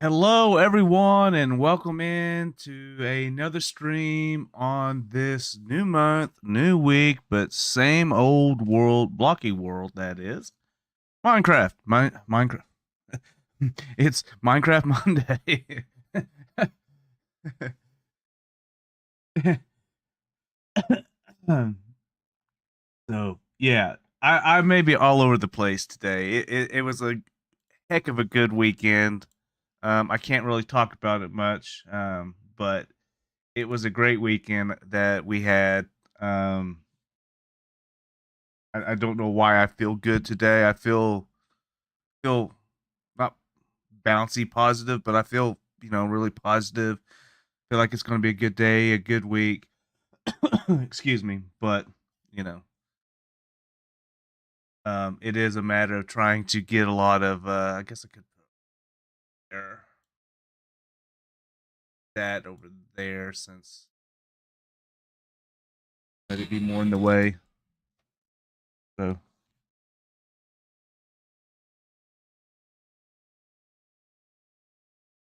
Hello, everyone, and welcome in to another stream on this new month, new week, but same old world, blocky world. That is Minecraft. Minecraft. It's Minecraft Monday. So yeah, I may be all over the place today. It was a heck of a good weekend. I can't really talk about it much, but it was a great weekend that we had. Um, I don't know why I feel good today. I feel not bouncy positive, but I feel really positive. Feel like it's going to be a good day, a good week. Excuse me, but you know, it is a matter of trying to get a lot of. I guess I could put there that over there since let it be more in the way. So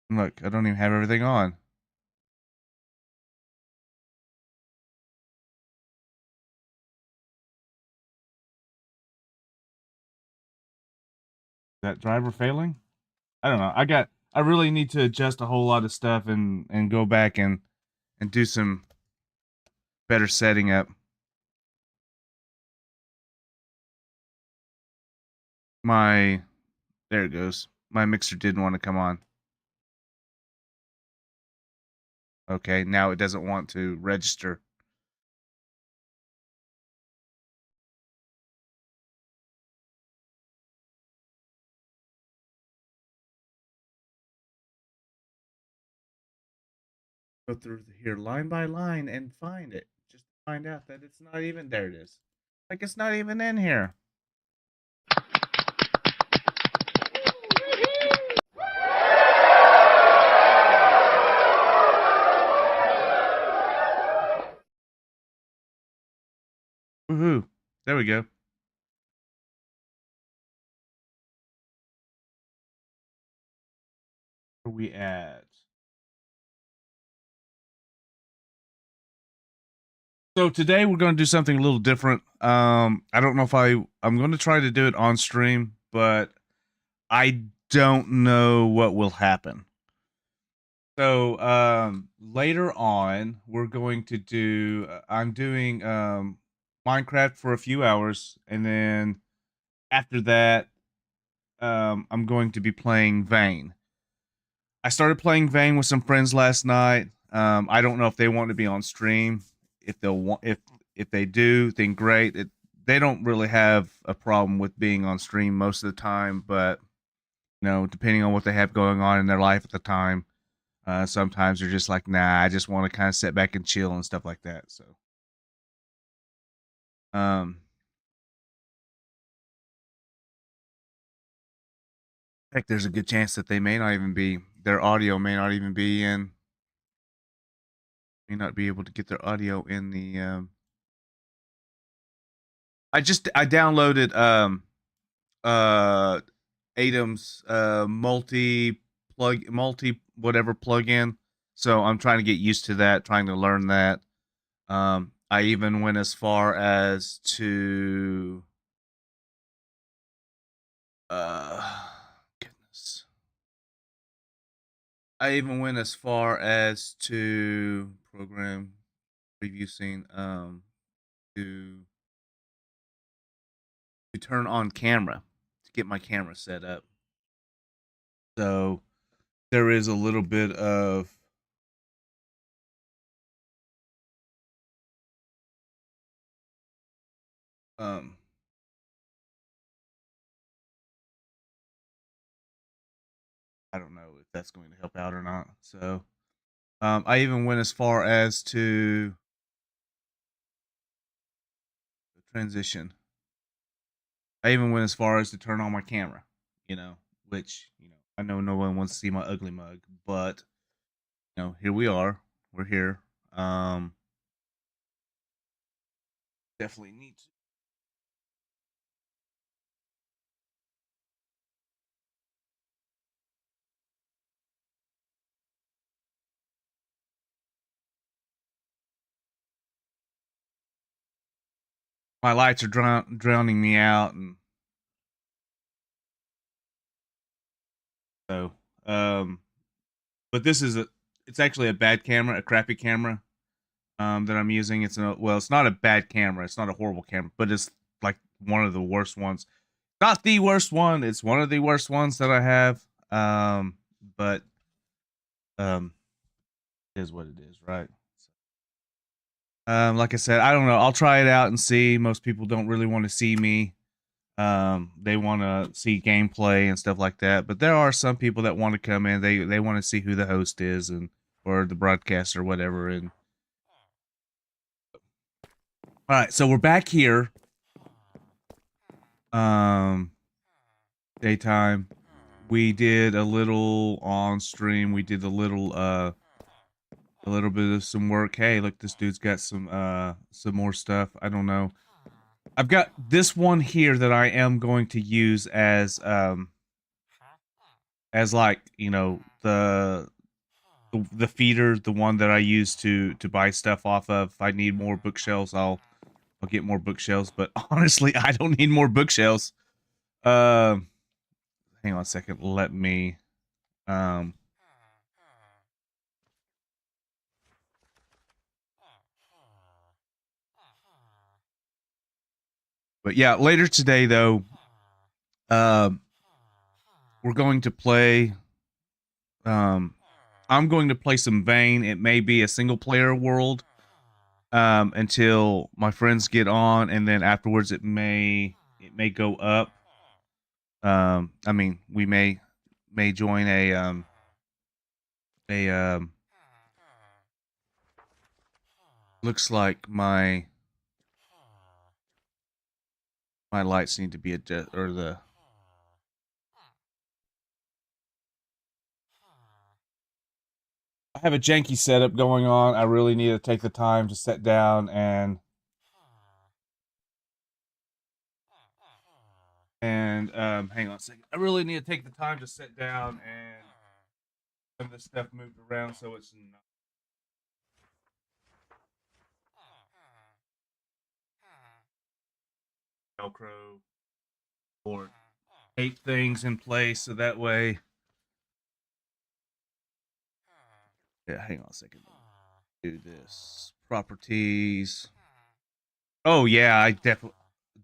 look, I don't even have everything on. That driver failing? I don't know. I really need to adjust a whole lot of stuff and go back and do some better setting up. My there it goes. My mixer didn't want to come on. Okay, now it doesn't want to register. Go through here line by line and find it. Just to find out that it's not even there it is. Like it's not even in here. Woohoo. There we go. Where we at? So today we're going to do something a little different. I don't know if I'm going to try to do it on stream, but I don't know what will happen. So later on, we're going to do. I'm doing Minecraft for a few hours, and then after that, I'm going to be playing Vane. I started playing Vane with some friends last night. I don't know if they want to be on stream. If they'll want, if they do, then great. They don't really have a problem with being on stream most of the time, but depending on what they have going on in their life at the time. Sometimes they're just like, nah, I just want to kind of sit back and chill and stuff like that. So, um, heck, there's a good chance that they may not even be, their audio may not even be in, may not be able to get their audio in the. I downloaded uh Atom's multi whatever plugin. So I'm trying to get used to that, trying to learn that. I even went as far as to goodness. I even went as far as to program preview scene to turn on camera to get my camera set up. So there is a little bit of um I don't know if that's going to help out or not. So I even went as far as to the transition. I even went as far as to turn on my camera, which, I know no one wants to see my ugly mug, but here we are. We're here. Definitely need to. my lights are drowning me out, and so but this is it's actually a bad camera, a crappy camera that I'm using. It's not a bad camera, it's not a horrible camera, but it's like one of the worst ones. Not the worst one, it's one of the worst ones that I have. But it is what it is, right? Like I said, I don't know. I'll try it out and see. Most people don't really want to see me. They want to see gameplay and stuff like that. But there are some people that want to come in. They want to see who the host is and or the broadcaster or whatever. And all right, so we're back here. Um, Daytime. We did a little on stream. We did a little bit of some work. Hey, look, this dude's got some more stuff. I don't know. I've got this one here that I am going to use as like, you know, the feeder, the one that I use to buy stuff off of. If I need more bookshelves, I'll get more bookshelves, but honestly, I don't need more bookshelves. Hang on a second. Let me but yeah, later today though, um we're going to play um I'm going to play some Vane. It may be a single player world until my friends get on, and then afterwards it may go up. I mean, we may join a looks like my lights need to be adjusted, or the I have a janky setup going on. I really need to take the time to sit down and hang on a second. I really need to take the time to sit down and have this stuff moved around so it's not Velcro or tape things in place so that way. Yeah, hang on a second. Do this properties. Oh yeah, I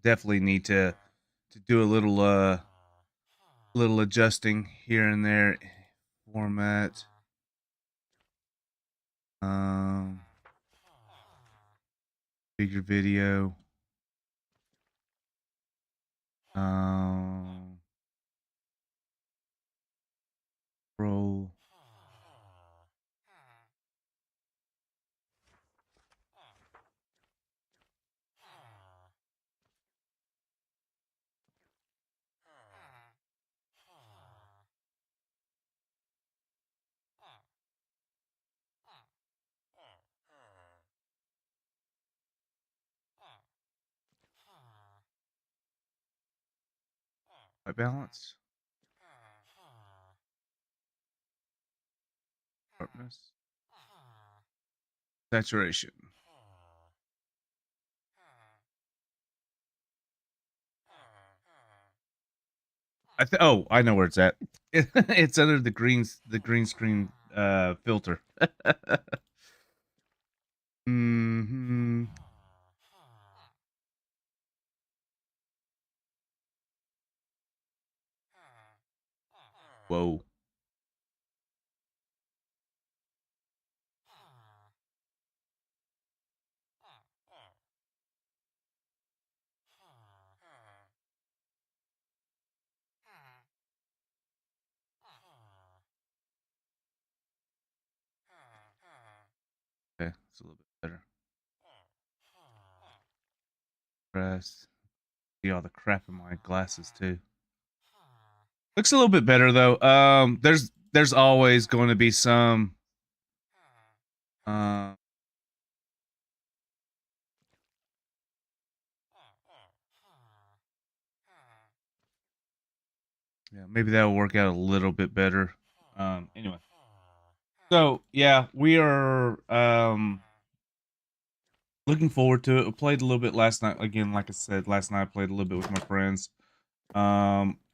definitely need to do a little adjusting here and there. Format. Um, Figure video. Um, Roll. White balance. Sharpness. Saturation. Oh, I know where it's at. It's under the green screen filter. Hmm. Whoa. Okay, it's a little bit better. Press. See all the crap in my glasses too. Looks a little bit better though. There's always going to be some. Uh, yeah, maybe that'll work out a little bit better. Anyway. So yeah, we are Looking forward to it. I played a little bit last night. Again, like I said, last night I played a little bit with my friends.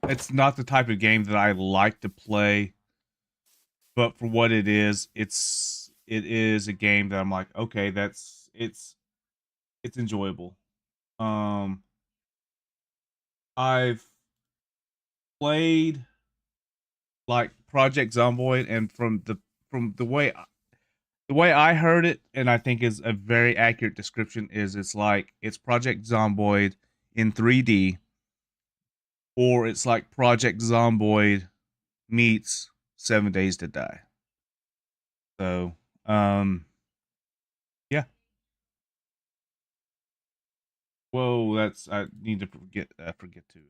It's not the type of game that I like to play, but for what it is a game that I'm like, okay, it's enjoyable. Um, I've played like Project Zomboid, and from the way I heard it, and I think is a very accurate description, is it's Project Zomboid in 3D, or it's like Project Zomboid meets 7 Days to Die. So, yeah. Whoa, that's I need to forget to.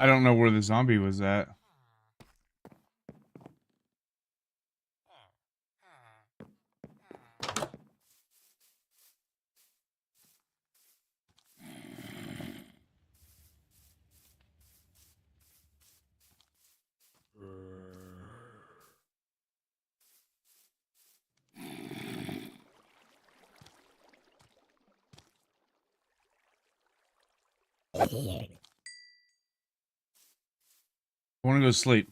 I don't know where the zombie was at. I want to go to sleep.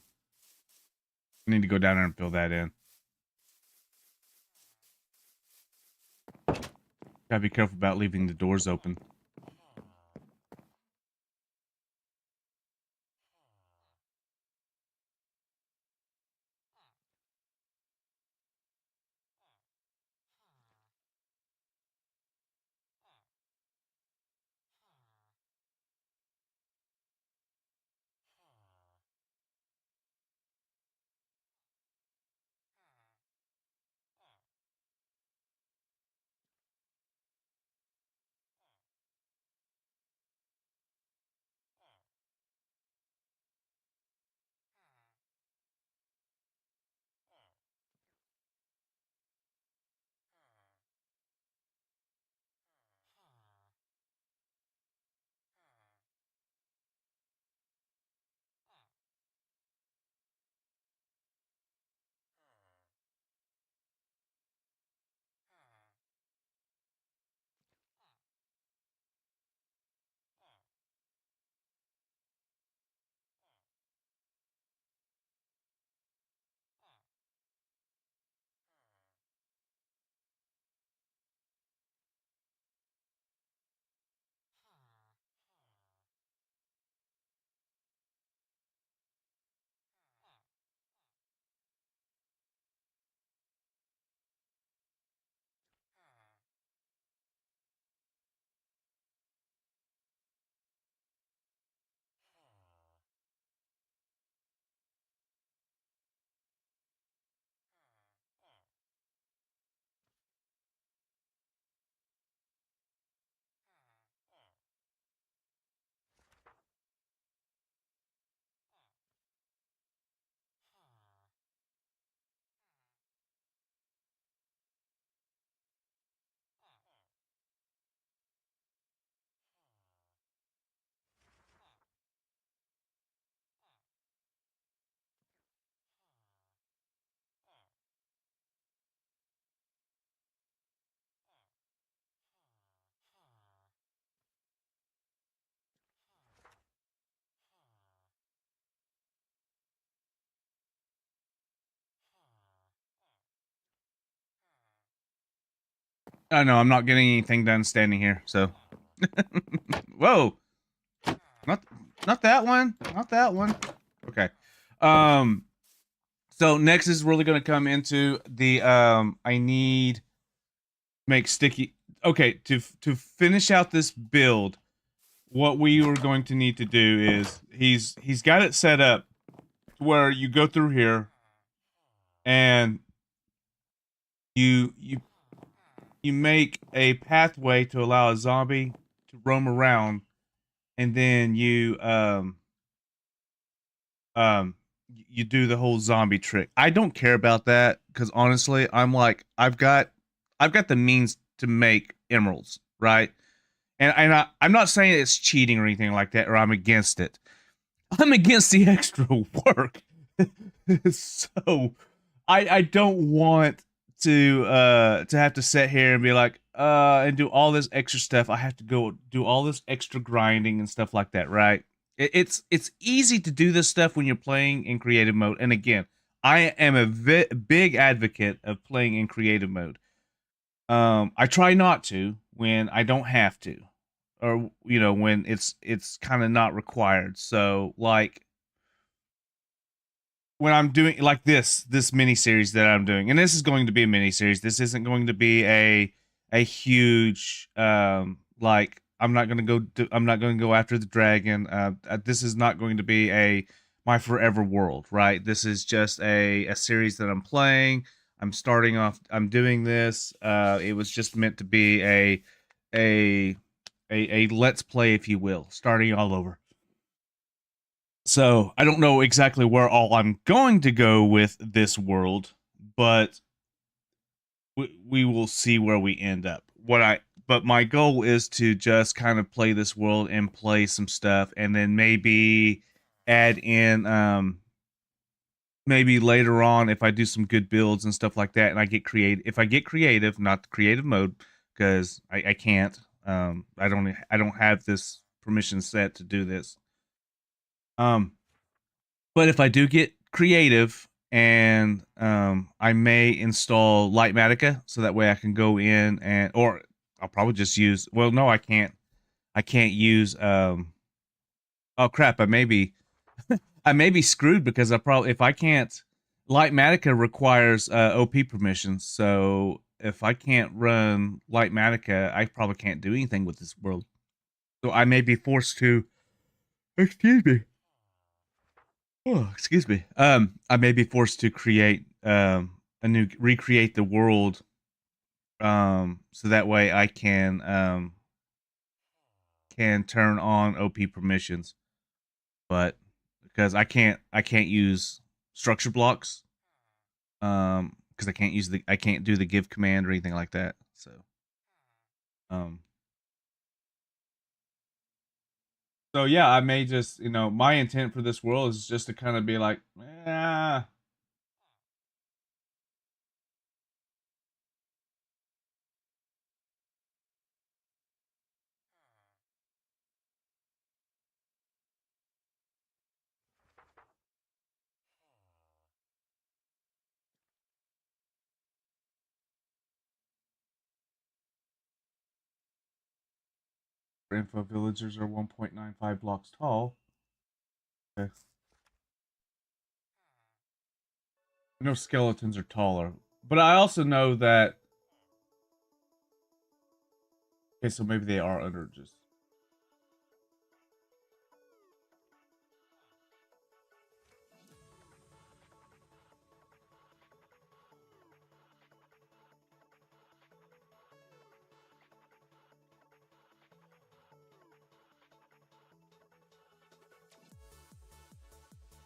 I need to go down there and fill that in. Gotta be careful about leaving the doors open. I know I'm not getting anything done standing here, so. Whoa. Not not that one. Not that one. Okay. Um so next is really going to come into the I need make sticky. Okay, to finish out this build, what we were going to need to do is he's got it set up to where you go through here and you you make a pathway to allow a zombie to roam around, and then um you do the whole zombie trick. I don't care about that because honestly, I'm like I've got the means to make emeralds, right? I'm not saying it's cheating or anything like that, or I'm against it. I'm against the extra work. So I don't want to have to sit here and be like and do all this extra stuff. I have to go do all this extra grinding and stuff like that, right? It's easy to do this stuff when you're playing in creative mode. And again, I am a big advocate of playing in creative mode. I try not to when I don't have to, or when it's kind of not required. So like when I'm doing like this mini series that I'm doing, and this is going to be a mini series. This isn't going to be a huge like I'm not going to go after the dragon. This is not going to be a my forever world, right? This is just a series that I'm playing. I'm starting off. I'm doing this. It was just meant to be a a let's play, if you will, starting all over. So I don't know exactly where all I'm going to go with this world, but we will see where we end up. But my goal is to just kind of play this world and play some stuff, and then maybe add in maybe later on if I do some good builds and stuff like that, and I get creative. If I get creative, not the creative mode, because I can't. I don't have this permission set to do this. Um, But if I do get creative, and I may install Lightmatica so that way I can go in or I'll probably just use. Well, no, I can't. I can't use. Oh crap! I may be screwed because I probably if I can't. Lightmatica requires OP permissions, so if I can't run Lightmatica, I probably can't do anything with this world. So I may be forced to. Excuse me. Oh, excuse me. I may be forced to create recreate the world, so that way I can turn on OP permissions, but because I can't use structure blocks, because I can't do the give command or anything like that. Um, so yeah, I may just my intent for this world is just to kind of be like, yeah. Info villagers are 1.95 blocks tall. Okay. I know skeletons are taller, but I also know that. Okay, so maybe they are under just.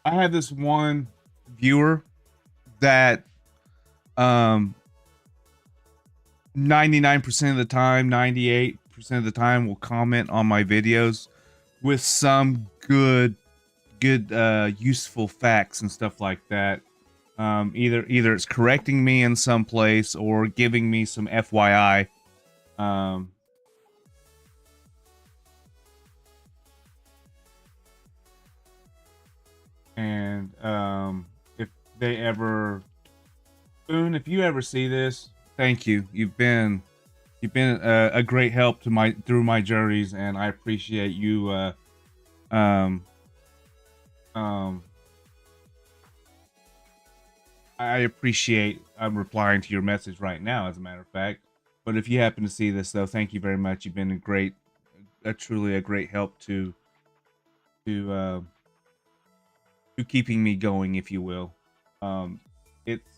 I had this one viewer that 99% of the time, 98% of the time will comment on my videos with some good useful facts and stuff like that. Either it's correcting me in some place or giving me some FYI. Um and if they ever Boone, if you ever see this, thank you. You've been a great help to my through my journeys, and I appreciate you. Um, um, I appreciate I'm replying to your message right now, as a matter of fact. But if you happen to see this, though, thank you very much. You've been truly a great help to uh, to keeping me going, if you will. Um, it's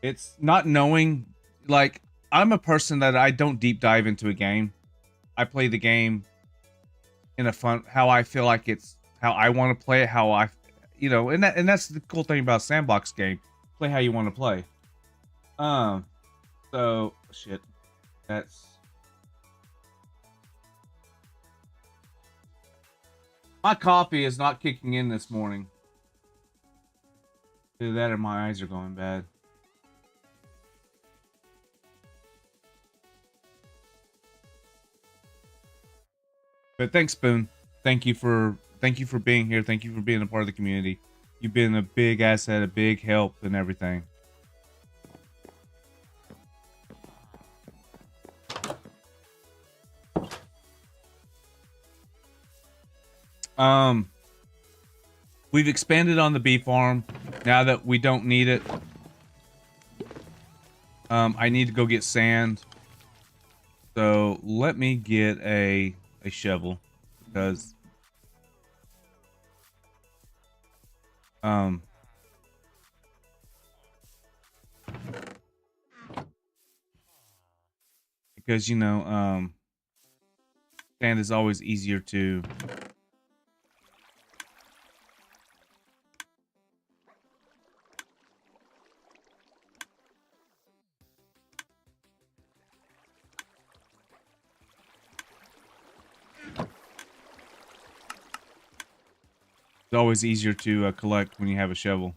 it's not knowing, like, I'm a person that I don't deep dive into a game. I play the game in a fun, how I feel like it's how I want to play it, how I, and that's the cool thing about sandbox game. Play how you want to play. Um, so shit. That's my coffee is not kicking in this morning. Either that or my eyes are going bad. But thanks, Spoon. Thank you for being here. Thank you for being a part of the community. You've been a big asset, a big help, and everything. We've expanded on the bee farm now that we don't need it. I need to go get sand. So let me get a shovel, because sand is always easier to collect when you have a shovel.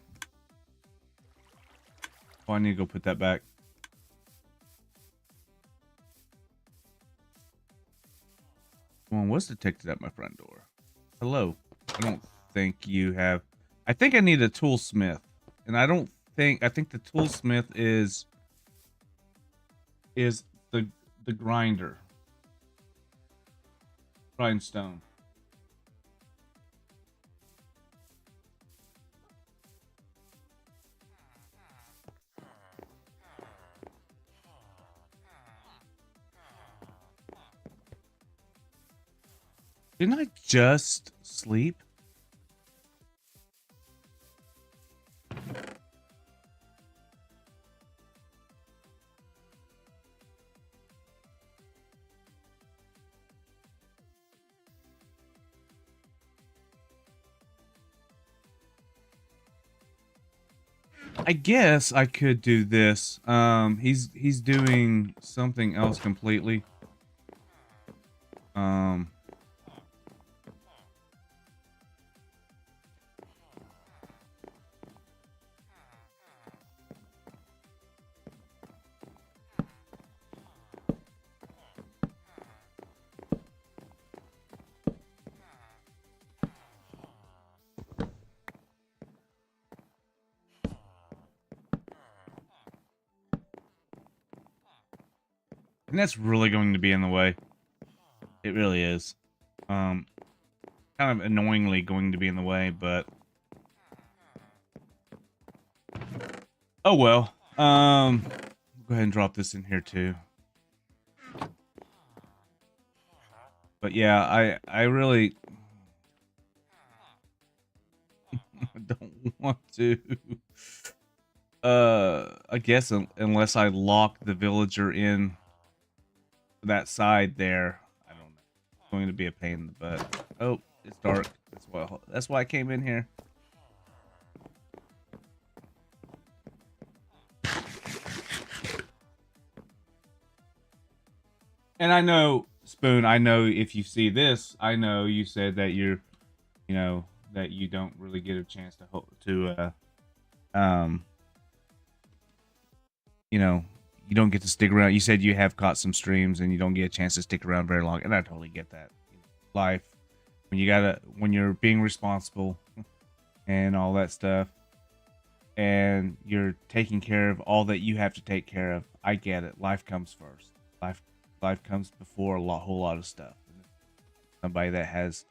Oh, I need to go put that back. Come on, what's detected at my front door? Hello. I don't think you have. I think I need a toolsmith, and I think the toolsmith is the grinder. Grindstone. Didn't I just sleep? I guess I could do this. He's doing something else completely. And that's really going to be in the way. It really is. Kind of annoyingly going to be in the way, but oh well. Go ahead and drop this in here too. But yeah, I really don't want to. I guess unless I lock the villager in that side there, I don't know. It's going to be a pain in the butt. Oh, it's dark. That's why I came in here. And I know, Spoon, I know if you see this, I know you said that that you don't really get a chance you don't get to stick around. You said you have caught some streams and you don't get a chance to stick around very long, and I totally get that. Life, when you're being responsible and all that stuff, and you're taking care of all that you have to take care of, I get it. Life comes first. Life comes before whole lot of stuff. Somebody that has,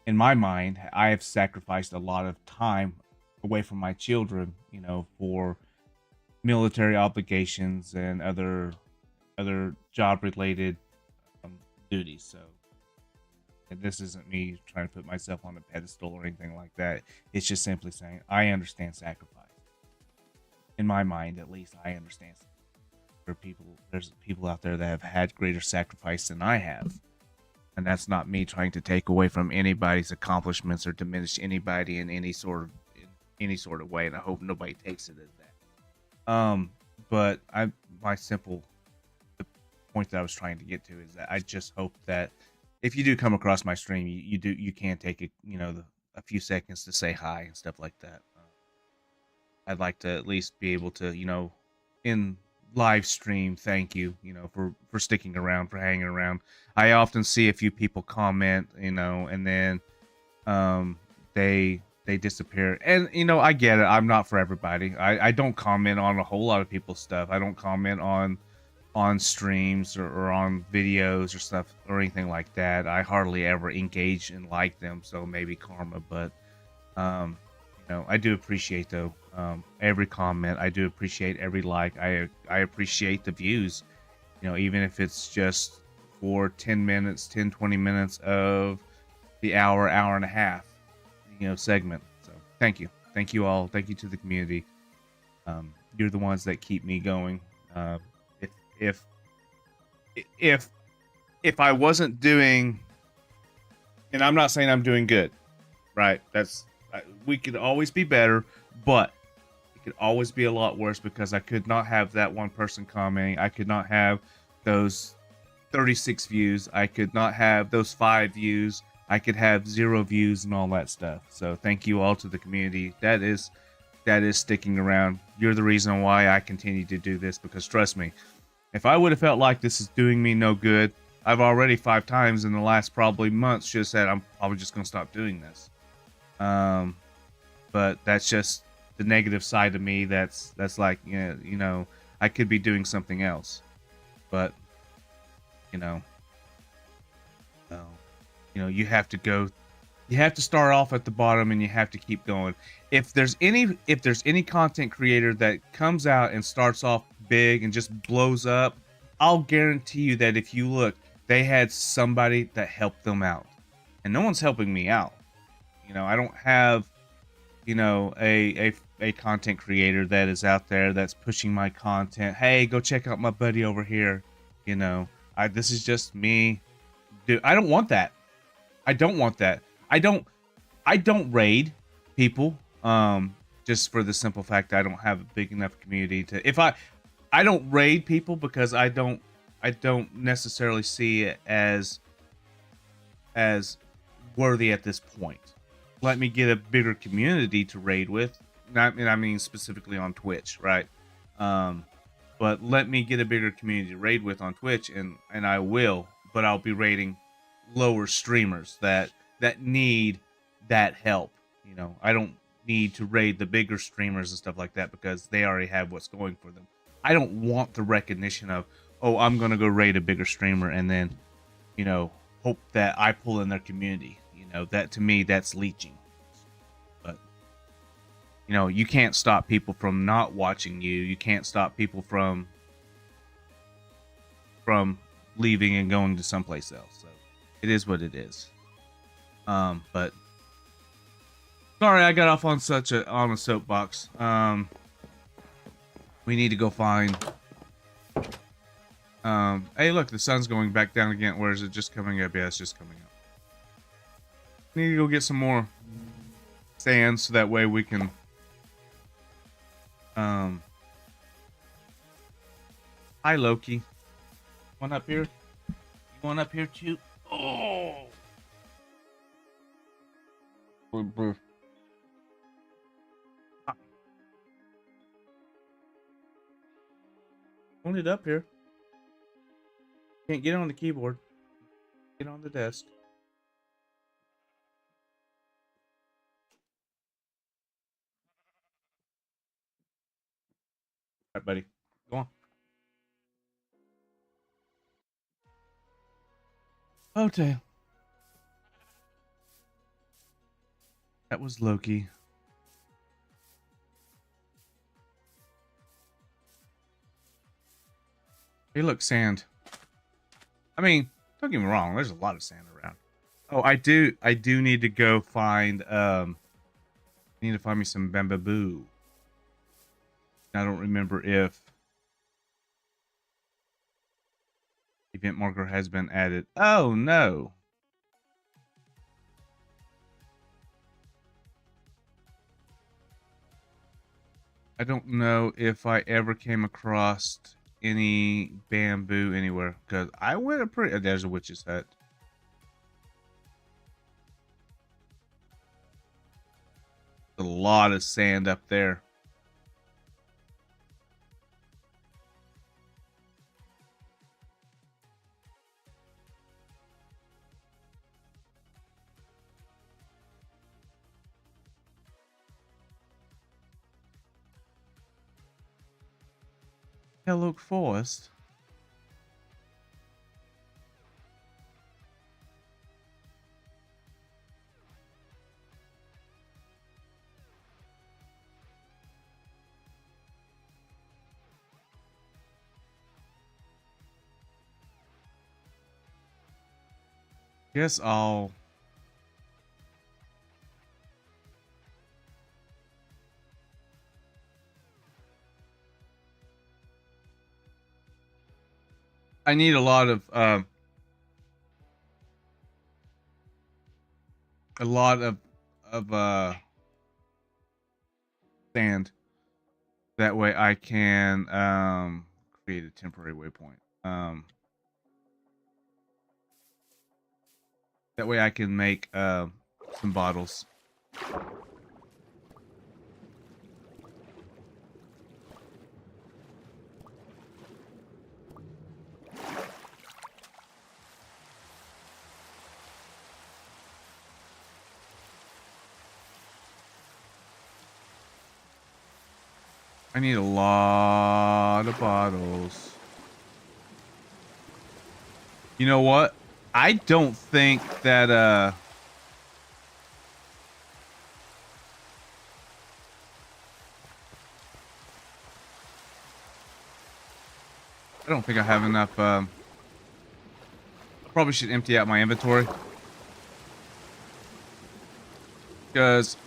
in my mind, I have sacrificed a lot of time away from my children, for military obligations and other job related um, duties. So, and this isn't me trying to put myself on a pedestal or anything like that. It's just simply saying I understand sacrifice. In my mind, at least, I understand. There's people out there that have had greater sacrifice than I have, and that's not me trying to take away from anybody's accomplishments or diminish anybody in any sort of way. And I hope nobody takes it as that. But my simple the point that I was trying to get to is that I just hope that if you do come across my stream, you can take a few seconds to say hi and stuff like that. I'd like to at least be able to, in live stream, thank you, for sticking around, for hanging around. I often see a few people comment, and then um they disappear. And I get it. I'm not for everybody. I don't comment on a whole lot of people's stuff. I don't comment on streams or on videos or stuff or anything like that. I hardly ever engage and like them, so maybe karma. But I do appreciate though every comment. I do appreciate every like. I appreciate the views. Even if it's just for 10 minutes, 10-20 minutes of the hour and a half, segment. So thank you all. Thank you to the community. You're the ones that keep me going. If if if if I wasn't doing, and I'm not saying I'm doing good, right? We could always be better, but it could always be a lot worse because I could not have that one person commenting. I could not have those 36 views. I could not have those 5 views. I could have 0 views and all that stuff. So thank you all to the community that is sticking around. You're the reason why I continue to do this, because trust me, if I would have felt like this is doing me no good, I've already 5 times in the last probably months just said I'm probably just going to stop doing this. But that's just the negative side of me. That's like, I could be doing something else. But you know, uh, you have to start off at the bottom and you have to keep going. If there's any content creator that comes out and starts off big and just blows up, I'll guarantee you that if you look, they had somebody that helped them out, and no one's helping me out. I don't have a content creator that is out there that's pushing my content. Hey, go check out my buddy over here. This is just me. Dude, I don't want that. I don't want that. I don't raid people just for the simple fact that I don't have a big enough community to. If I don't raid people because I don't necessarily see it as worthy at this point. Let me get a bigger community to raid with. I mean specifically on Twitch, right? But let me get a bigger community to raid with on Twitch, and I will. But I'll be raiding lower streamers that need that help. I don't need to raid the bigger streamers and stuff like that because they already have what's going for them. I don't want the recognition of, oh, I'm gonna go raid a bigger streamer and then, hope that I pull in their community. That to me, that's leeching. But you can't stop people from not watching you. You can't stop people from leaving and going to someplace else. So it is what it is. But sorry, I got off on a soapbox. We need to go find. Hey, look, the sun's going back down again. Where is it just coming up? Yeah, it's just coming up. Need to go get some more sand so that way we can. Hi, Loki. One up here. You want up here too? Oh. Want it up here. Can't get on the keyboard. Get on the desk. All right, buddy. Go on. Okay. That was Loki. Hey, look, sand. I mean, don't get me wrong, there's a lot of sand around. Oh, I do need to go find I need to find me some bamboo. I don't remember if event marker has been added. Oh no. I don't know if I ever came across any bamboo anywhere, because I went a pretty there's a witch's hut. A lot of sand up there. Hello, Forest. Guess I'll I need a lot of sand. That way I can create a temporary waypoint. That way I can make some bottles. I need a lot of bottles. You know what? I don't think that I don't think I have enough I probably should empty out my inventory. Because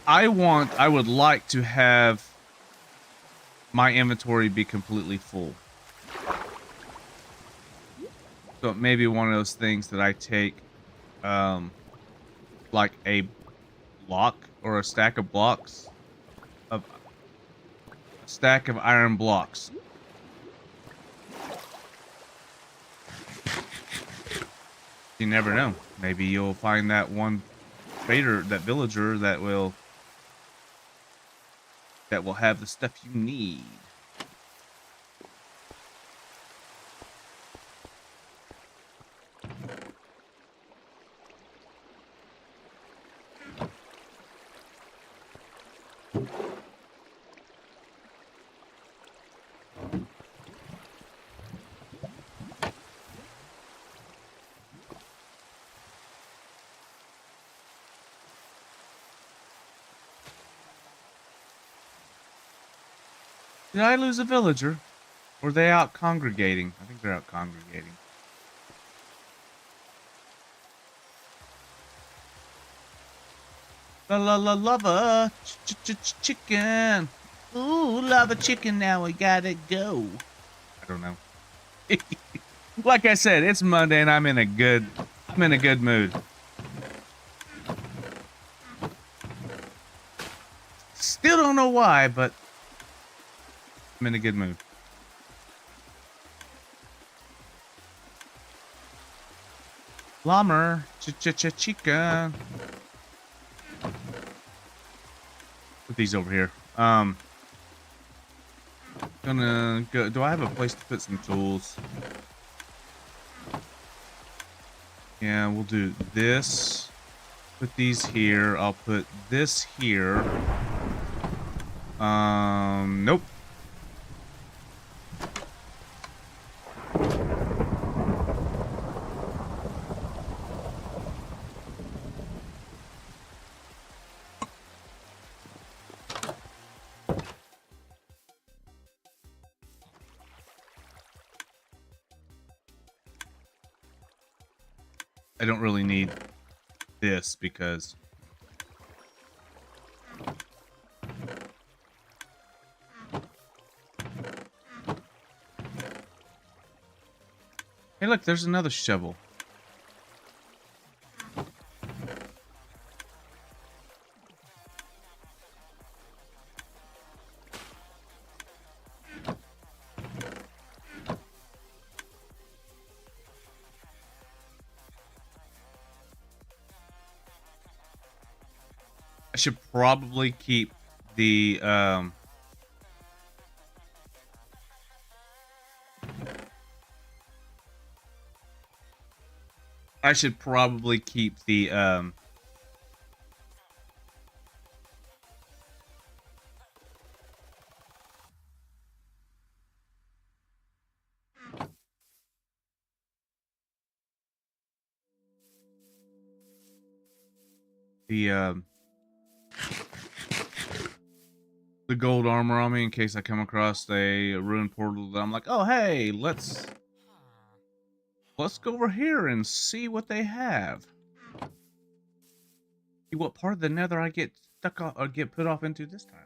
I would like to have my inventory be completely full. So it may be one of those things that I take like a block or a stack of blocks of a stack of iron blocks. You never know. Maybe you'll find that one trader, that villager that will have the stuff you need. Did I lose a villager? Or are they out congregating? I think they're out congregating. Lava chicken. Ooh, lava chicken. Now we gotta go. I don't know. Like I said, it's Monday and I'm in a good mood. Still don't know why, but I'm in a good mood. Llama, chicken. Put these over here. Gonna go. Do I have a place to put some tools? Yeah, we'll do this. Put these here. I'll put this here. Nope. I don't really need this because hey, look, there's another shovel. I should probably keep the I should probably keep the the um the gold armor on me in case I come across a ruined portal that I'm like, oh hey, let's go over here and see what they have. See what part of the nether I get stuck on or get put off into this time.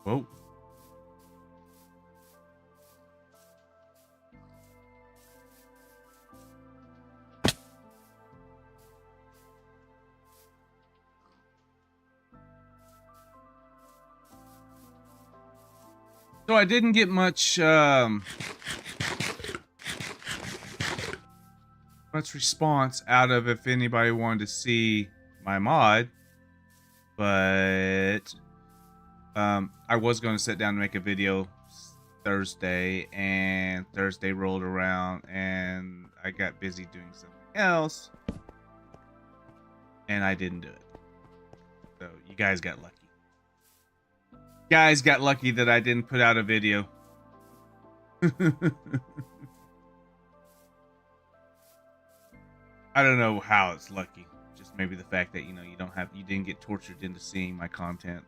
Whoa. So I didn't get much response out of if anybody wanted to see my mod, but I was going to sit down and make a video Thursday, and Thursday rolled around and I got busy doing something else and I didn't do it. So you guys got lucky. Guys got lucky that I didn't put out a video. I don't know how it's lucky. Just maybe the fact that, you know, you didn't get tortured into seeing my content.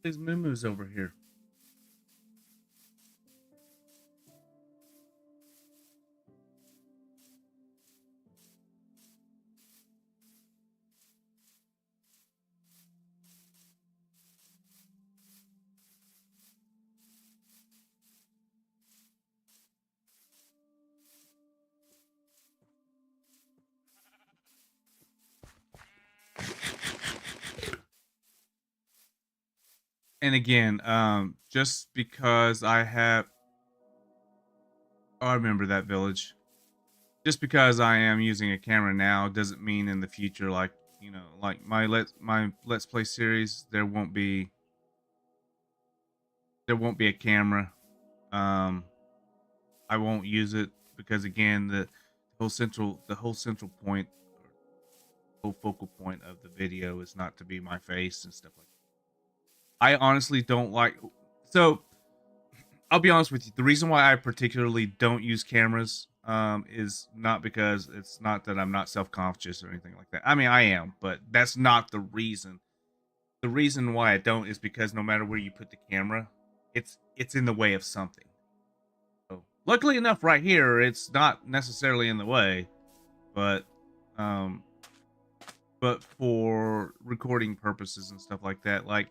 These moo-moos over here. And again, just because I have... Oh, I remember that village. just because I am using a camera now doesn't mean in the future, like, like my let's play series, there won't be a camera. Um, I won't use it because, again, the whole central point, or whole focal point of the video is not to be my face and stuff like that. I honestly don't like. So I'll be honest with you. The reason why I particularly don't use cameras is not because it's not that I'm not self-conscious or anything like that. I mean, I am, but that's not the reason. The reason why I don't is because no matter where you put the camera, it's in the way of something. So, luckily enough, right here, it's not necessarily in the way, but um, but for recording purposes and stuff like that, like,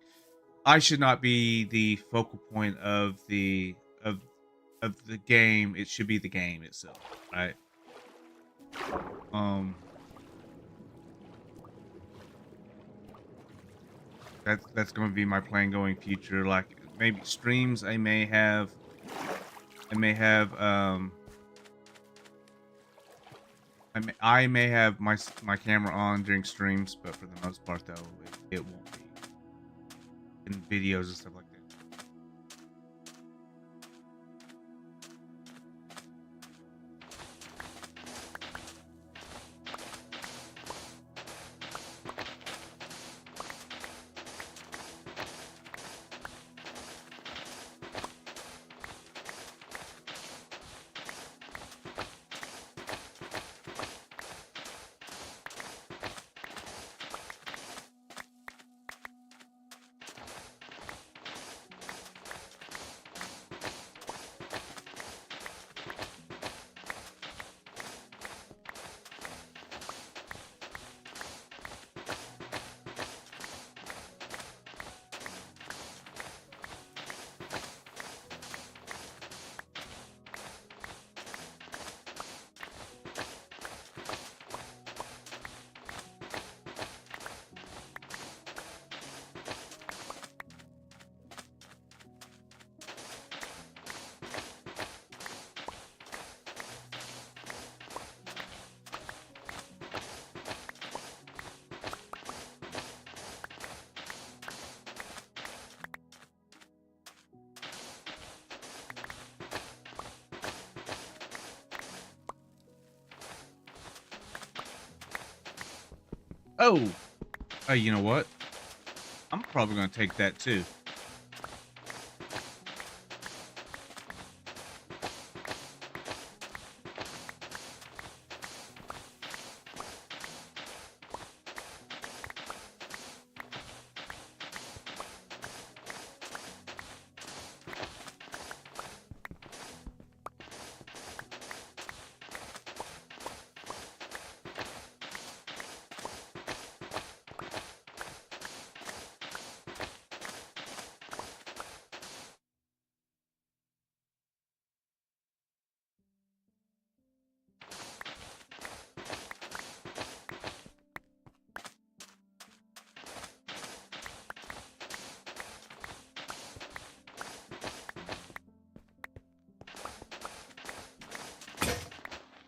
I should not be the focal point of of the game. It should be the game itself, right? Um, that's going to be my plan going future. Like, maybe streams, I may have I may have my camera on during streams, but for the most part, though, it won't be in videos and stuff like that. Oh, you know what? I'm probably going to take that too.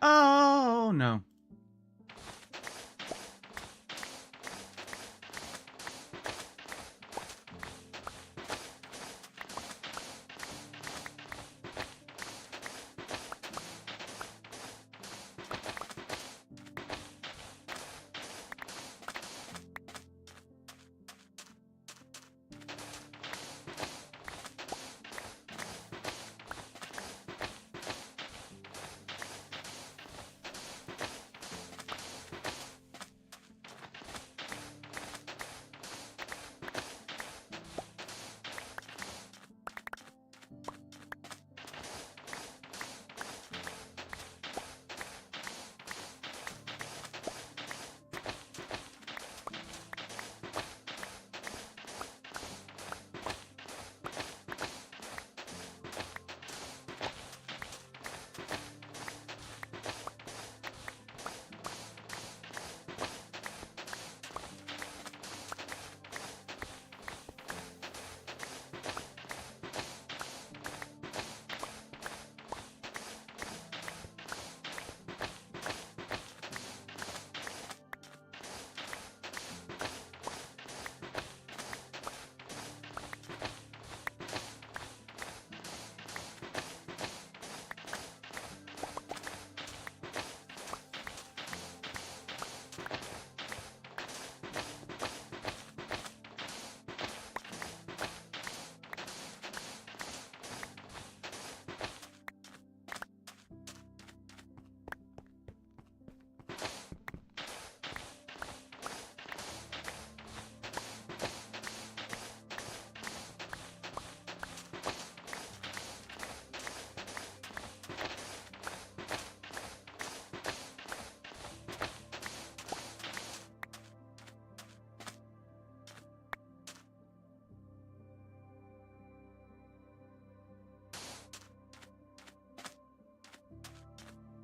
Oh, no.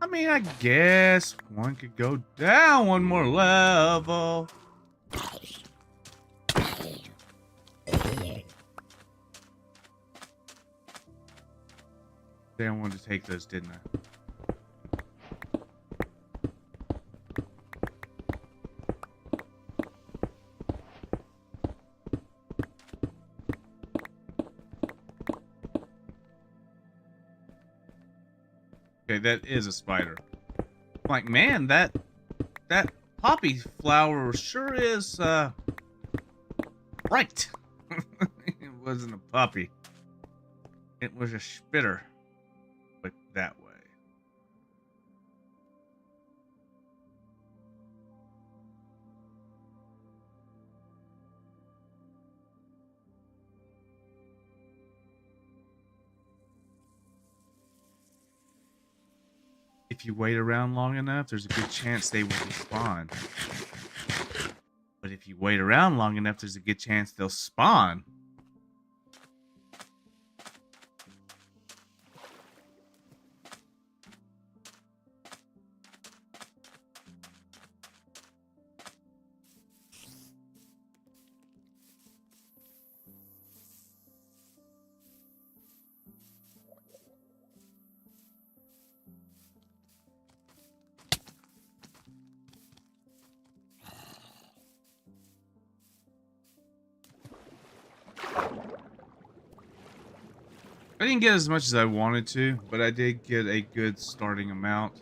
I mean, I guess one could go down one more level. I wanted to take those, didn't I? Okay, that is a spider. I'm like, man, that poppy flower sure is bright. It wasn't a puppy. It was a spitter. But that way. If you wait around long enough, there's a good chance they will respawn. But if you wait around long enough, there's a good chance they'll spawn. I didn't get as much as I wanted to, but I did get a good starting amount.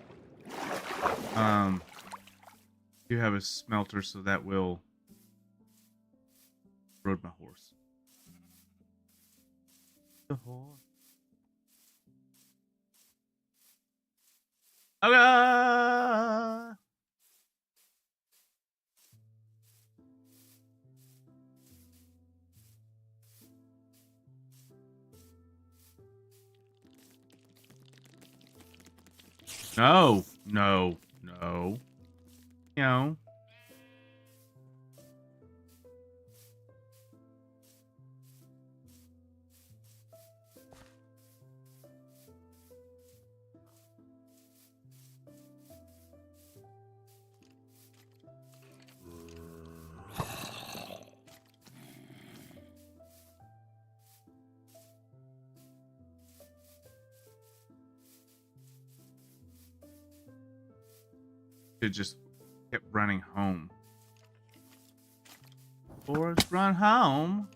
Do have a smelter, so that will rode my horse. The horse. Okay. No, no, no. No. It just kept running home. Forrest, run home.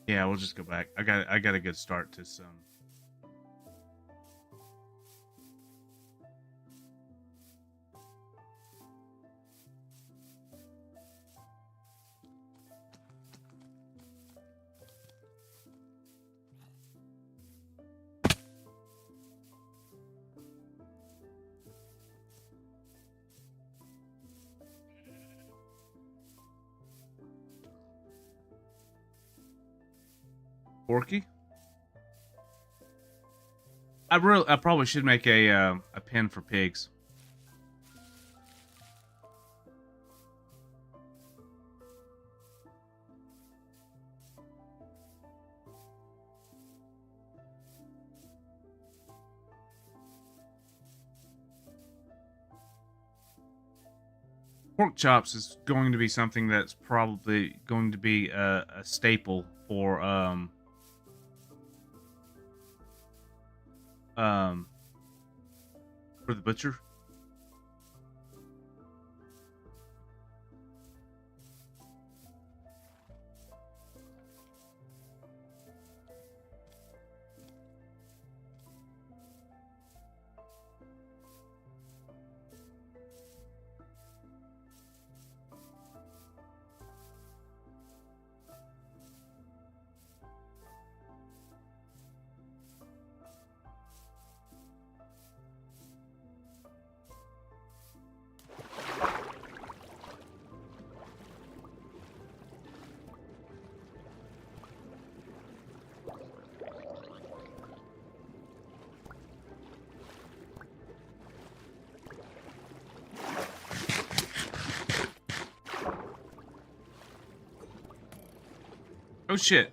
Yeah, we'll just go back. I got a good start to some. Porky? I probably should make a pen for pigs. Pork chops is going to be something that's probably going to be a staple for for the butcher. Oh shit.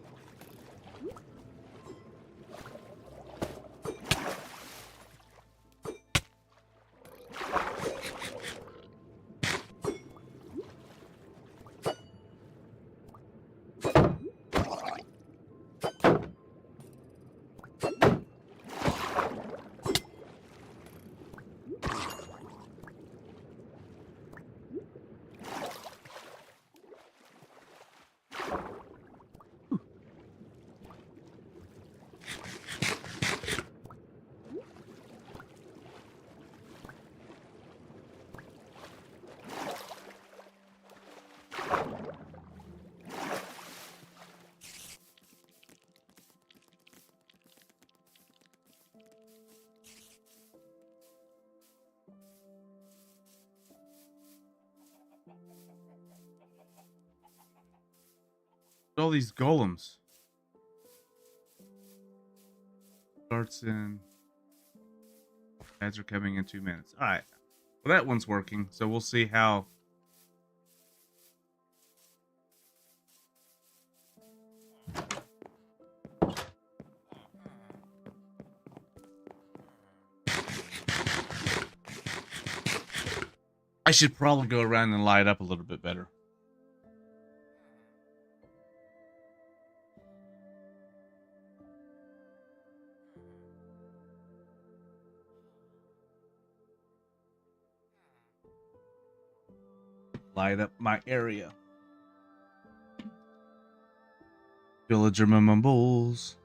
All these golems. Starts in. Ads are coming in 2 minutes. All right. Well, that one's working, so we'll see how. I should probably go around and light up a little bit better. Light up my area. Villager mumbles.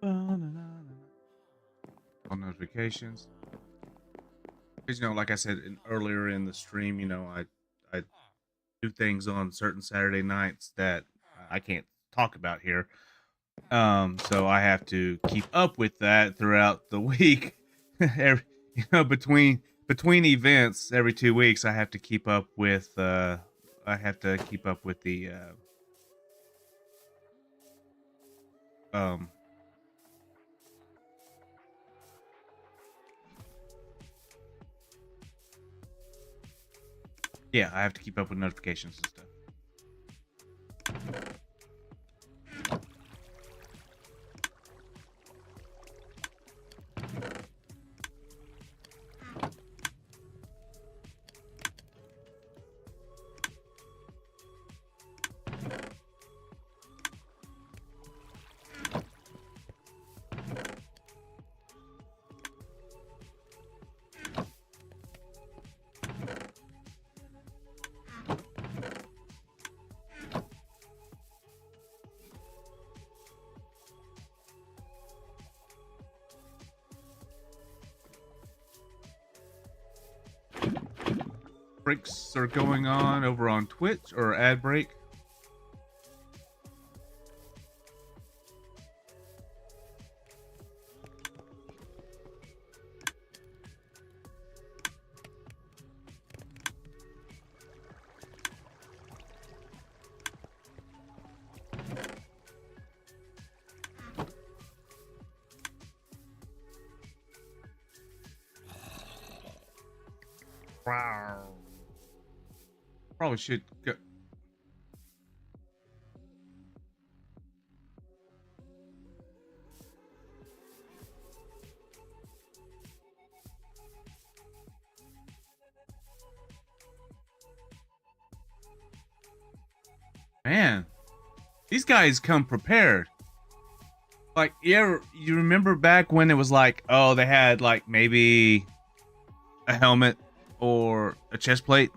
All notifications. Because, like I said earlier in the stream, I do things on certain Saturday nights that I can't talk about here. So I have to keep up with that throughout the week. Between events every 2 weeks, I have to keep up with. I have to keep up with the. Yeah, I have to keep up with notifications and stuff. Breaks are going on over on Twitch or ad break. Probably should go. Man, these guys come prepared. Like, you remember back when it was like, oh, they had like maybe a helmet or a chest plate?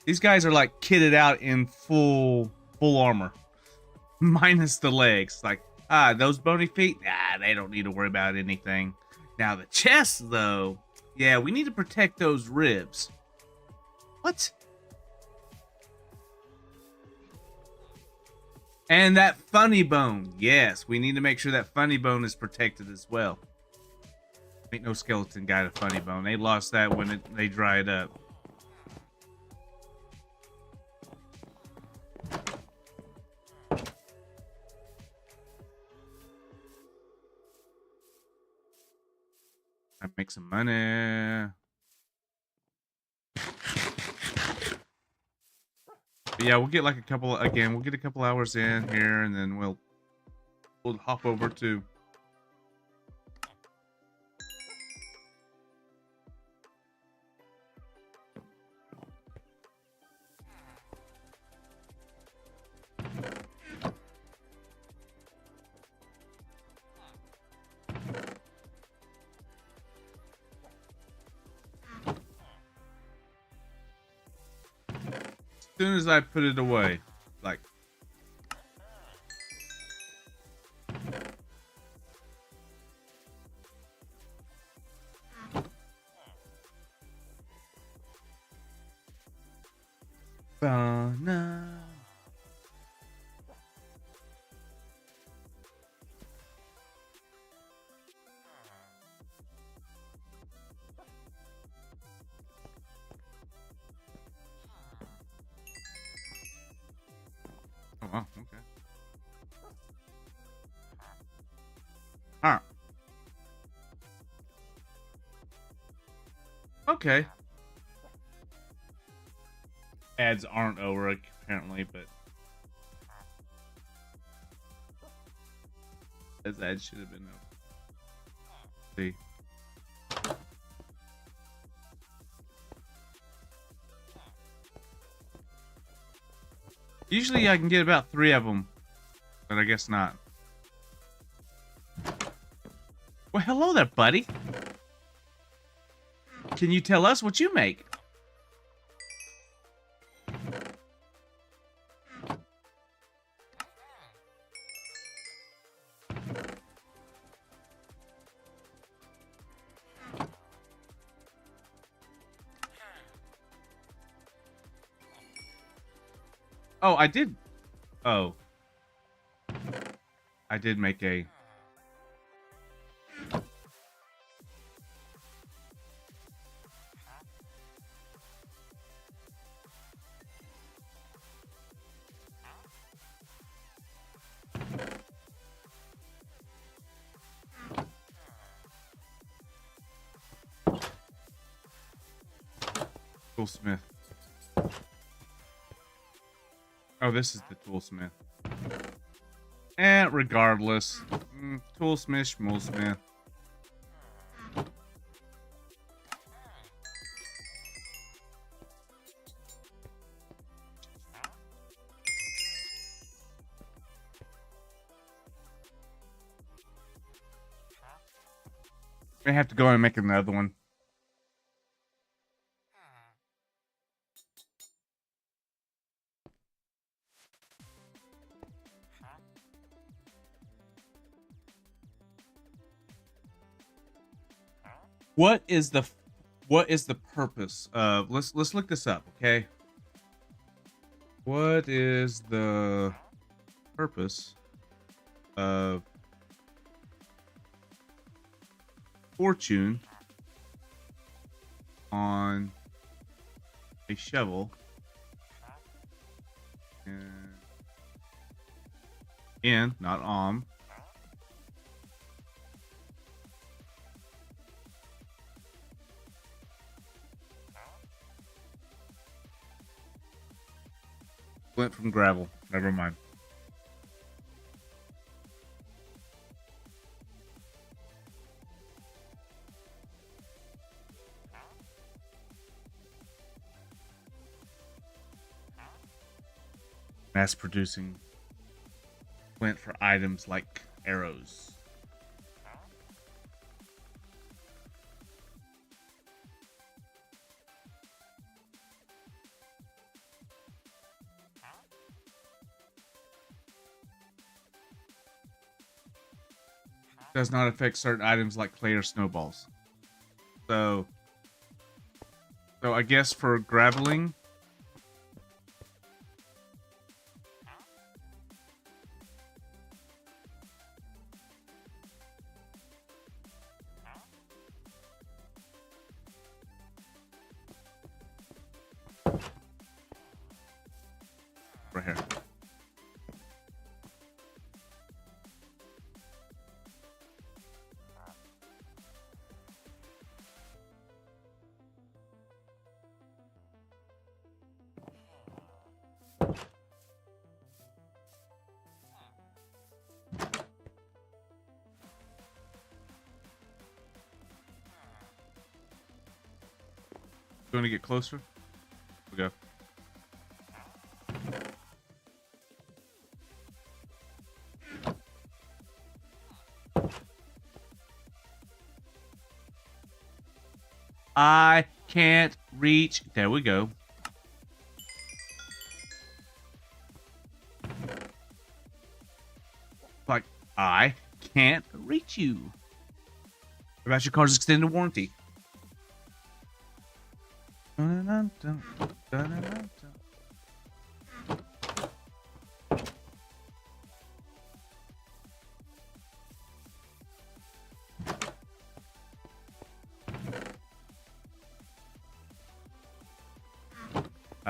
These guys are like kitted out in full armor, minus the legs. Like, those bony feet, they don't need to worry about anything. Now the chest, though, yeah, we need to protect those ribs. What? And that funny bone. Yes, we need to make sure that funny bone is protected as well. Ain't no skeleton got a funny bone. They lost that when they dried up. I make some money. But yeah, we'll get like a couple again. We'll get a couple hours in here, and then we'll hop over to. As soon as I put it away, like. Oh, no. Oh, wow, okay. Huh. Okay. Ads aren't over, apparently, but... Those ads should have been over. See. Usually I can get about 3 of them, but I guess not. Well, hello there, buddy. Can you tell us what you make? Oh, I did. Oh. I did make a... Toolsmith. Oh, this is the toolsmith. And regardless, toolsmith, schmoolsmith. May have to go and make another one. What is the purpose of let's look this up, okay? What is the purpose of fortune on a shovel and not Flint from gravel. Never mind. mass producing flint for items like arrows. Does not affect certain items like clay or snowballs. So I guess for graveling, right here. Going to get closer? We go. I can't reach. There we go. Like, I can't reach you. What about your car's extended warranty?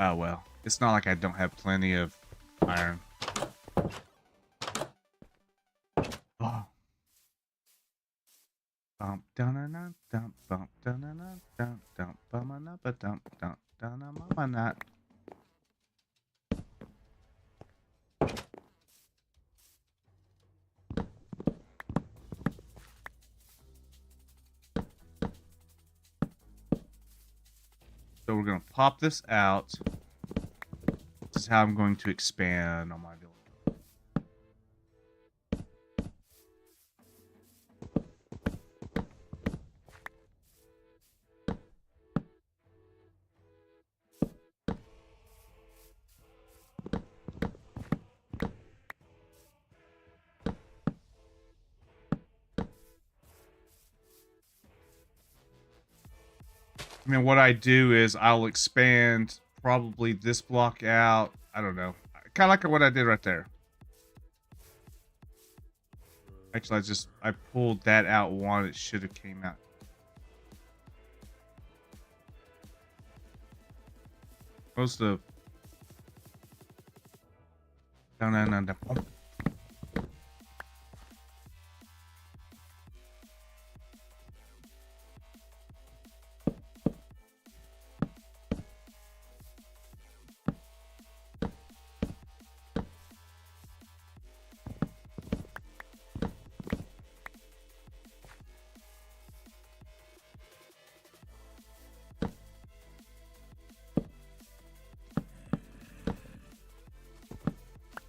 Oh, well. It's not like I don't have plenty of iron. Oh. Bump down and dump bump down and dump dump bum and up a dump dump down a mama not. So we're gonna pop this out. This is how I'm going to expand on my building. I mean, what I do is I'll expand probably this block out. I don't know. Kind of like what I did right there. Actually, I pulled that out one. It should have came out. Most of. No.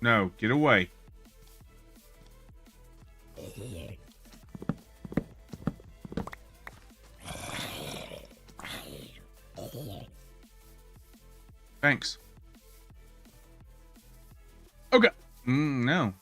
No, get away. Thanks. Okay. No.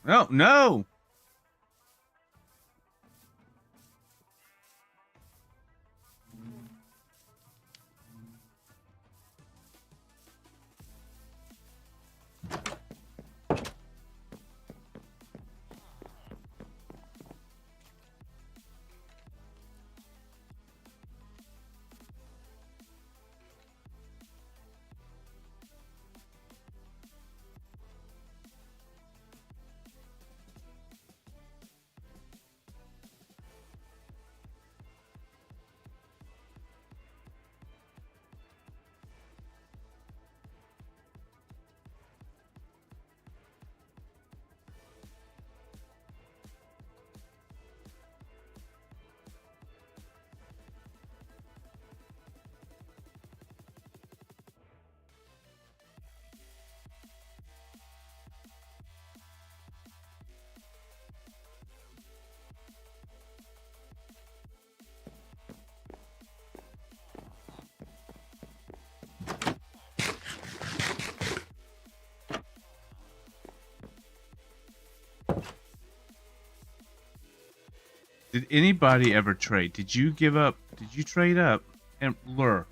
Did anybody ever trade? Did you give up? Did you trade up and lure?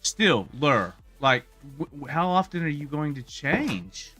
Still lure. Like, how often are you going to change?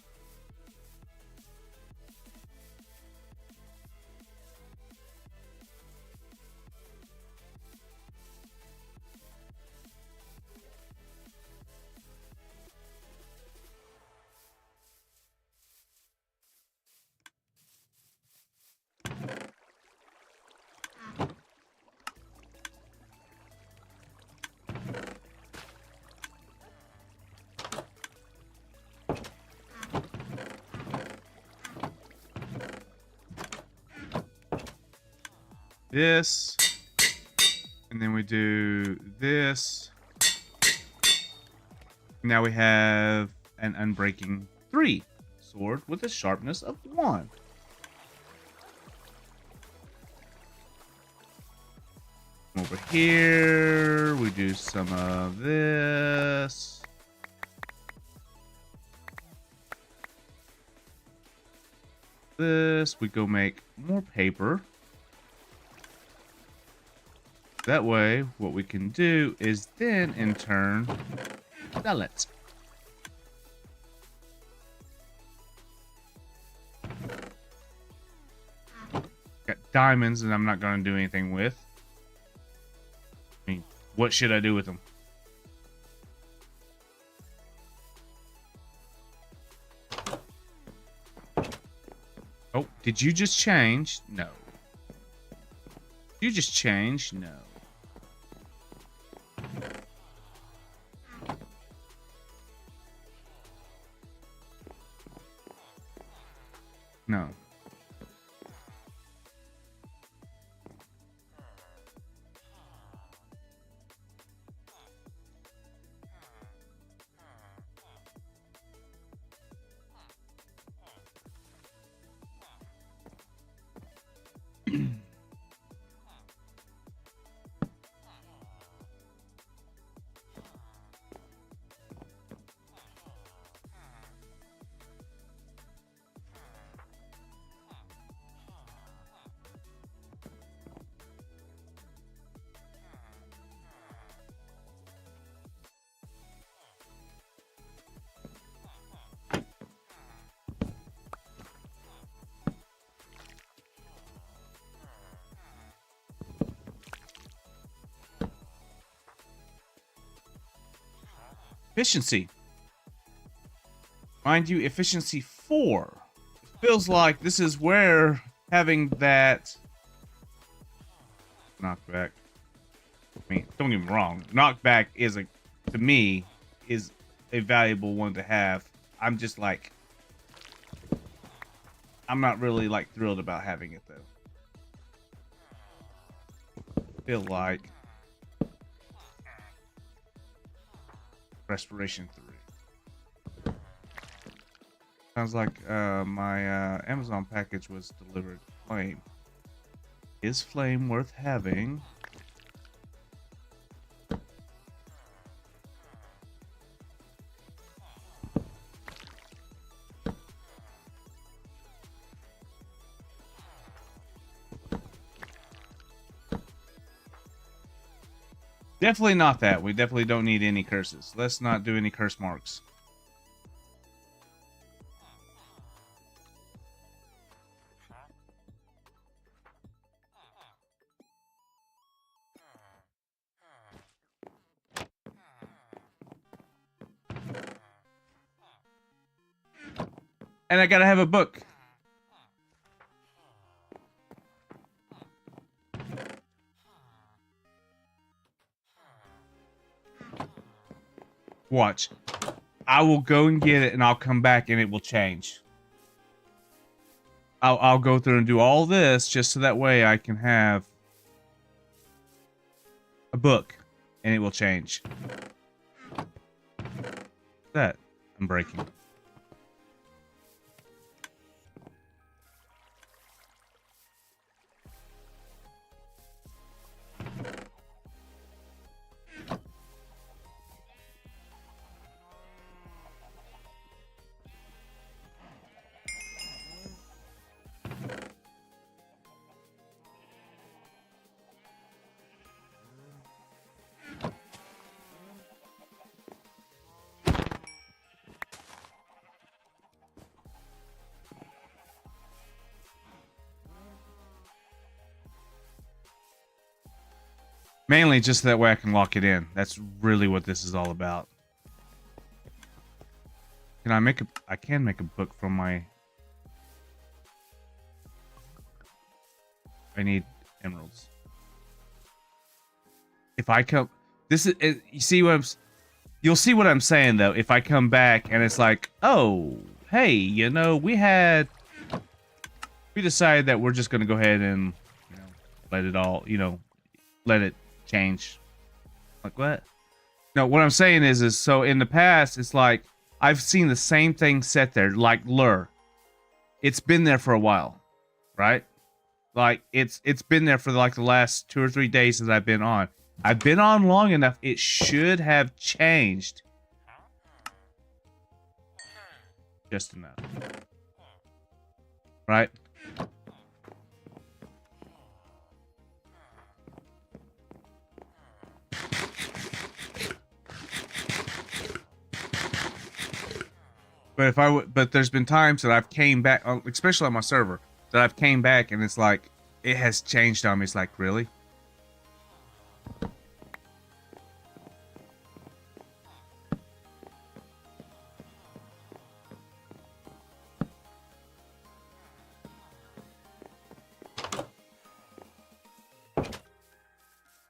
This, and then we do this. Now we have an Unbreaking 3 sword with a sharpness of 1. Over here, we do some of this. This, we go make more paper. That way, what we can do is then, in turn, sell it. Got diamonds that I'm not going to do anything with. I mean, what should I do with them? Oh, did you just change? No. You just changed? No. No. Efficiency. Mind you, efficiency 4. It feels like this is where having that knockback. I mean, don't get me wrong. Knockback is to me, is a valuable one to have. I'm just like, I'm not really like thrilled about having it though. Feel like Respiration 3. Sounds like my Amazon package was delivered. Flame. Is flame worth having? Definitely not that. We definitely don't need any curses. Let's not do any curse marks. And I gotta have a book. Watch. I will go and get it and I'll come back and it will change. I'll go through and do all this just so that way I can have a book and it will change. That I'm breaking. Mainly just that way I can lock it in. That's really what this is all about. Can I make a... I can make a book from my... I need emeralds. If I come... This is... You see what I'm... You'll see what I'm saying, though. If I come back and it's like, oh, hey, you know, we decided that we're just going to go ahead and, you know, let it all, you know, let it change. Like, what? No, what I'm saying is so in the past, it's like, I've seen the same thing set there, like lure. It's been there for a while, right? Like, it's been there for like the last 2 or 3 days that I've been on. I've been on long enough, it should have changed. Just enough. Right? But if I would, but there's been times that I've came back, especially on my server, that I've came back and it's like, it has changed on me. It's like, really?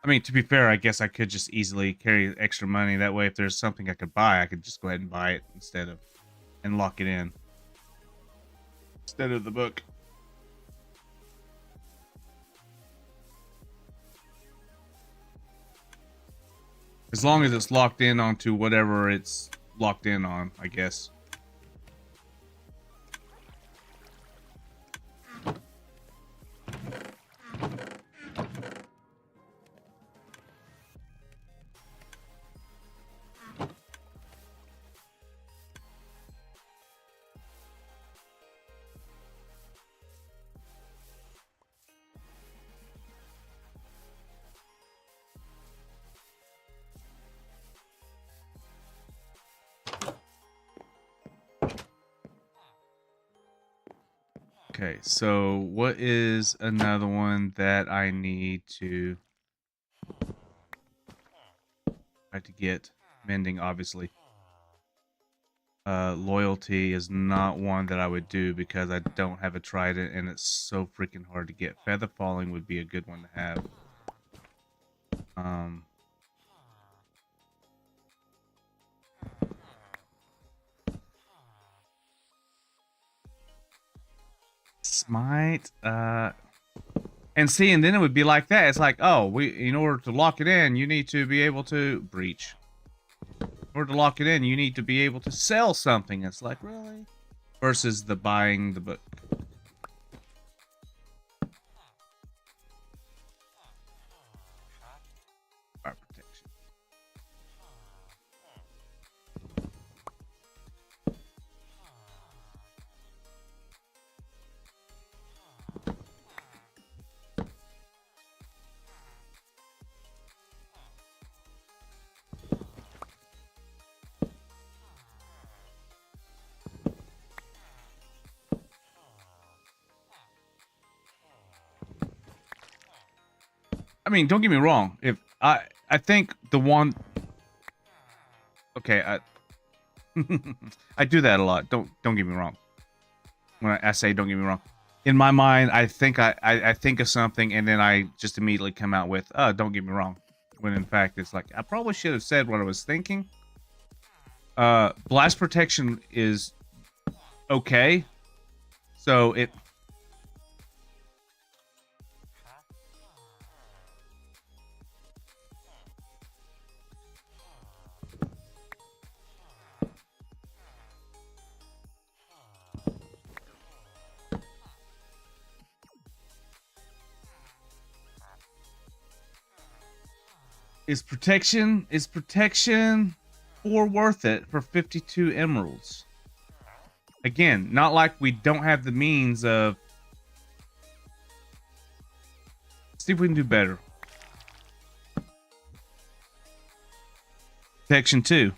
I mean, to be fair, I guess I could just easily carry extra money. That way, if there's something I could buy, I could just go ahead and buy it instead of, and lock it in. Instead of the book. As long as it's locked in onto whatever it's locked in on, I guess. Okay, so what is another one that I need to try to get? Mending, obviously. Loyalty is not one that I would do because I don't have a trident and it's so freaking hard to get. Feather falling would be a good one to have. Smite, and see, and then it would be like that. It's like, oh, in order to lock it in, you need to be able to breach. In order to lock it in, you need to be able to sell something. It's like, really? Versus the buying the book. Fire protection. I mean, don't get me wrong. If I think the one, okay, I do that a lot. Don't get me wrong. When I say don't get me wrong, in my mind, I think I think of something and then I just immediately come out with, oh, don't get me wrong. When in fact it's like I probably should have said what I was thinking. Blast protection is okay. So it. Is protection 4 worth it for 52 emeralds? Again, not like we don't have the means of. See if we can do better. Protection 2.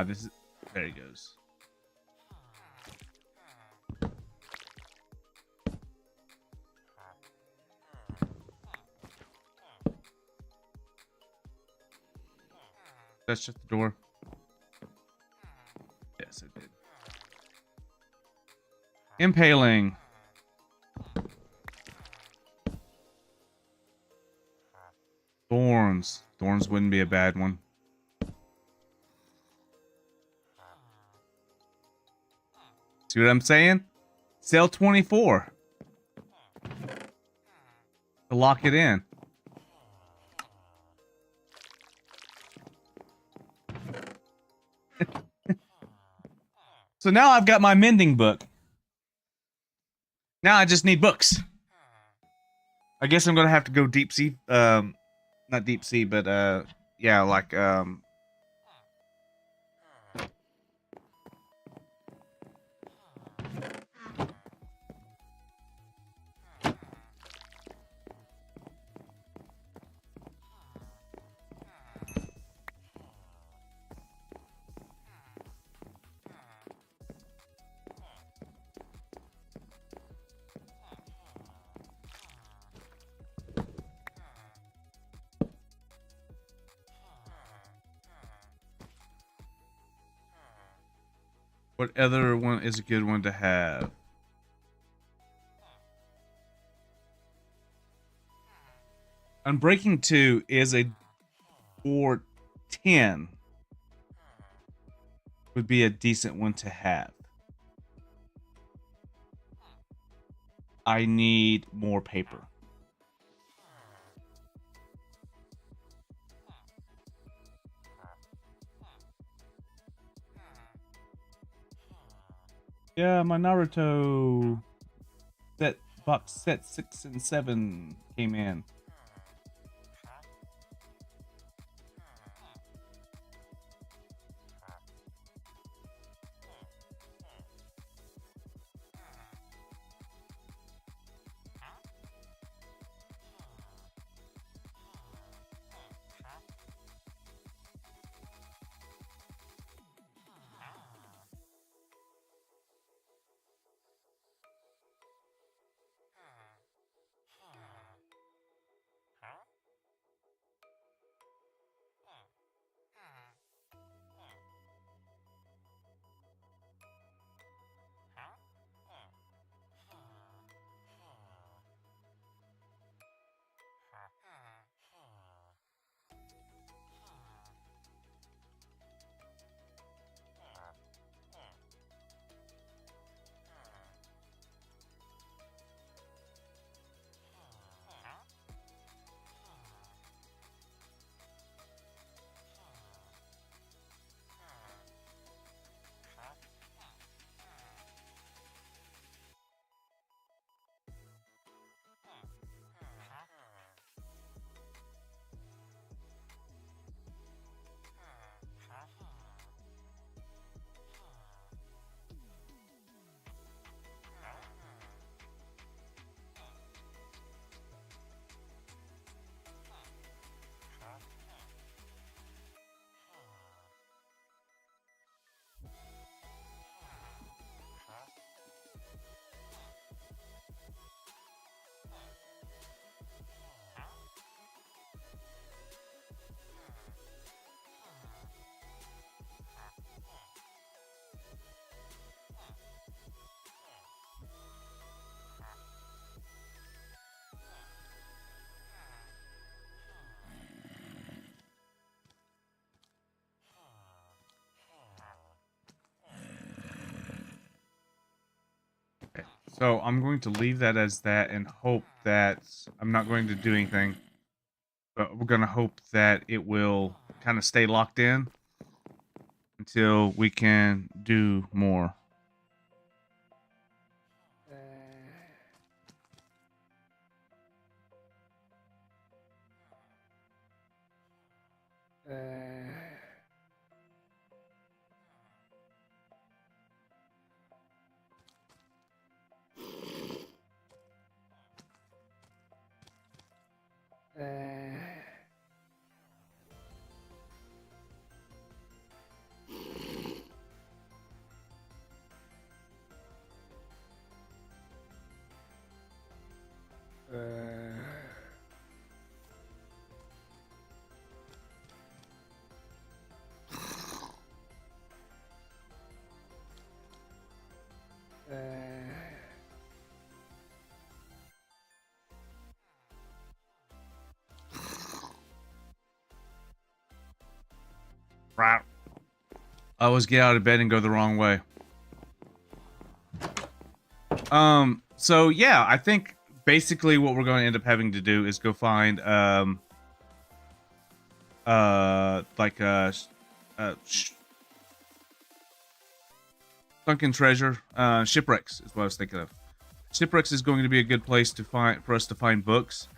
This is, there he goes. That shut the door. Yes, it did. Impaling. Thorns. Thorns wouldn't be a bad one. See what I'm saying? Sell 24. To lock it in. So now I've got my mending book. Now I just need books. I guess I'm gonna have to go deep sea. Not deep sea, but yeah, like what other one is a good one to have? Unbreaking 2 is a 410. Would be a decent one to have. I need more paper. Yeah, my Naruto box set 6 and 7 came in. Okay. So I'm going to leave that as that and hope that I'm not going to do anything, but we're going to hope that it will kind of stay locked in until we can do more. Right. I always get out of bed and go the wrong way. So yeah, I think basically what we're going to end up having to do is go find like sunken treasure, shipwrecks is what I was thinking of. Shipwrecks is going to be a good place to find for us to find books.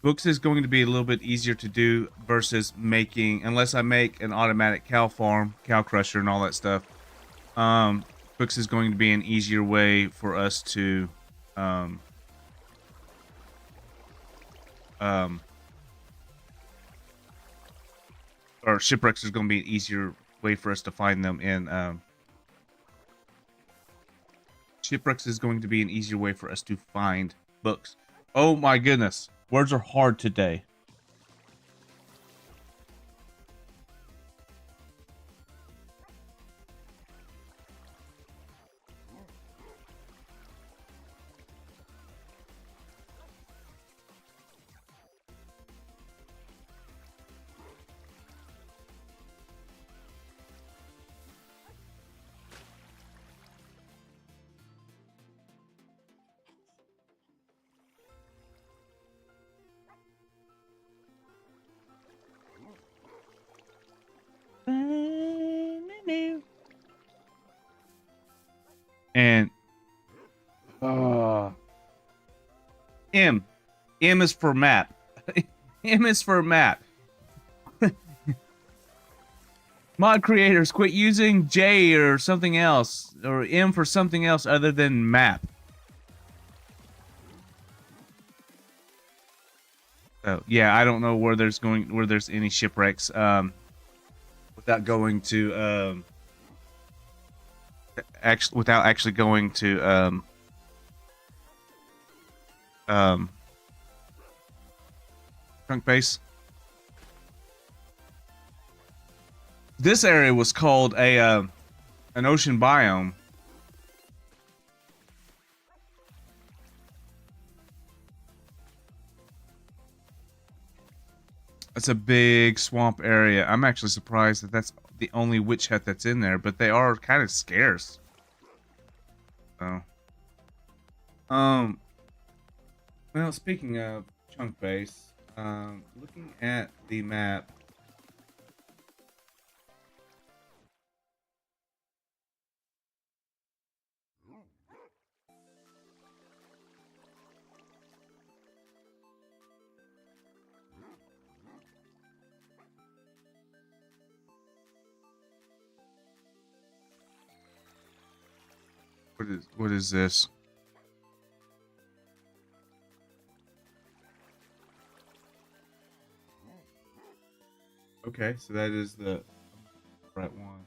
Books is going to be a little bit easier to do versus making, unless I make an automatic cow farm, cow crusher, and all that stuff. Books is going to be an easier way for us to, or shipwrecks is going to be an easier way for us to find them in, shipwrecks is going to be an easier way for us to find books. Oh my goodness. Words are hard today. And M. M is for map. M is for map. Mod creators, quit using J or something else, or M for something else other than map. So yeah, I don't know where there's any shipwrecks without going to without actually going to trunk base. This area was called a an ocean biome. It's a big swamp area. I'm actually surprised that that's the only witch hut that's in there, but they are kind of scarce. So, well, speaking of chunk base, looking at the map. What is this? Okay, so that is the right one.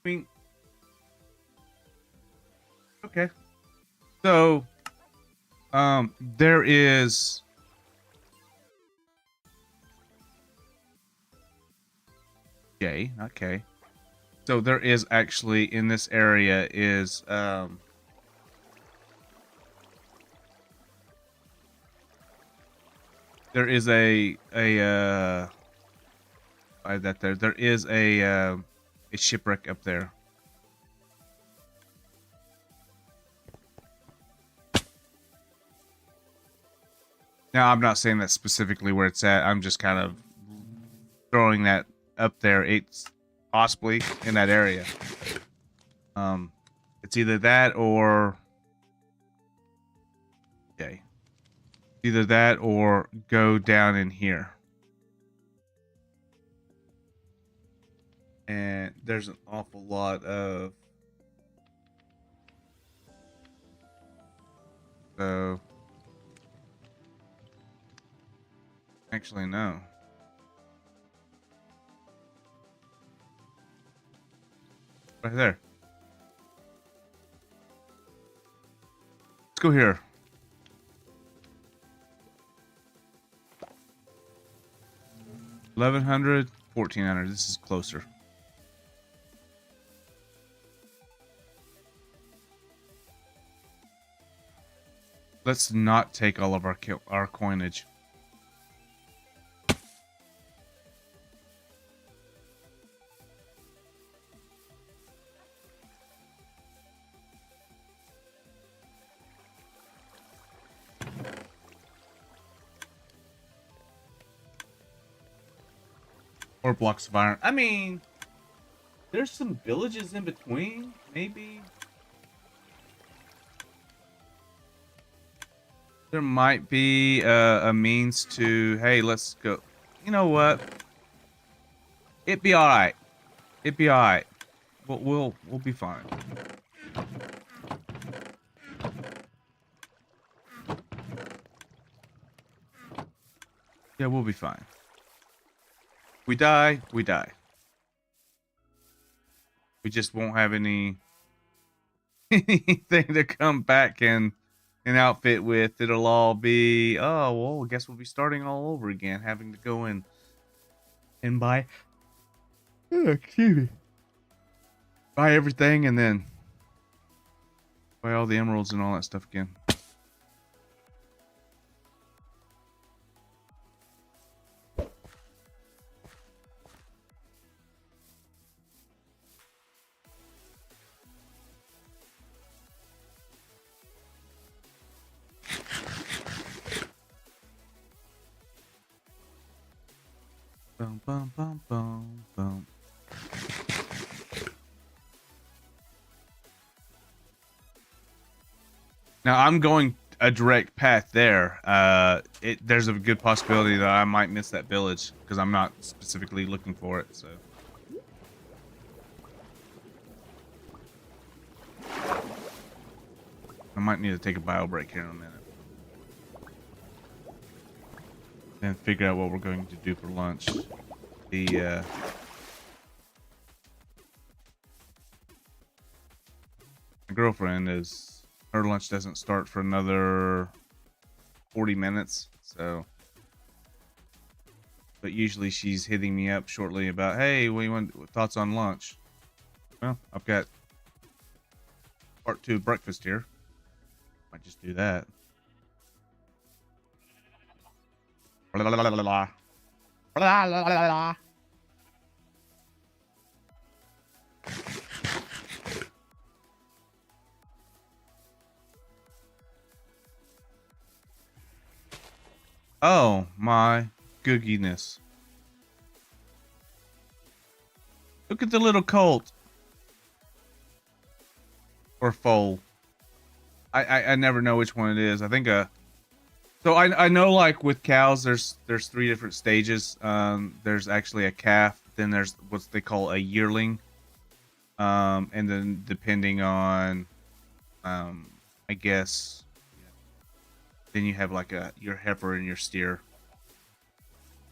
I mean, okay. So, there is J, not K. So there is actually in this area is there is a there is a shipwreck up there. Now I'm not saying that's specifically where it's at. I'm just kind of throwing that up there. It's possibly in that area. It's either that or okay. Either that or go down in here. And there's an awful lot of so actually no. Right there. Let's go here. $1,100, $1,400. This is closer. Let's not take all of our coinage. Or blocks of iron. I mean, there's some villages in between, maybe. There might be a means to, hey, let's go. You know what? It'd be all right. It'd be all right. We'll be fine. Yeah, we'll be fine. We die, we die. We just won't have anything to come back and outfit with. It'll all be, oh, well, I guess we'll be starting all over again, having to go in and buy, excuse me, buy everything and then buy all the emeralds and all that stuff again. Boom, boom, boom, boom, boom. Now I'm going a direct path there. There's a good possibility that I might miss that village because I'm not specifically looking for it. So I might need to take a bio break here in a minute and figure out what we're going to do for lunch. My girlfriend is, her lunch doesn't start for another 40 minutes, so, but usually she's hitting me up shortly about, hey, what do you want, thoughts on lunch? Well, I've got part 2 of breakfast here. Might just do that. Blah, blah, blah, blah, blah. Blah, blah, blah, blah. Oh my googiness. Look at the little colt. Or foal. I never know which one it is. I think so I know, like with cows there's 3 different stages. There's actually a calf, then there's what they call a yearling. And then depending on I guess then you have like your heifer and your steer.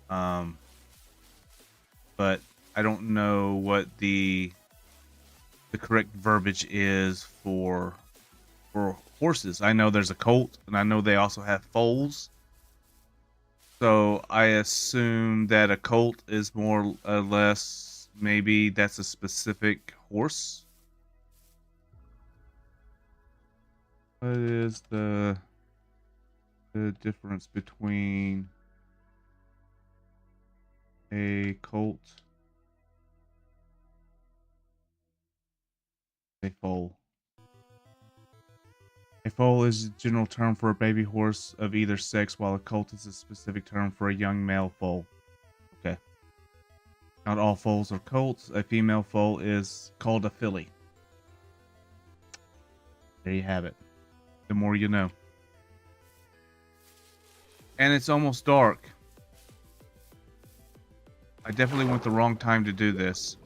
But I don't know what the correct verbiage is for horses. I know there's a colt, and I know they also have foals. So I assume that a colt is more or less, maybe that's a specific horse. What is the difference between a colt and a foal? A foal is a general term for a baby horse of either sex, while a colt is a specific term for a young male foal. Okay. Not all foals are colts. A female foal is called a filly. There you have it. The more you know. And it's almost dark. I definitely went the wrong time to do this.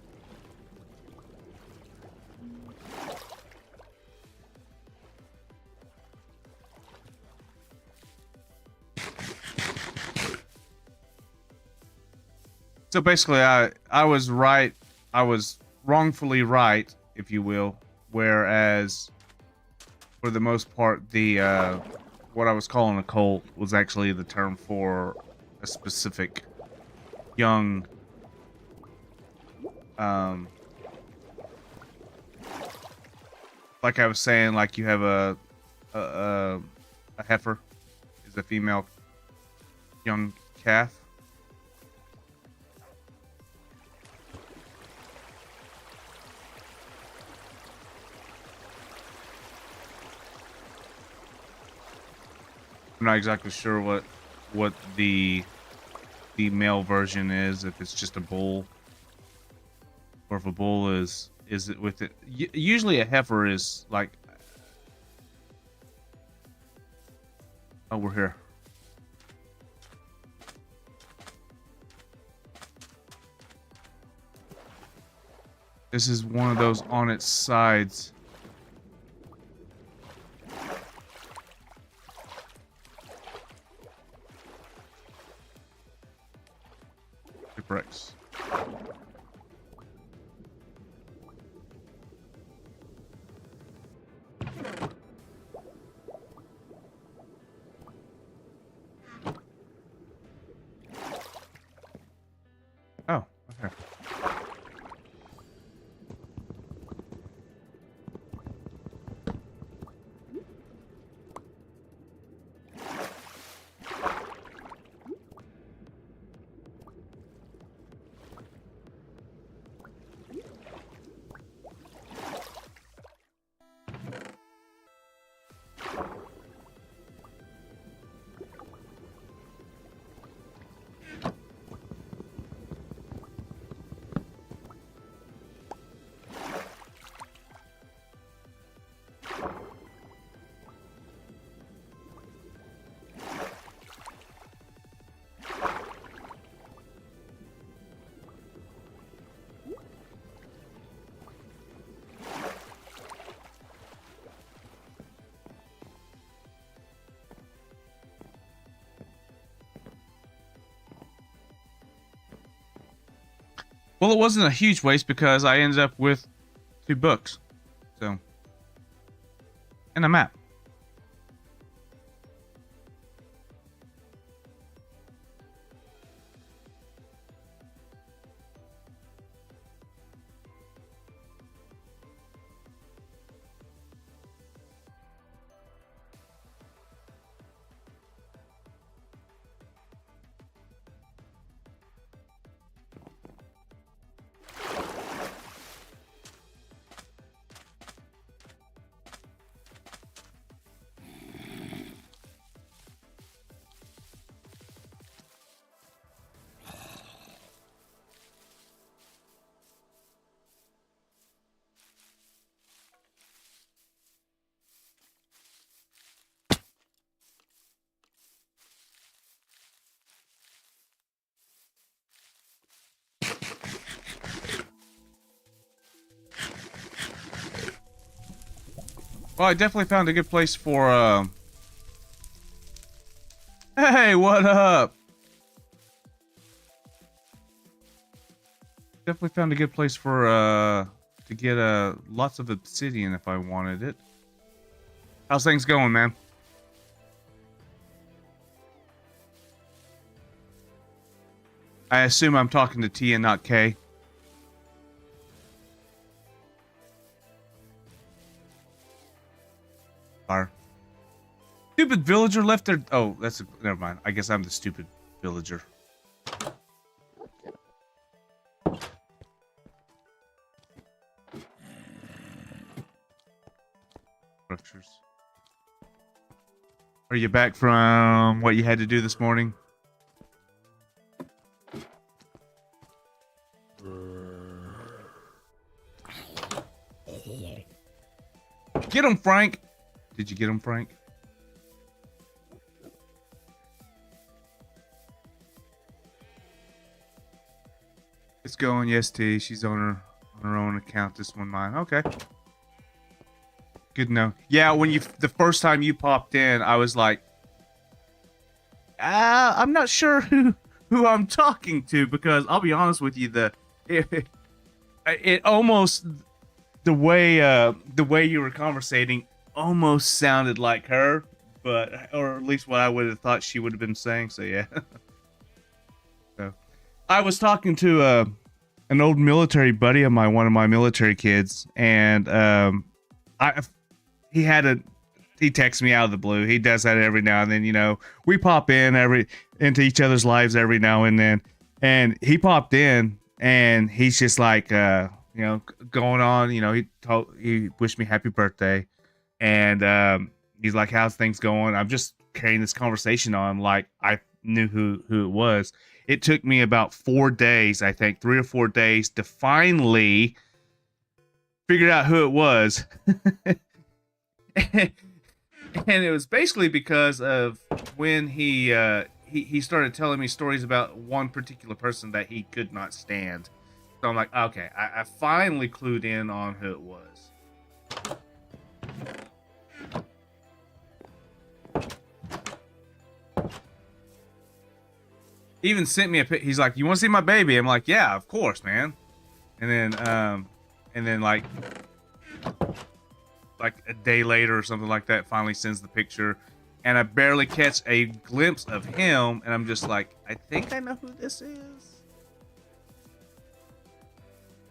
So basically, I was right. I was wrongfully right if you will. Whereas, for the most part, the what I was calling a colt was actually the term for a specific young, like I was saying, like you have a heifer is a female young calf. I'm not exactly sure what the male version is, if it's just a bull, or if a bull is it with it. Usually a heifer is like, oh, we're here. This is one of those on its sides. Bricks. Oh, okay. Well, it wasn't a huge waste because I ended up with 2 books, so, and a map. Well, I definitely found a good place for, Hey, what up? Definitely found a good place for, to get, lots of obsidian if I wanted it. How's things going, man? I assume I'm talking to T and not K. Fire. Stupid villager left their... Oh, that's... Never mind. I guess I'm the stupid villager. Structures. Are you back from what you had to do this morning? Get him, Frank! Did you get him, Frank? It's going, yes, T. She's on her own account. This one mine. Okay. Good to know. Yeah, when the first time you popped in, I was like, I'm not sure who I'm talking to, because I'll be honest with you, it almost, the way you were conversating almost sounded like her, but or at least what I would have thought she would have been saying. So yeah. So I was talking to an old military buddy of mine, one of my military kids, and I he had a he texts me out of the blue. He does that every now and then. You know, we pop in into each other's lives every now and then. And he popped in, and he's just like, going on. You know, he wished me happy birthday, and he's like, "How's things going?" I'm just carrying this conversation on like I knew who it was. It took me about 4 days, I think, 3 or 4 days, to finally figure out who it was. And it was basically because of when he started telling me stories about one particular person that he could not stand. So I'm like, okay, I finally clued in on who it was. He even sent me a pic. He's like, "You want to see my baby?" I'm like, "Yeah, of course, man." And then like a day later or something like that, finally sends the picture, and I barely catch a glimpse of him, and I'm just like, I think I know who this is.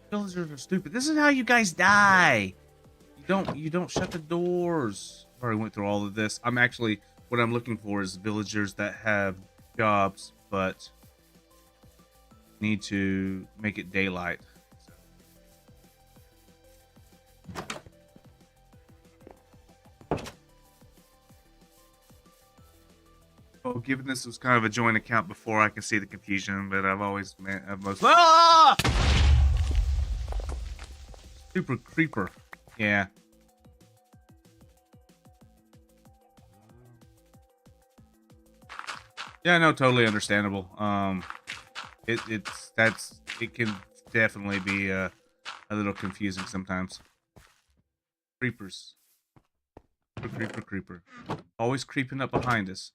Villagers are stupid. This is how you guys die. You don't shut the doors. I already went through all of this. What I'm looking for is villagers that have jobs but need to make it daylight. Well, given this was kind of a joint account before, I can see the confusion, but ah! Super creeper. Yeah. Yeah, no, totally understandable. It can definitely be a little confusing sometimes. Creepers. Creeper. Always creeping up behind us.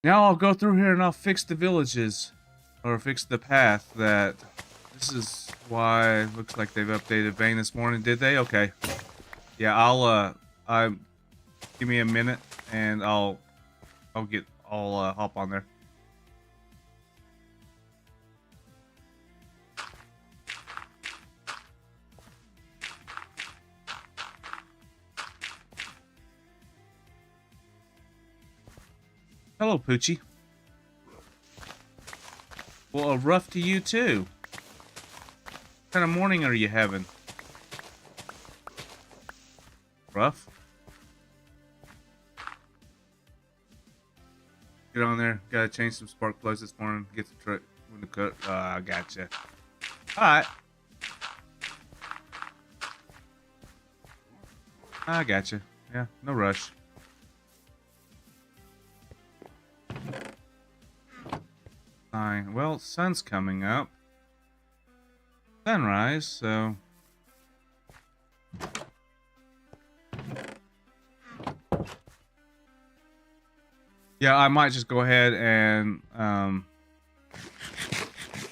Now I'll go through here and I'll fix the villages, or fix the path. This is why it looks like they've updated Vane this morning. Did they? Okay. Yeah, give me a minute and I'll hop on there. Hello, Poochie. Well, a rough to you too. What kind of morning are you having? Rough? Get on there. Gotta change some spark plugs this morning. Get the truck window cut. I gotcha. Alright. I gotcha. Yeah, no rush. Fine. Well, sun's coming up. Sunrise, so... Yeah, I might just go ahead and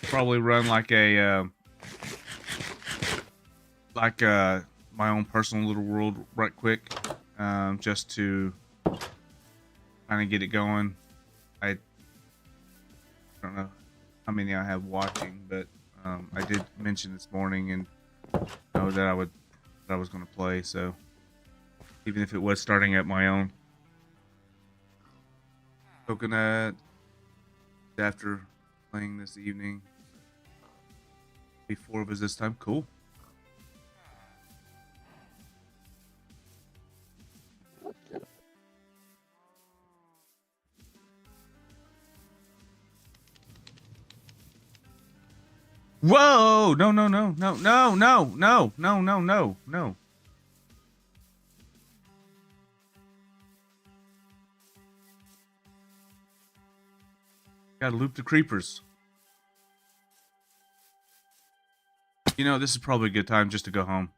probably run like my own personal little world right quick, just to kind of get it going. I don't know how many I have watching, but I did mention this morning and know that I was going to play, so even if it was starting at my own. Coconut after playing this evening. Before of us this time. Cool. Whoa! No. Gotta loop the creepers. You know, this is probably a good time just to go home.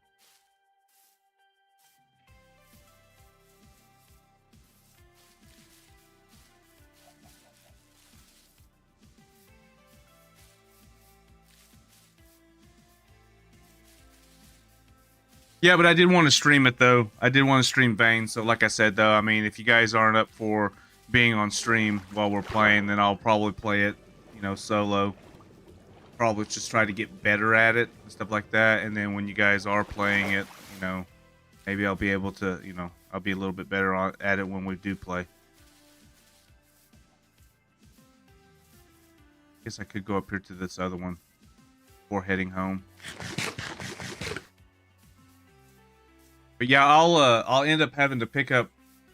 Yeah, but I did want to stream it though. I did want to stream Vane. So like I said though, I mean, if you guys aren't up for being on stream while we're playing, then I'll probably play it, solo. Probably just try to get better at it and stuff like that. And then when you guys are playing it, maybe I'll be able to, I'll be a little bit better at it when we do play. Guess I could go up here to this other one before heading home. But yeah, I'll end up having to pick up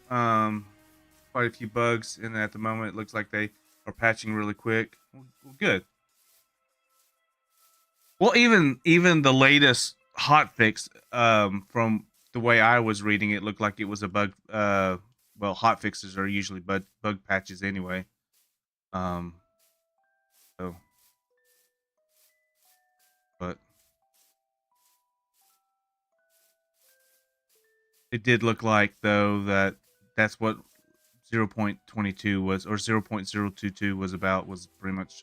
quite a few bugs, and at the moment it looks like they are patching really quick. Well, good. Well, even the latest hotfix, from the way I was reading it, looked like it was a bug. Well, hotfixes are usually bug patches anyway. So, but it did look like though that's what 0.22 was, or 0.022 was about, was pretty much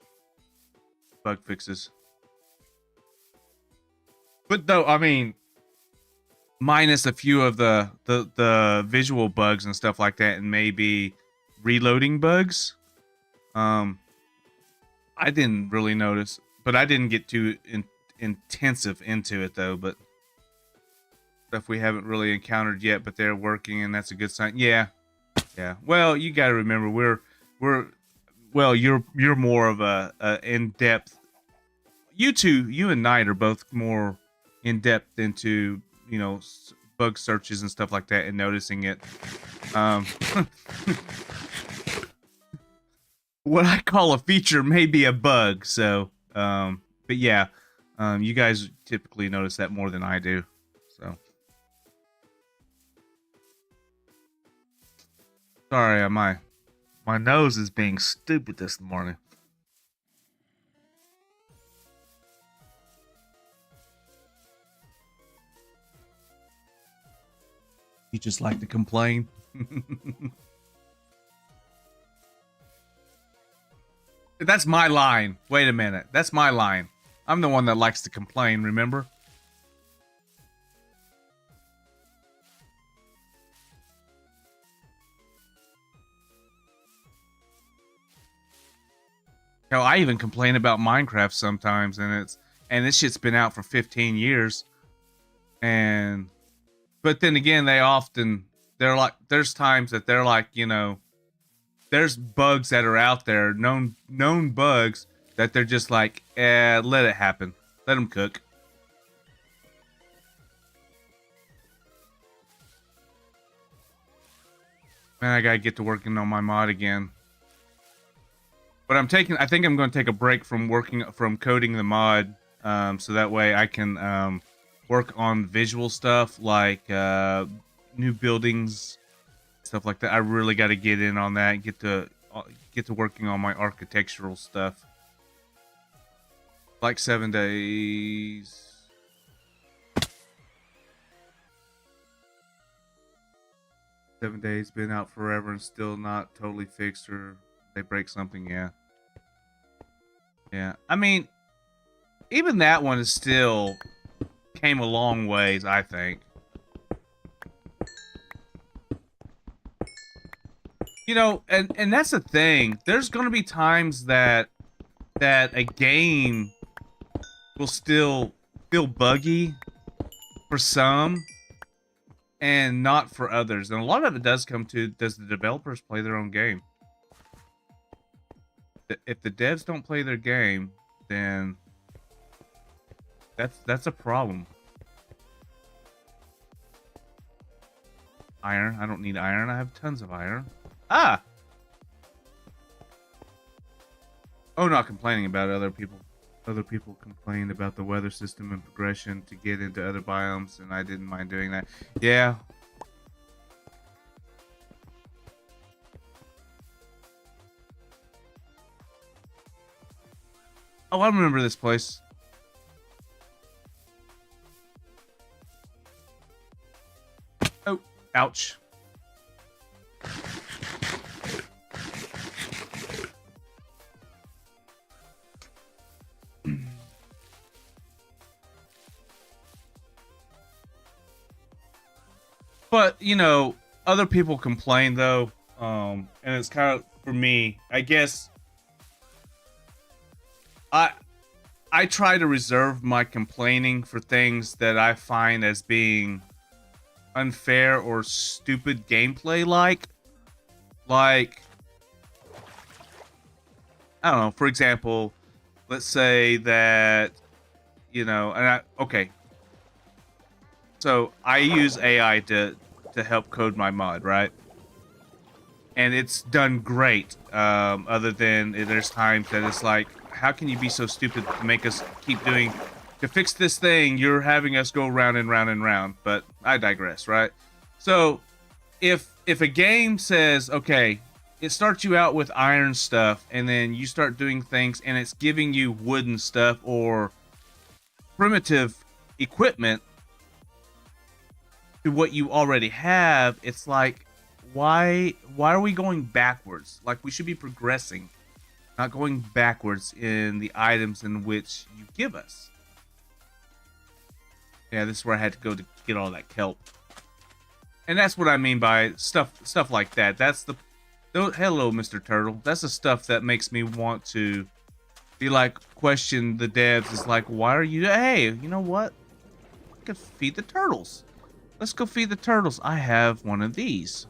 bug fixes. But though, I mean, minus a few of the visual bugs and stuff like that, and maybe reloading bugs. I didn't really notice, but I didn't get too intensive into it though. But stuff we haven't really encountered yet, but they're working, and that's a good sign. Yeah. Well, you got to remember you're more of a in-depth. You and Knight are both more in-depth into bug searches and stuff like that, and noticing it. What I call a feature may be a bug. So, but yeah, you guys typically notice that more than I do. So, sorry, my nose is being stupid this morning. You just like to complain. That's my line. Wait a minute. That's my line. I'm the one that likes to complain, remember? Hell, I even complain about Minecraft sometimes, and this shit's been out for 15 years. But then again, they're like, there's times that they're like, there's bugs that are out there, known bugs, that they're just like, let it happen. Let them cook. Man, I gotta get to working on my mod again. But I think I'm going to take a break from coding the mod, so that way I can work on visual stuff like new buildings, stuff like that. I really got to get in on that and get to working on my architectural stuff. Like 7 days. Seven days, been out forever and still not totally fixed, or they break something. Yeah. I mean, even that one is still came a long ways, I think. And that's the thing. There's going to be times that a game will still feel buggy for some and not for others. And a lot of it does the developers play their own game? If the devs don't play their game, then that's a problem. Iron. I don't need iron. I have tons of iron. Ah! Oh, not complaining about other people. Other people complained about the weather system and progression to get into other biomes, and I didn't mind doing that. Yeah. Oh, I remember this place. Oh, ouch. But you know, other people complain though, and it's kind of for me. I guess I I try to reserve my complaining for things that I find as being unfair or stupid gameplay. Like I don't know. For example, let's say that okay. So I use AI to help code my mod, right? And it's done great. Other than there's times that it's like, how can you be so stupid to make us keep doing to fix this thing? You're having us go round and round and round. But I digress, right? So if a game says, okay, it starts you out with iron stuff, and then you start doing things, and it's giving you wooden stuff or primitive equipment to what you already have, it's like, why are we going backwards? Like, we should be progressing, not going backwards in the items in which you give us. Yeah, this is where I had to go to get all that kelp. And that's what I mean by stuff like that. That's the hello, Mr. Turtle. That's the stuff that makes me want to be like, question the devs. Is like, why are you? Hey, you know what? We could feed the turtles. Let's go feed the turtles. I have one of these.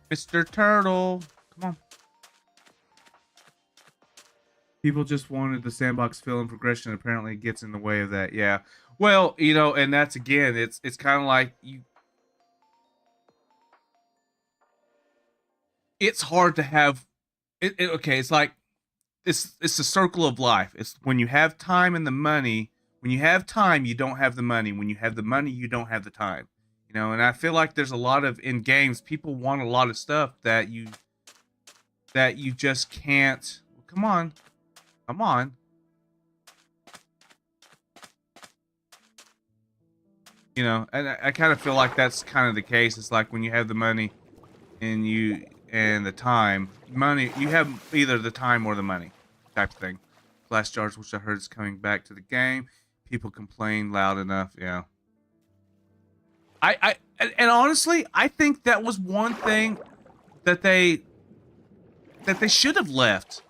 Mr. Turtle, come on. People just wanted the sandbox feel and progression. Apparently it gets in the way of that. Yeah. Well, you know, and that's again, it's kind of like it's hard to have okay, it's like it's the circle of life. It's when you have time and the money. When you have time, you don't have the money. When you have the money, you don't have the time. You know, and I feel like there's a lot of in games people want a lot of stuff that you just can't. Come on. Come on. You know, and I kind of feel like that's kind of the case. It's like when you have the money and the time, money, you have either the time or the money type of thing. Glass jars, which I heard is coming back to the game. People complain loud enough. Yeah. And honestly, I think that was one thing that they should have left.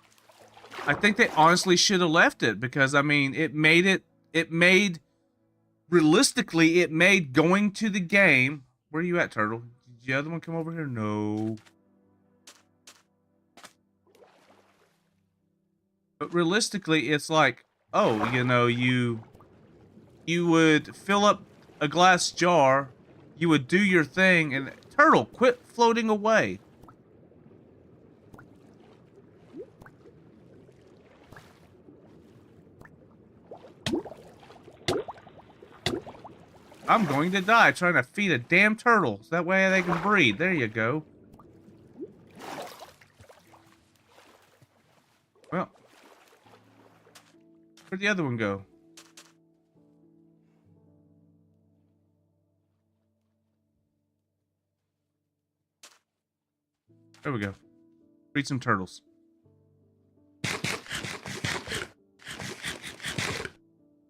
I think they honestly should have left it because I mean, it made realistically, it made going to the game. Where are you at, Turtle? Did the other one come over here? No. But realistically, it's like, oh, you know, you would fill up a glass jar, you would do your thing, and Turtle, quit floating away. I'm going to die trying to feed a damn turtle. So that way they can breed. There you go. Well, where'd the other one go? There we go. Breed some turtles.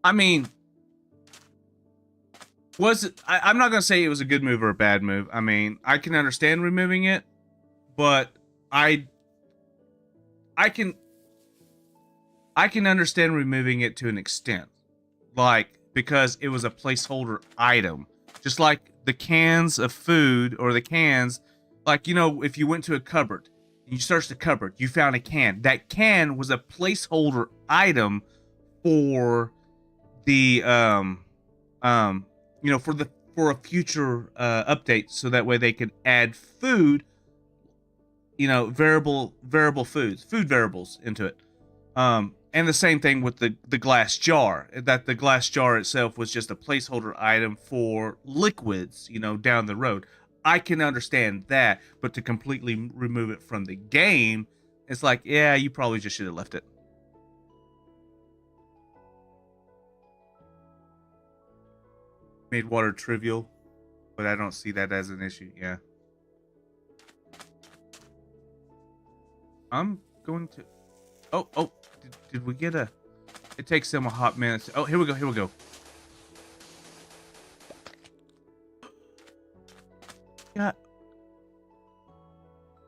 I mean, was it? I'm not gonna say it was a good move or a bad move. I mean, I can understand removing it, but I can understand removing it to an extent, like because it was a placeholder item, just like the cans of food or the cans, like you know, if you went to a cupboard and you searched the cupboard, you found a can. That can was a placeholder item for the you know, for a future update, so that way they could add food, you know, variable food variables into it. And the same thing with the glass jar. That the glass jar itself was just a placeholder item for liquids, you know, down the road. I can understand that, but to completely remove it from the game, it's like, yeah, you probably just should have left it. Made water trivial, but I don't see that as an issue. Yeah. I'm going to... Oh, did we get a... It takes them a hot minute. Oh, here we go. Yeah.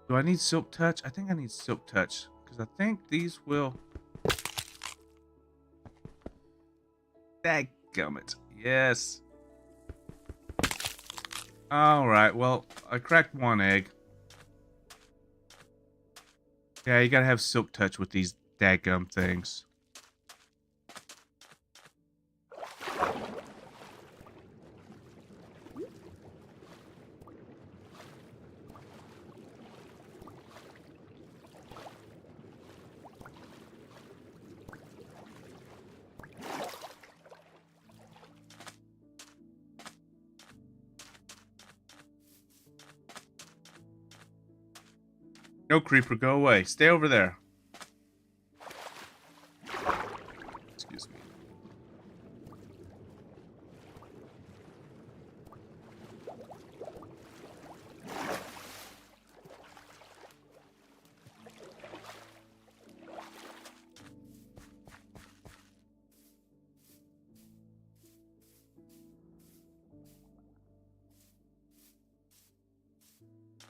Do I need silk touch? I think I need silk touch. Because I think these will... Dadgummit. Yes. Alright, well, I cracked one egg. Yeah, you gotta have silk touch with these dadgum things. No, creeper, go away. Stay over there. Excuse me.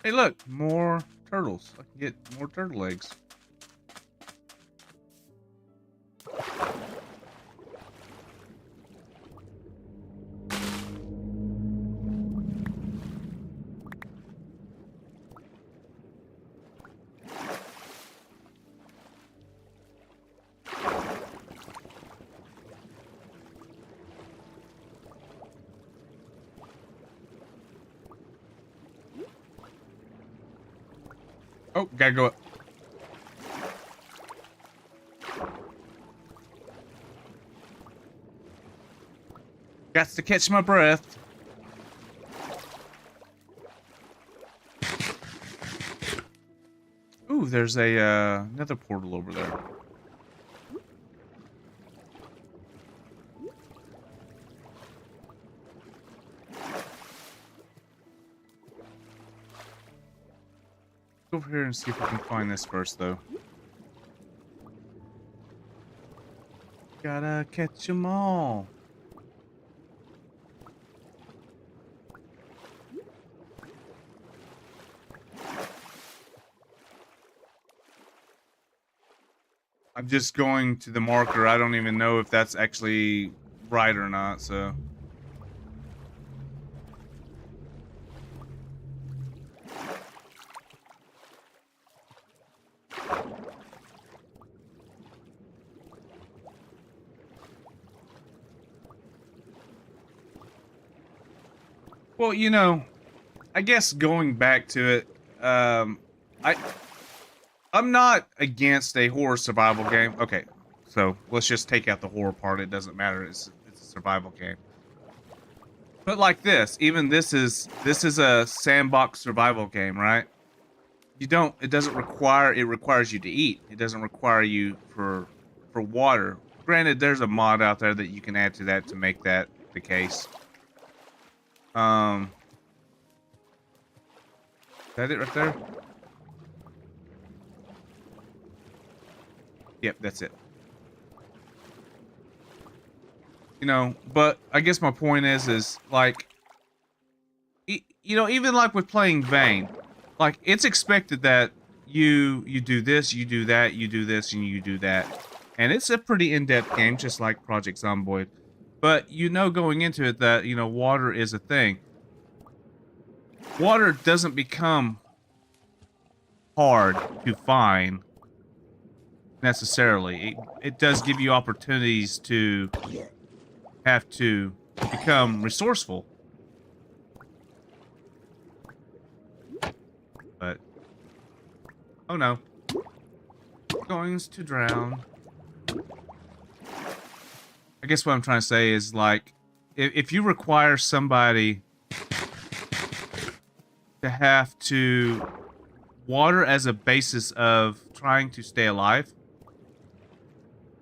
Hey, look, more turtles. I can get more turtle eggs. Oh, gotta go up. Got to catch my breath. Ooh, there's a another portal over there. Go over here and see if we can find this first, though. Gotta catch them all. I'm just going to the marker. I don't even know if that's actually right or not, so... Well, you know, I guess going back to it, I'm not against a horror survival game. Okay, so let's just take out the horror part. It doesn't matter. It's a survival game. But like this, even this is a sandbox survival game, right? It doesn't require, it requires you to eat. It doesn't require you for water. Granted, there's a mod out there that you can add to that to make that the case. Is that it right there? Yep, that's it. You know, but I guess my point is like, you know, even like with playing Vane, like it's expected that you do this, you do that, you do this, and you do that. And it's a pretty in-depth game, just like Project Zomboid. But you know going into it that, you know, water is a thing. Water doesn't become hard to find necessarily. It does give you opportunities to have to become resourceful. But oh no. Going to drown. I guess what I'm trying to say is like if you require somebody to have to water as a basis of trying to stay alive,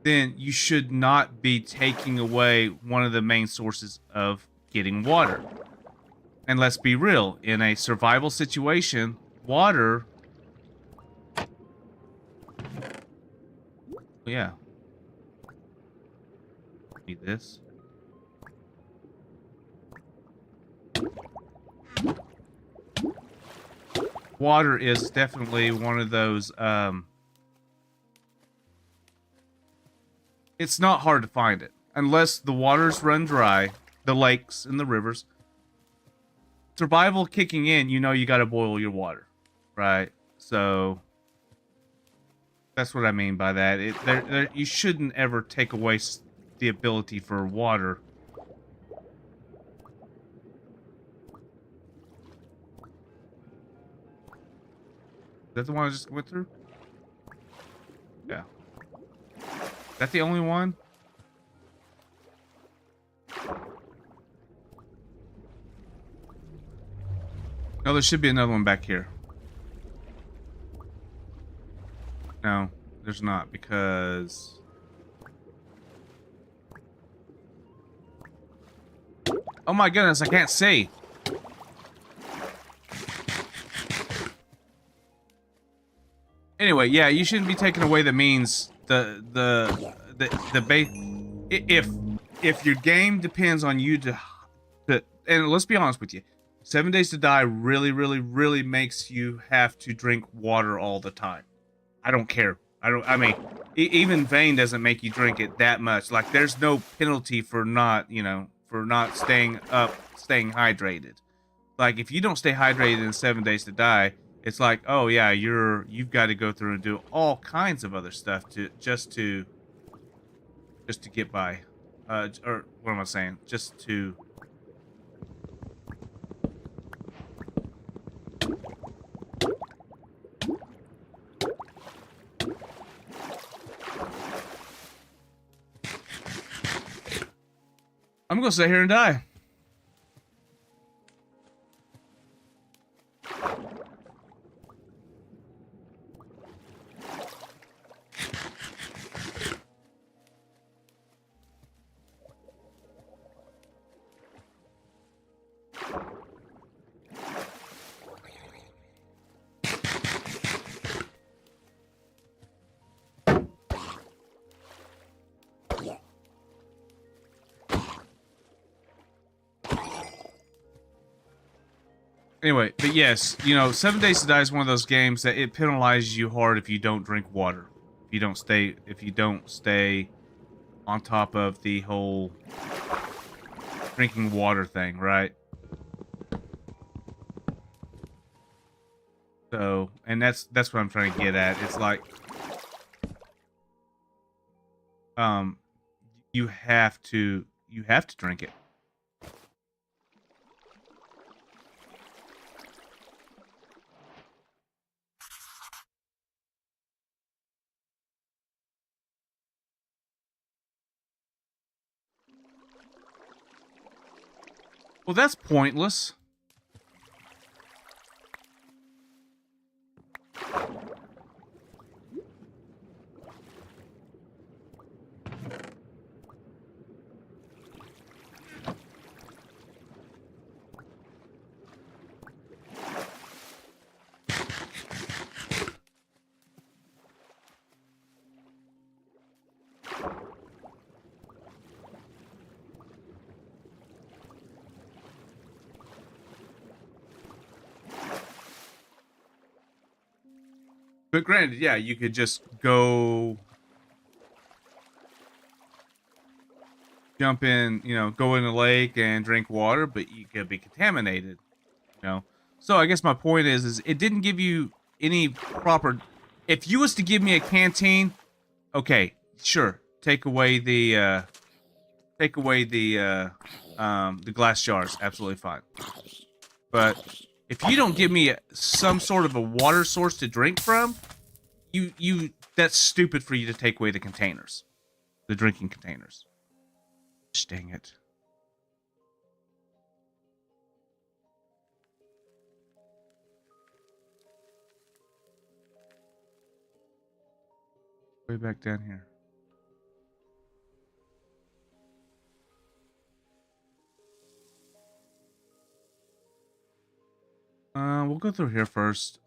then you should not be taking away one of the main sources of getting water. And let's be real, in a survival situation, water Yeah. Need this. Water is definitely one of those, it's not hard to find it. Unless the waters run dry, the lakes and the rivers. Survival kicking in, you know you gotta boil your water. Right? So, that's what I mean by that. You shouldn't ever take away the ability for water. Is that the one I just went through? Yeah. Is that the only one? No, there should be another one back here. No, there's not, because... Oh my goodness, I can't see. Anyway, yeah, you shouldn't be taking away the means, the base. If your game depends on you to, and let's be honest with you, 7 Days to Die really makes you have to drink water all the time. I don't care. I mean, even Vane doesn't make you drink it that much. Like, there's no penalty for not, for not staying hydrated. Like, if you don't stay hydrated in 7 Days to Die, it's like, oh yeah, you've got to go through and do all kinds of other stuff to just to get by. Or what am I saying? Just to... I'm gonna sit here and die. Anyway, but yes, 7 Days to Die is one of those games that it penalizes you hard if you don't drink water. If you don't stay on top of the whole drinking water thing, right? So, and that's what I'm trying to get at. It's like, you have to drink it. Well, that's pointless. But granted, yeah, you could just go jump in, go in the lake and drink water, but you could be contaminated, So I guess my point is it didn't give you any proper... If you was to give me a canteen, okay, sure, take away the glass jars, absolutely fine. But if you don't give me some sort of a water source to drink from, that's stupid for you to take away the containers. The drinking containers. Dang it. Way back down here. We'll go through here first.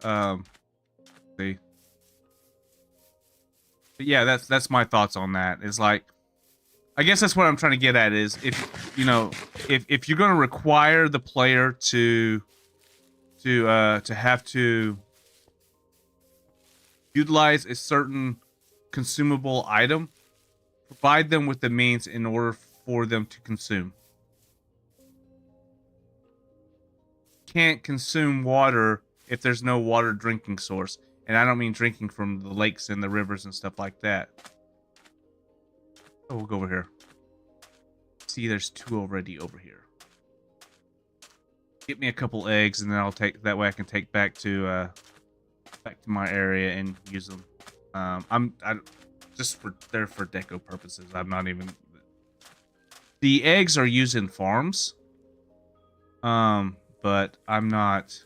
See. But yeah, that's my thoughts on that. Is like, I guess that's what I'm trying to get at. Is if you know, if you're going to require the player to have to utilize a certain consumable item, provide them with the means in order for them to consume. Can't consume water if there's no water drinking source. And I don't mean drinking from the lakes and the rivers and stuff like that. Oh, we'll go over here. See, there's 2 already over here. Get me a couple eggs, and then I'll take that way. I can take back to my area and use them. I just they're for deco purposes. I'm not even. The eggs are used in farms. But I'm not.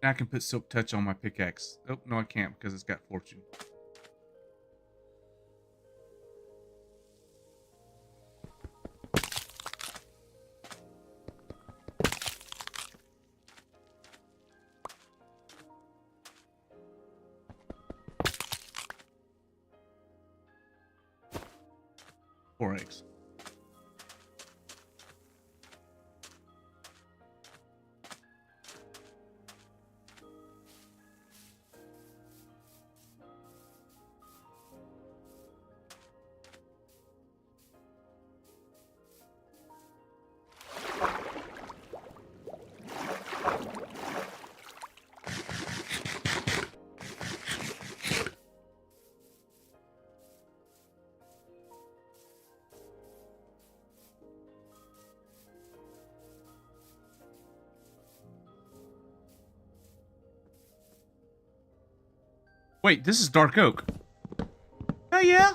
I can put Silk Touch on my pickaxe. Oh, no, I can't because it's got Fortune. Four eggs. Wait, this is dark oak. Oh, yeah?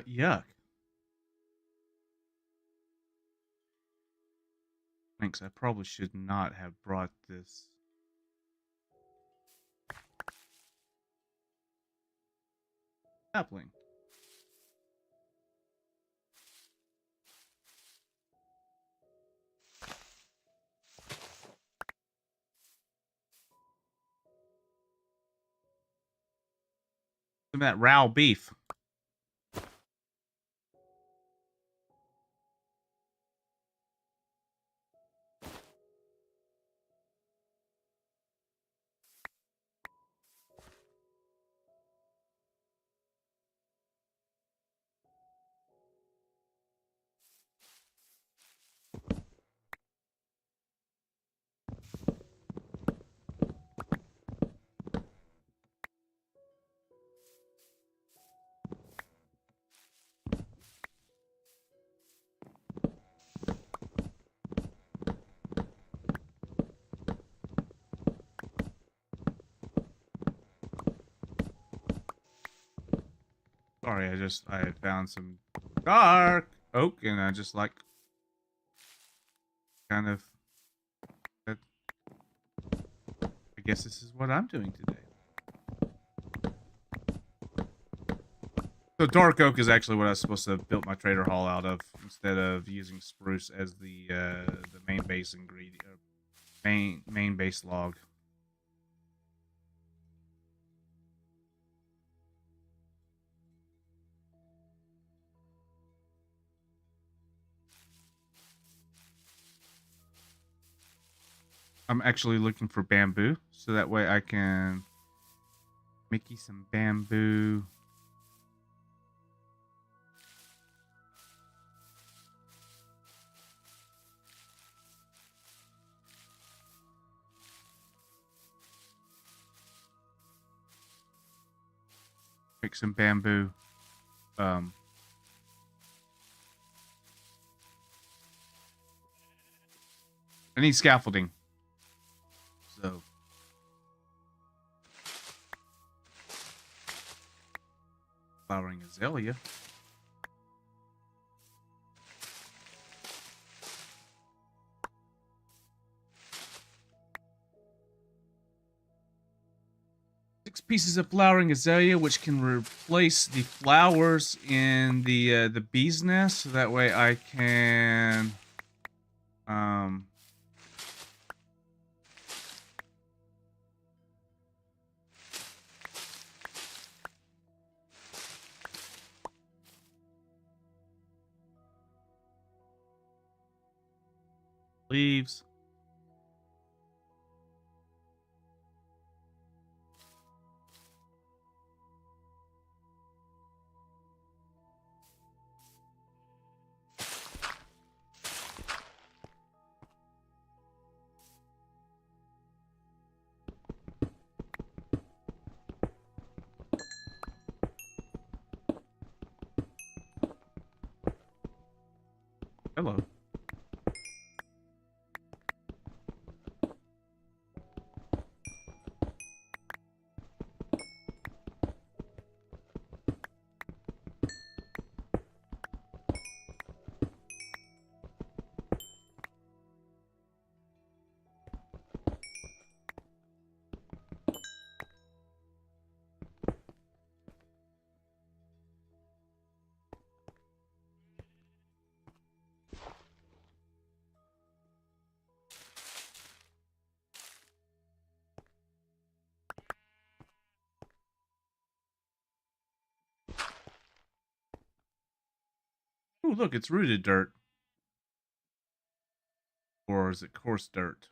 Yuck. Thanks, I probably should not have brought this. Sapling. Look at that raw beef. Sorry, I had found some dark oak, and I just like kind of, I guess this is what I'm doing today. So dark oak is actually what I was supposed to have built my trader hall out of, instead of using spruce as the main base ingredient, main base log. I'm actually looking for bamboo, so that way I can make you some bamboo. Make some bamboo. I need scaffolding. So flowering azalea. Six pieces of flowering azalea, which can replace the flowers in the bee's nest. So that way I can leaves. Hello. Oh, look, it's rooted dirt. Or is it coarse dirt?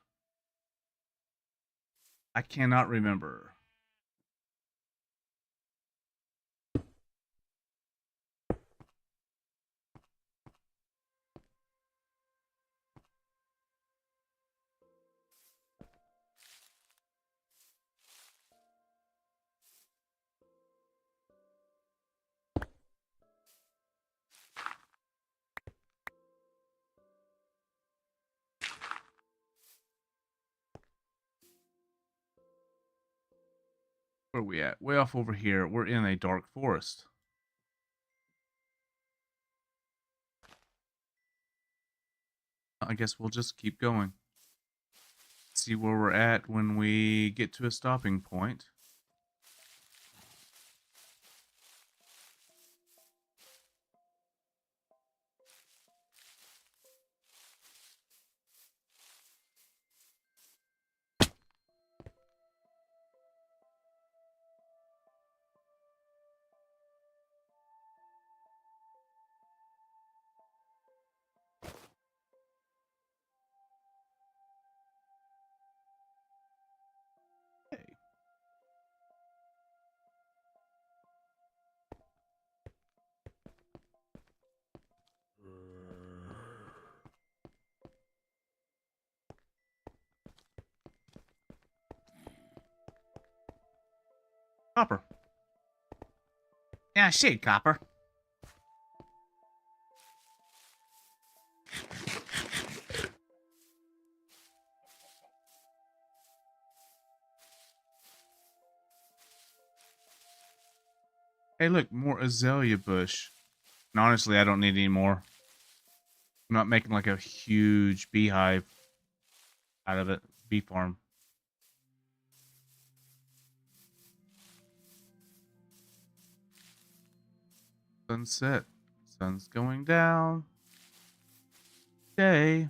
I cannot remember. Where are we at? Way off over here. We're in a dark forest. I guess we'll just keep going. See where we're at when we get to a stopping point. Hey. Copper. Yeah, shit, Copper. Hey, look, more azalea bush. And honestly, I don't need any more. I'm not making like a huge beehive out of it. Bee farm. Sunset. Sun's going down. Day.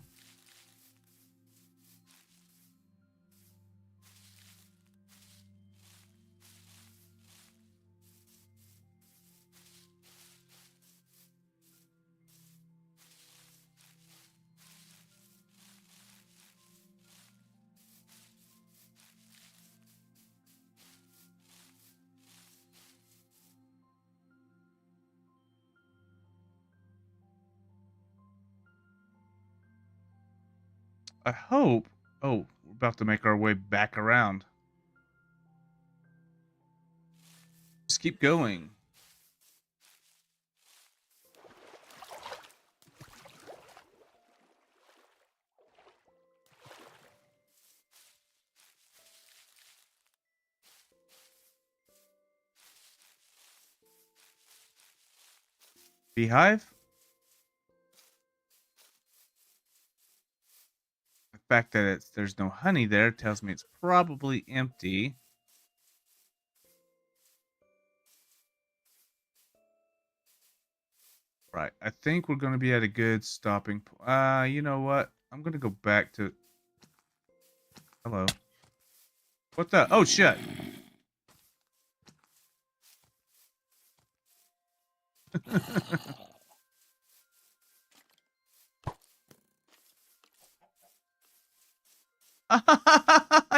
I hope. Oh, we're about to make our way back around. Just keep going. Beehive? The fact that there's no honey there tells me it's probably empty. Right. I think we're going to be at a good stopping point. You know what? I'm going to go back to... Hello. What the? Oh, shit.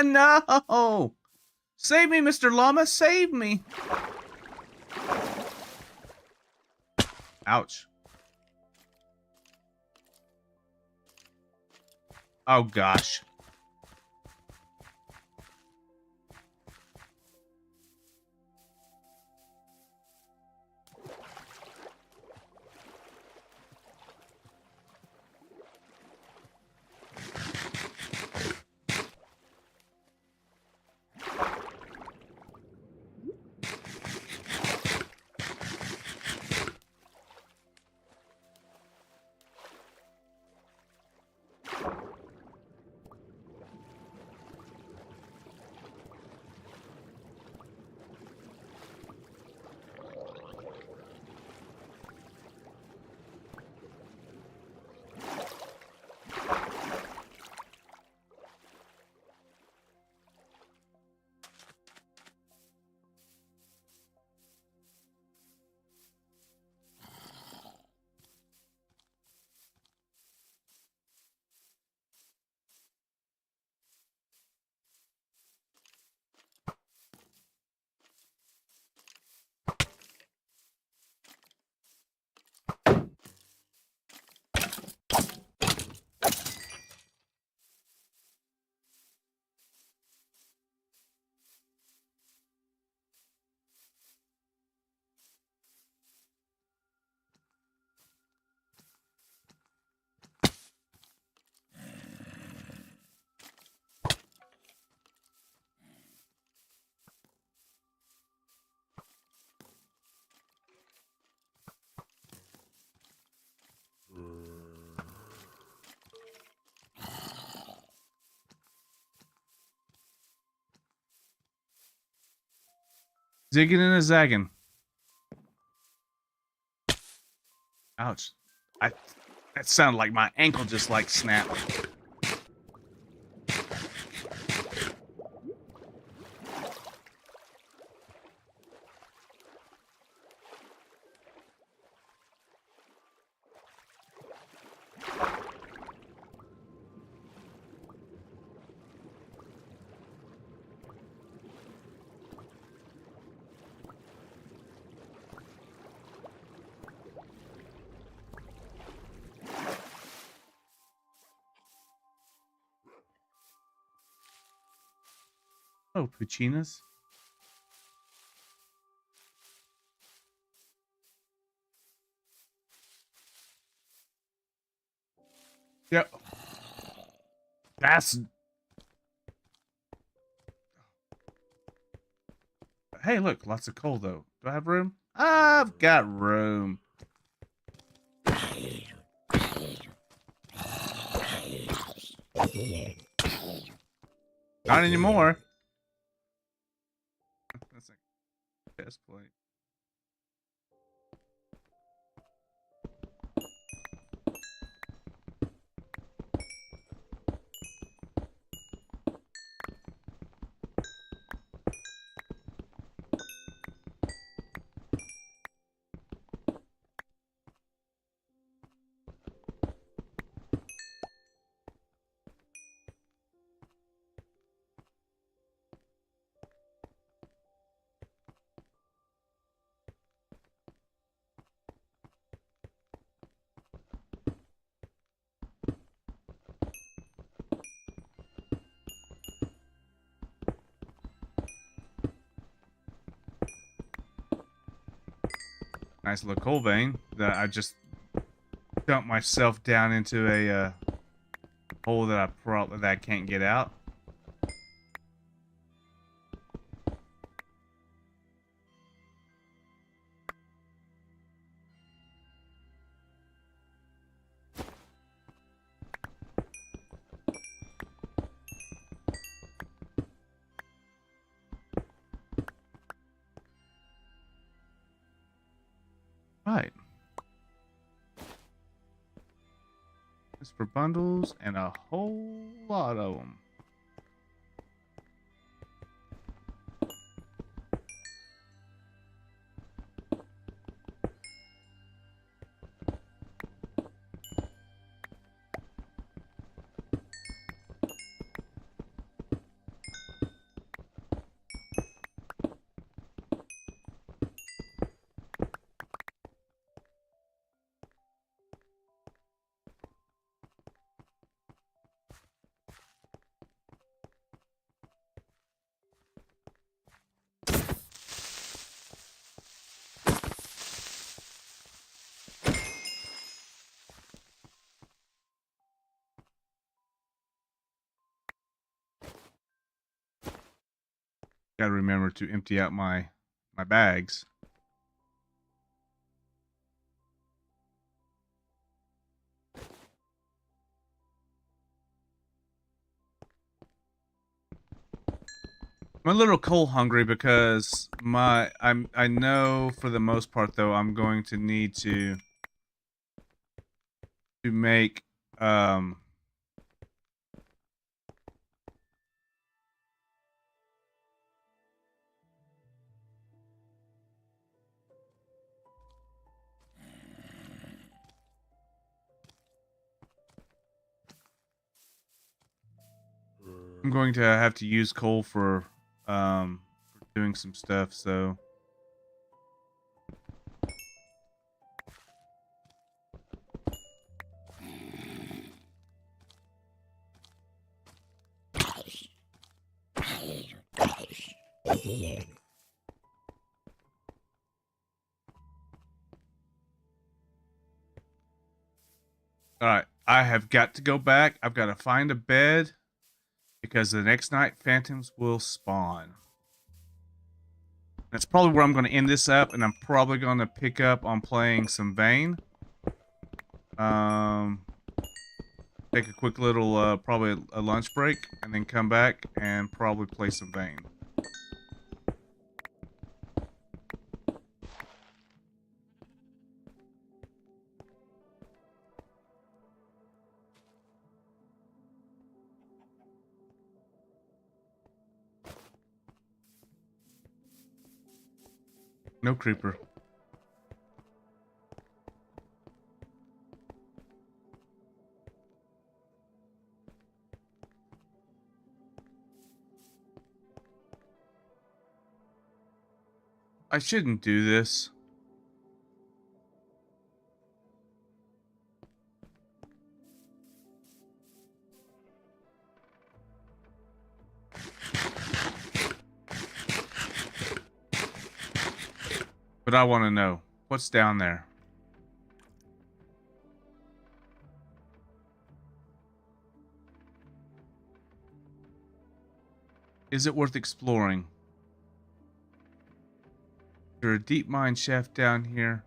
No! Save me, Mr. Llama! Save me! Ouch. Oh, gosh. Zigging and a zagging. Ouch. That sounded like my ankle just like snapped. Oh, Puccinas. Yep. That's... Hey, look, lots of coal, though. Do I have room? I've got room. Not anymore. That's a chest plate. Nice little coal vein that I just dumped myself down into a hole that I can't get out. Right. This for bundles and a whole lot of them. Got to remember to empty out my bags. I'm a little coal hungry because I know for the most part though I'm going to need to make I'm going to have to use coal for doing some stuff, so alright, I have got to go back. I've got to find a bed because the next night phantoms will spawn. That's probably where I'm going to end this up, and I'm probably going to pick up on playing some Vane. Take a quick little, probably a lunch break, and then come back and probably play some Vane. No creeper. I shouldn't do this. But I want to know what's down there. Is it worth exploring? Is there a deep mine shaft down here?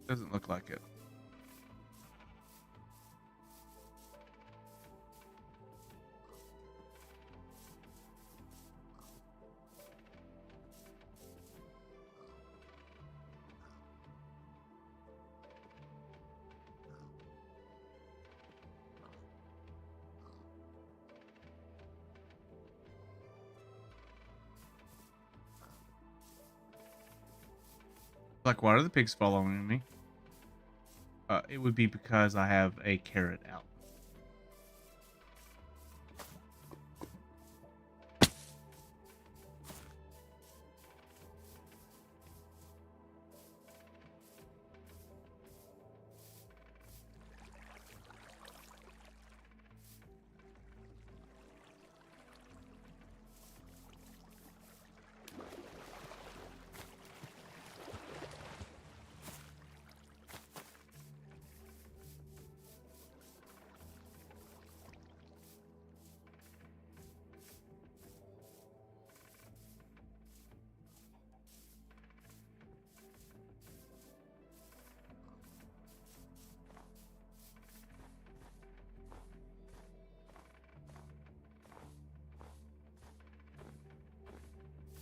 Doesn't look like it. Like, why are the pigs following me? It would be because I have a carrot out.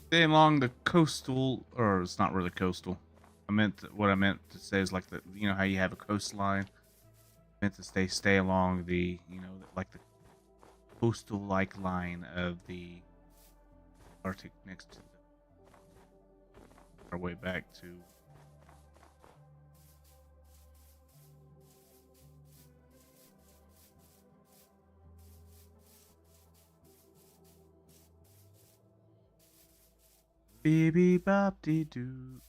Stay along the coastal, or it's not really coastal. What I meant to say is like how you have a coastline. I meant to stay along the, like the coastal like line of the Arctic next to our way back to. Baby bop dee doo.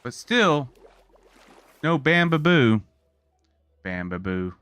But still, no bambaboo. Bambaboo.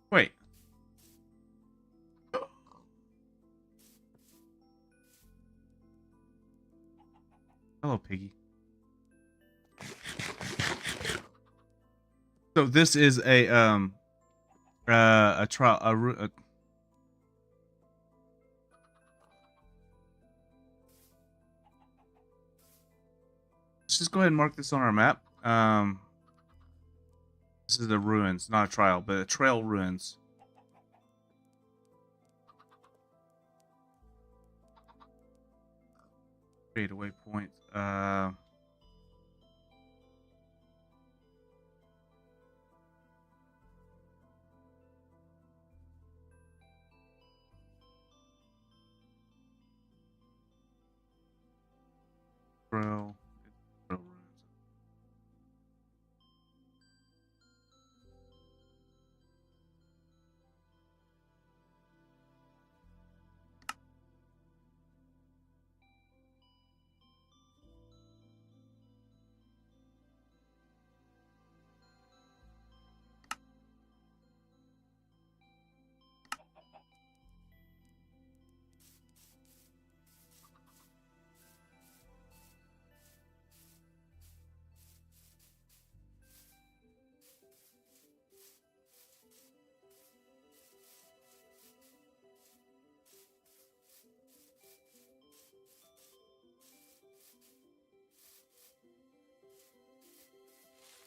Wait. Hello, Piggy. So this is a trial. Let's just go ahead and mark this on our map. This is the ruins, not a trial, but a trail ruins. Create a waypoint. Trail. Trail ruins.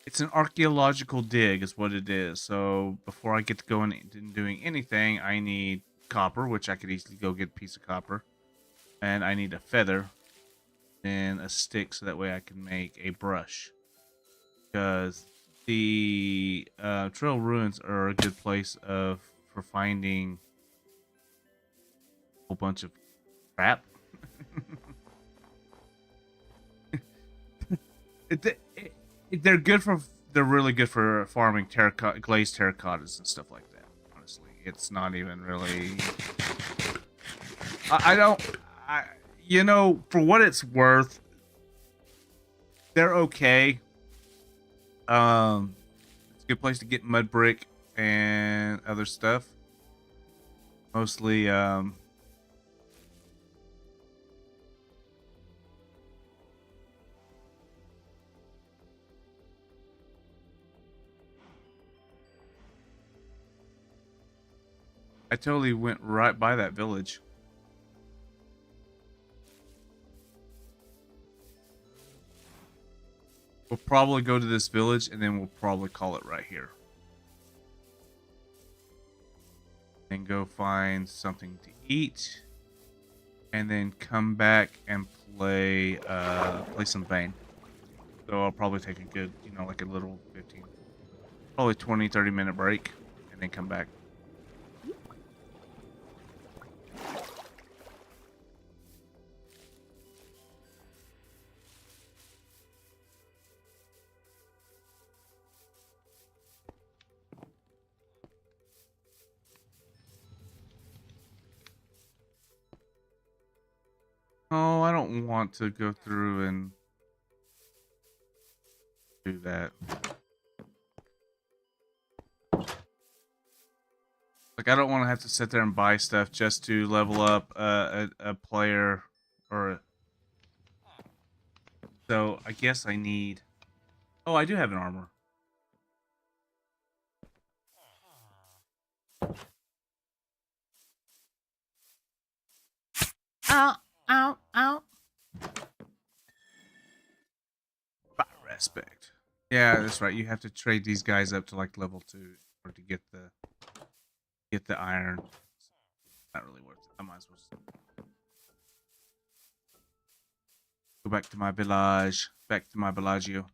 It's an archaeological dig, is what it is. So before I get to going and doing anything, I need copper, which I could easily go get a piece of copper, and I need a feather and a stick, so that way I can make a brush. Because the trail ruins are a good place for finding a whole bunch of crap. They're good for. They're really good for farming glazed terracottas and stuff like that. Honestly, it's not even really. I don't. For what it's worth, they're okay. It's a good place to get mud brick and other stuff. Mostly, I totally went right by that village. We'll probably go to this village and then we'll probably call it right here. then go find something to eat, and then come back and play some Vane. So I'll probably take a good, like a little 15, probably 20, 30-minute break, and then come back. Oh, I don't want to go through and do that. Like, I don't want to have to sit there and buy stuff just to level up a player or... So, I guess I need... Oh, I do have an armor. Ow, ow, ow. Fire aspect. Yeah, that's right. You have to trade these guys up to like level 2 or to get the iron. Not really worth it. I might as well just go back to my village. Back to my villaggio.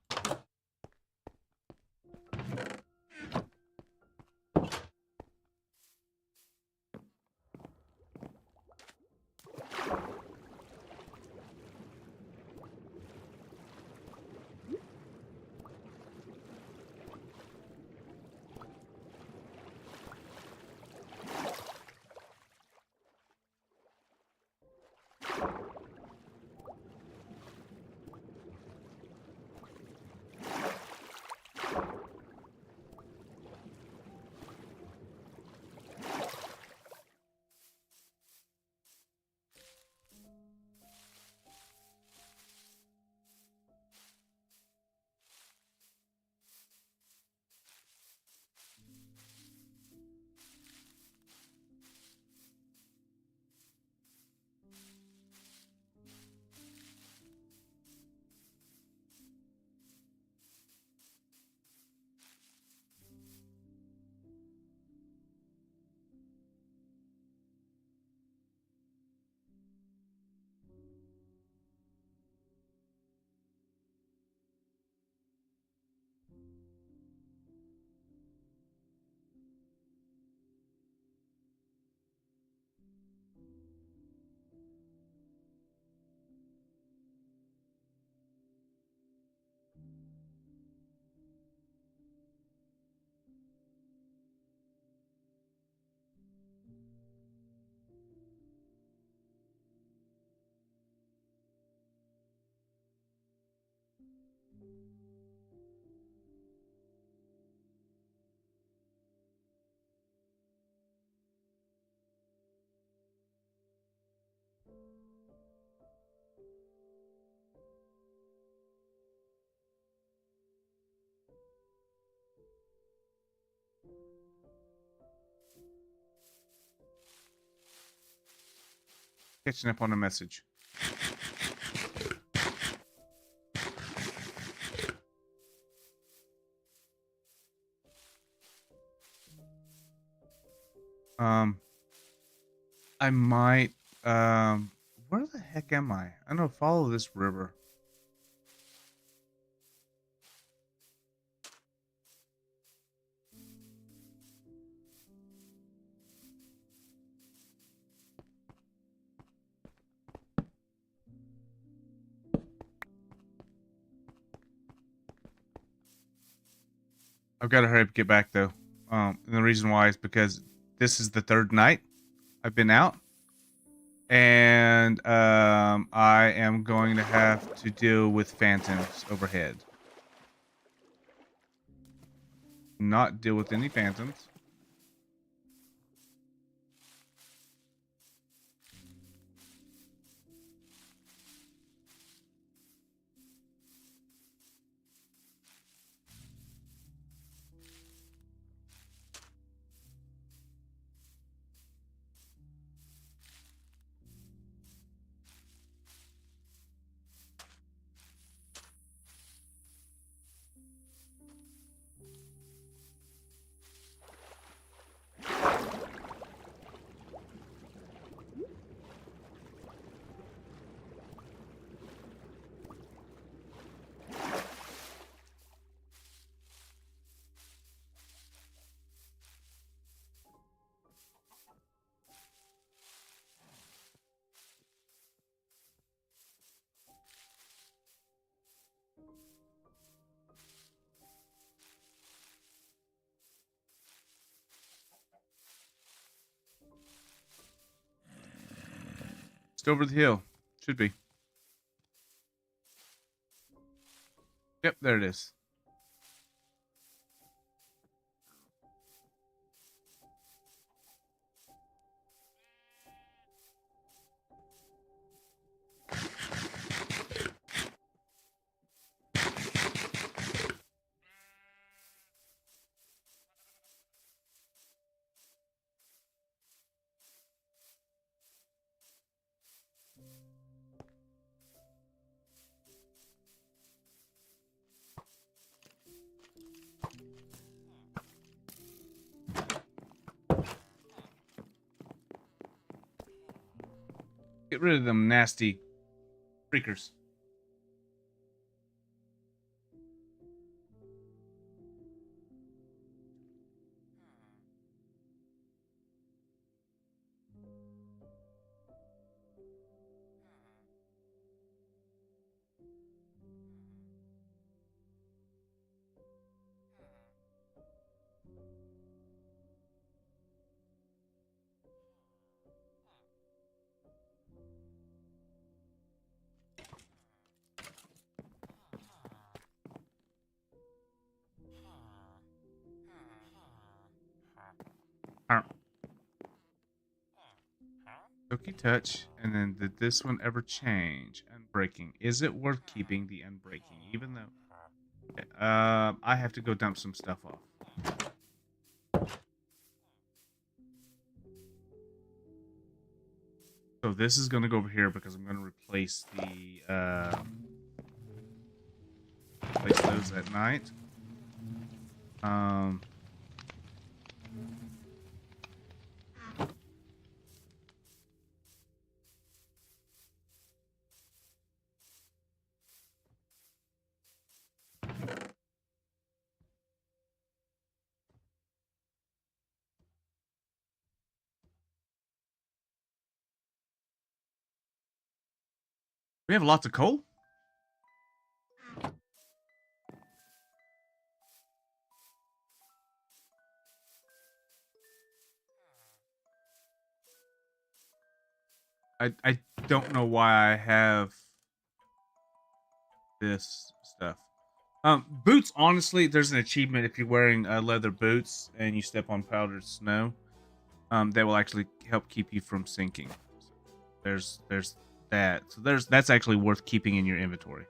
Catching up on a message. I might, where the heck am I? I know, follow this river. I've got to hurry up and get back, though. And the reason why is because this is the third night I've been out. And I am going to have to deal with phantoms overhead. Not deal with any phantoms. Just over the hill. Should be. Yep, there it is. Get rid of them nasty freakers. Okie touch, and then did this one ever change? Unbreaking. Is it worth keeping the unbreaking? Even though... Okay, I have to go dump some stuff off. So this is going to go over here because I'm going to replace the... replace those at night. We have lots of coal? I don't know why I have this stuff. Boots, honestly, there's an achievement if you're wearing leather boots and you step on powdered snow. That will actually help keep you from sinking. So there's that. So that's actually worth keeping in your inventory.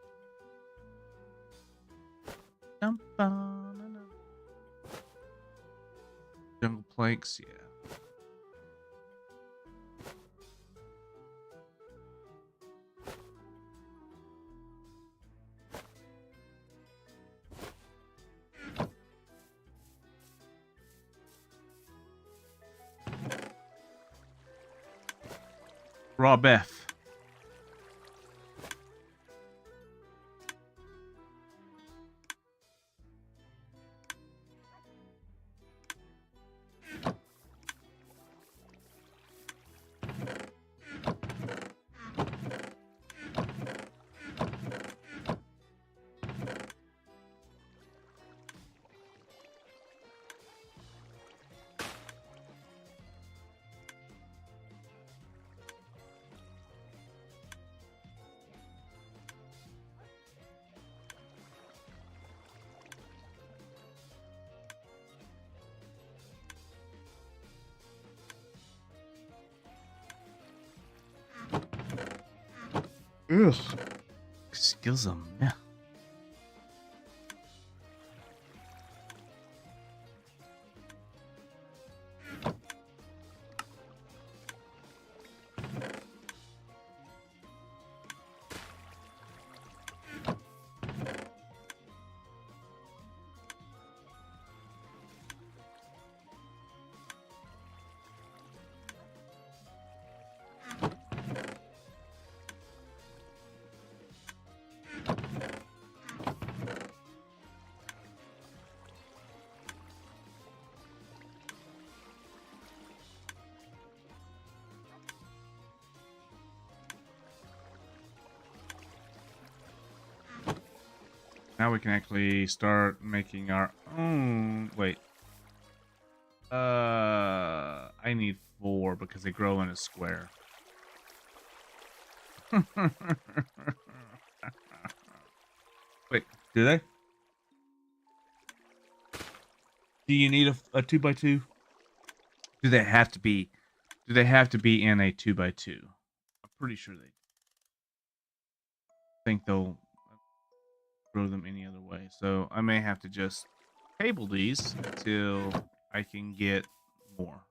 Jungle planks, yeah. Raw beef. Ugh. Skills are meh. Now we can actually start making our own. Wait. I need 4 because they grow in a square. Wait, do they? Do you need a 2x2? Do they have to be? Do they have to be in a 2x2? I'm pretty sure they think they'll throw them any other way. So I may have to just table these until I can get more.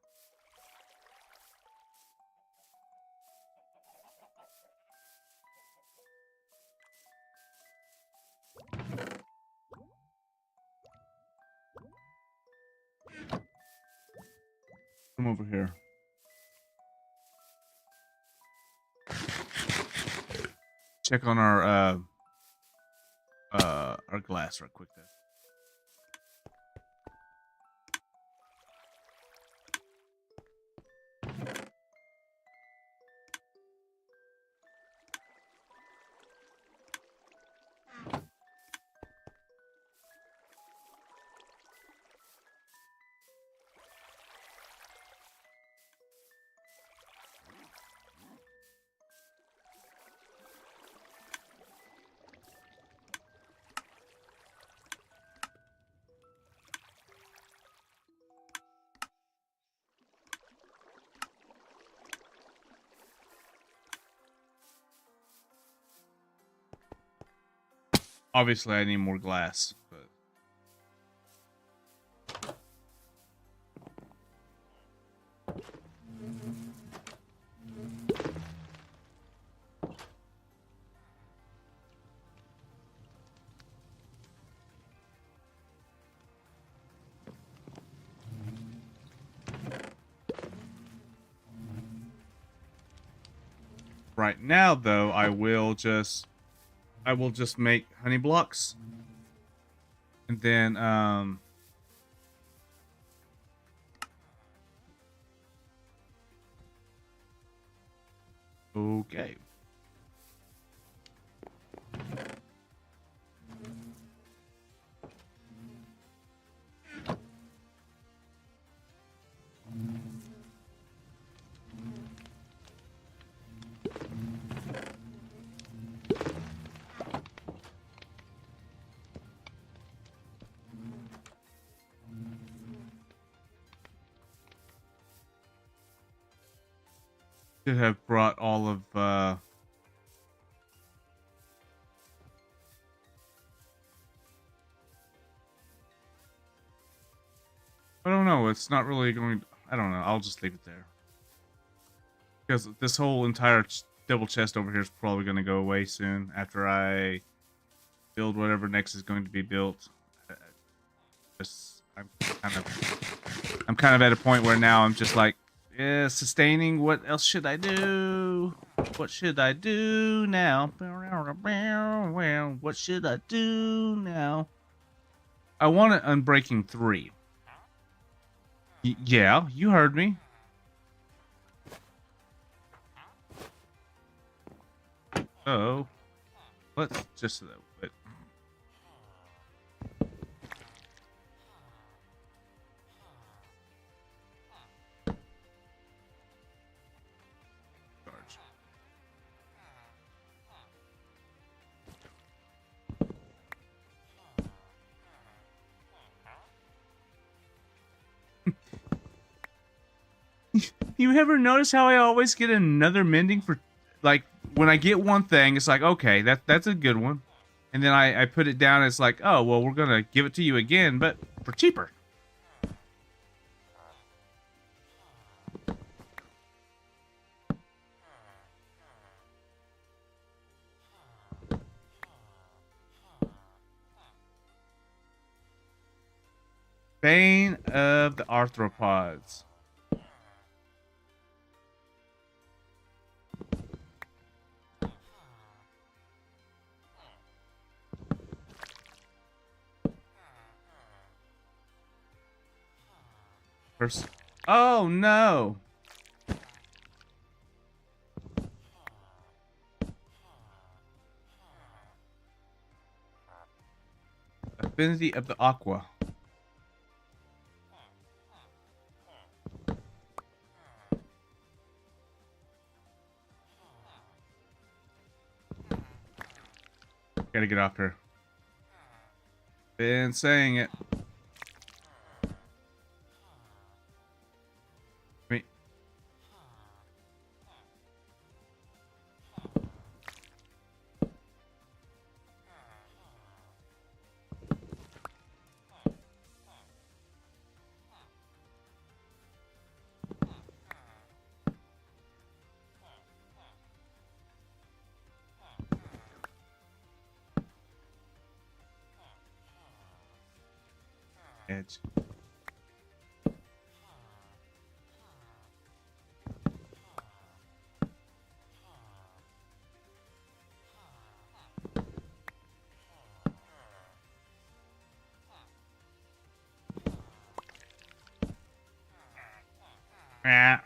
Come over here. Check on our glass right quick there. Obviously, I need more glass, but right now, though, I will just make honey blocks, and then okay. Should have brought all of I don't know. It's not really going. I don't know. I'll just leave it there because this whole entire double chest over here is probably going to go away soon after I build whatever next is going to be built. I'm kind of at a point where now I'm just like, yeah, sustaining. What else should I do? What should I do now? What should I do now? I want it Unbreaking 3. Yeah, you heard me. Oh, let's just a little bit. You ever notice how I always get another mending for, like, when I get one thing, it's like, okay, that's a good one. And then I put it down, it's like, oh, well, we're going to give it to you again, but for cheaper. Bane of the Arthropods. Oh no! Affinity of the Aqua. Gotta get off her. Been saying it. Wait. Edge. Ah.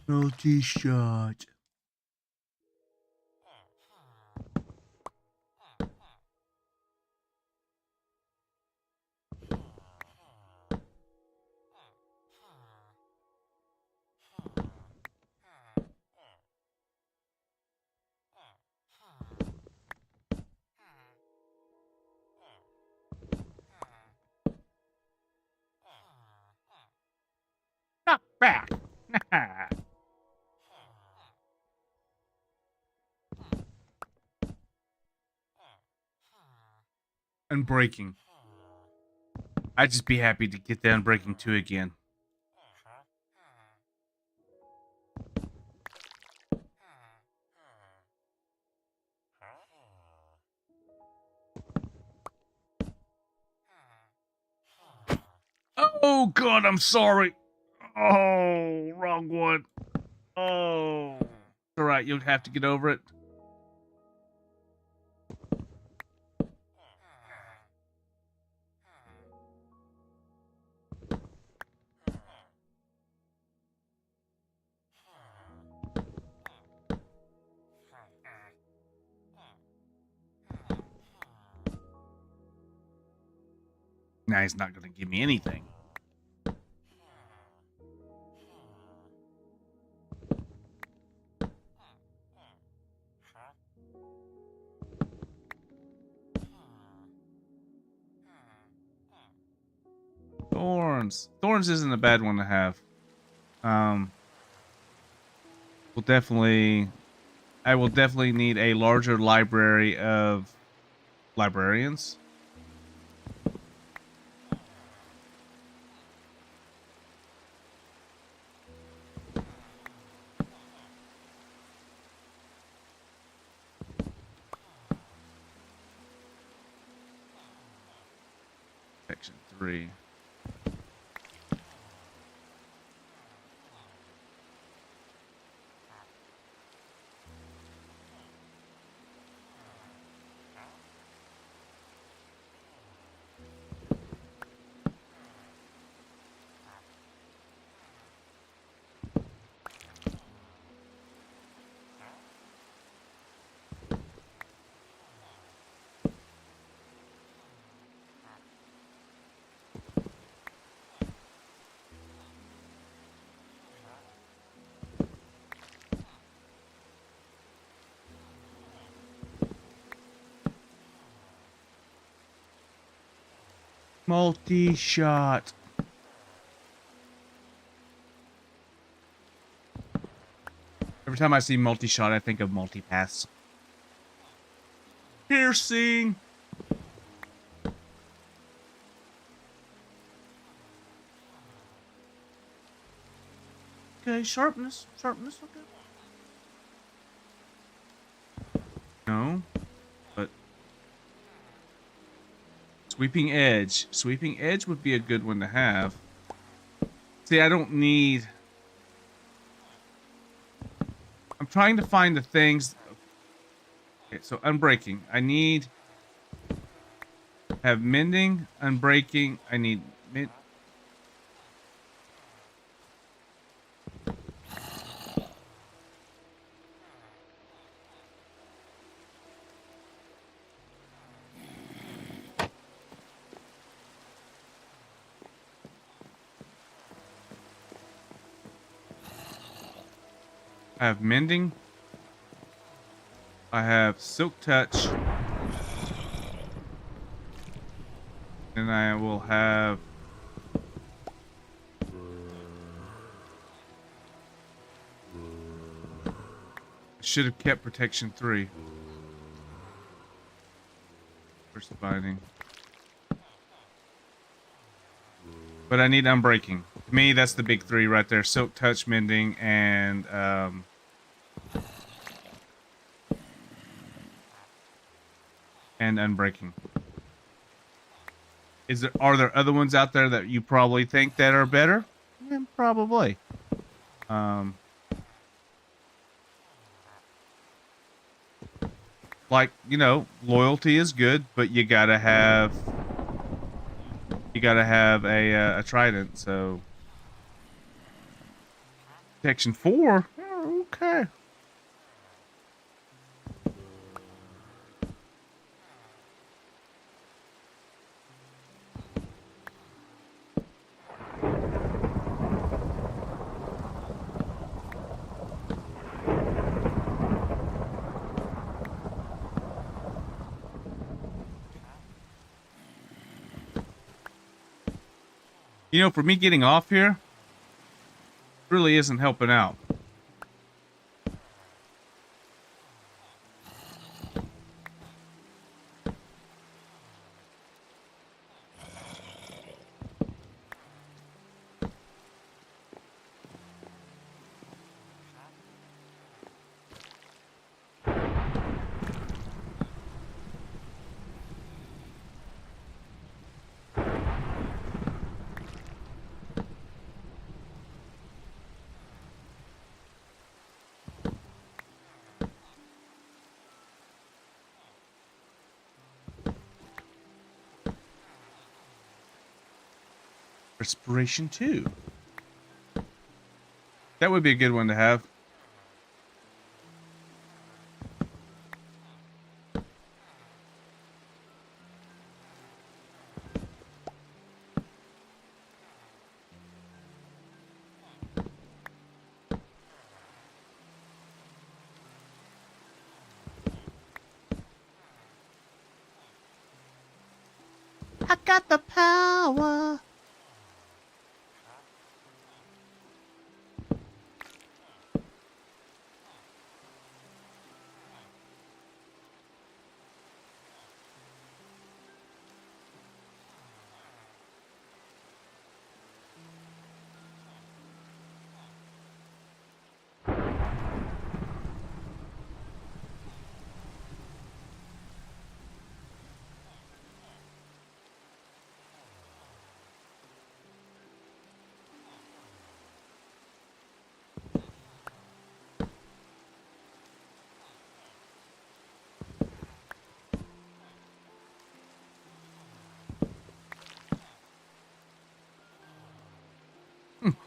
Multi-shot. Not back. Unbreaking. I'd just be happy to get the Unbreaking 2 again. Oh, God, I'm sorry. Oh, wrong one. Oh. It's alright, you'll have to get over it. Nah, he's not going to give me anything. Thorns. Thorns isn't a bad one to have. We'll definitely... I will definitely need a larger library of librarians. Section 3. Multi-shot. Every time I see multi-shot, I think of multi-pass. Piercing. Okay, sharpness. Sharpness, okay. No. But sweeping edge. Sweeping edge would be a good one to have. See, I don't need... I'm trying to find the things... Okay, so unbreaking. I need I have mending, unbreaking. I need I have mending. I have silk touch. And I will have should have kept protection 3. First binding. But I need unbreaking. To me, that's the big 3 right there. Silk touch, mending, and unbreaking. Are there other ones out there that you probably think that are better? Yeah, probably. Like, you know, loyalty is good, but you gotta have a trident. So protection 4. Oh, okay. You know, for me getting off here, really isn't helping out. Respiration 2. That would be a good one to have. I got the power.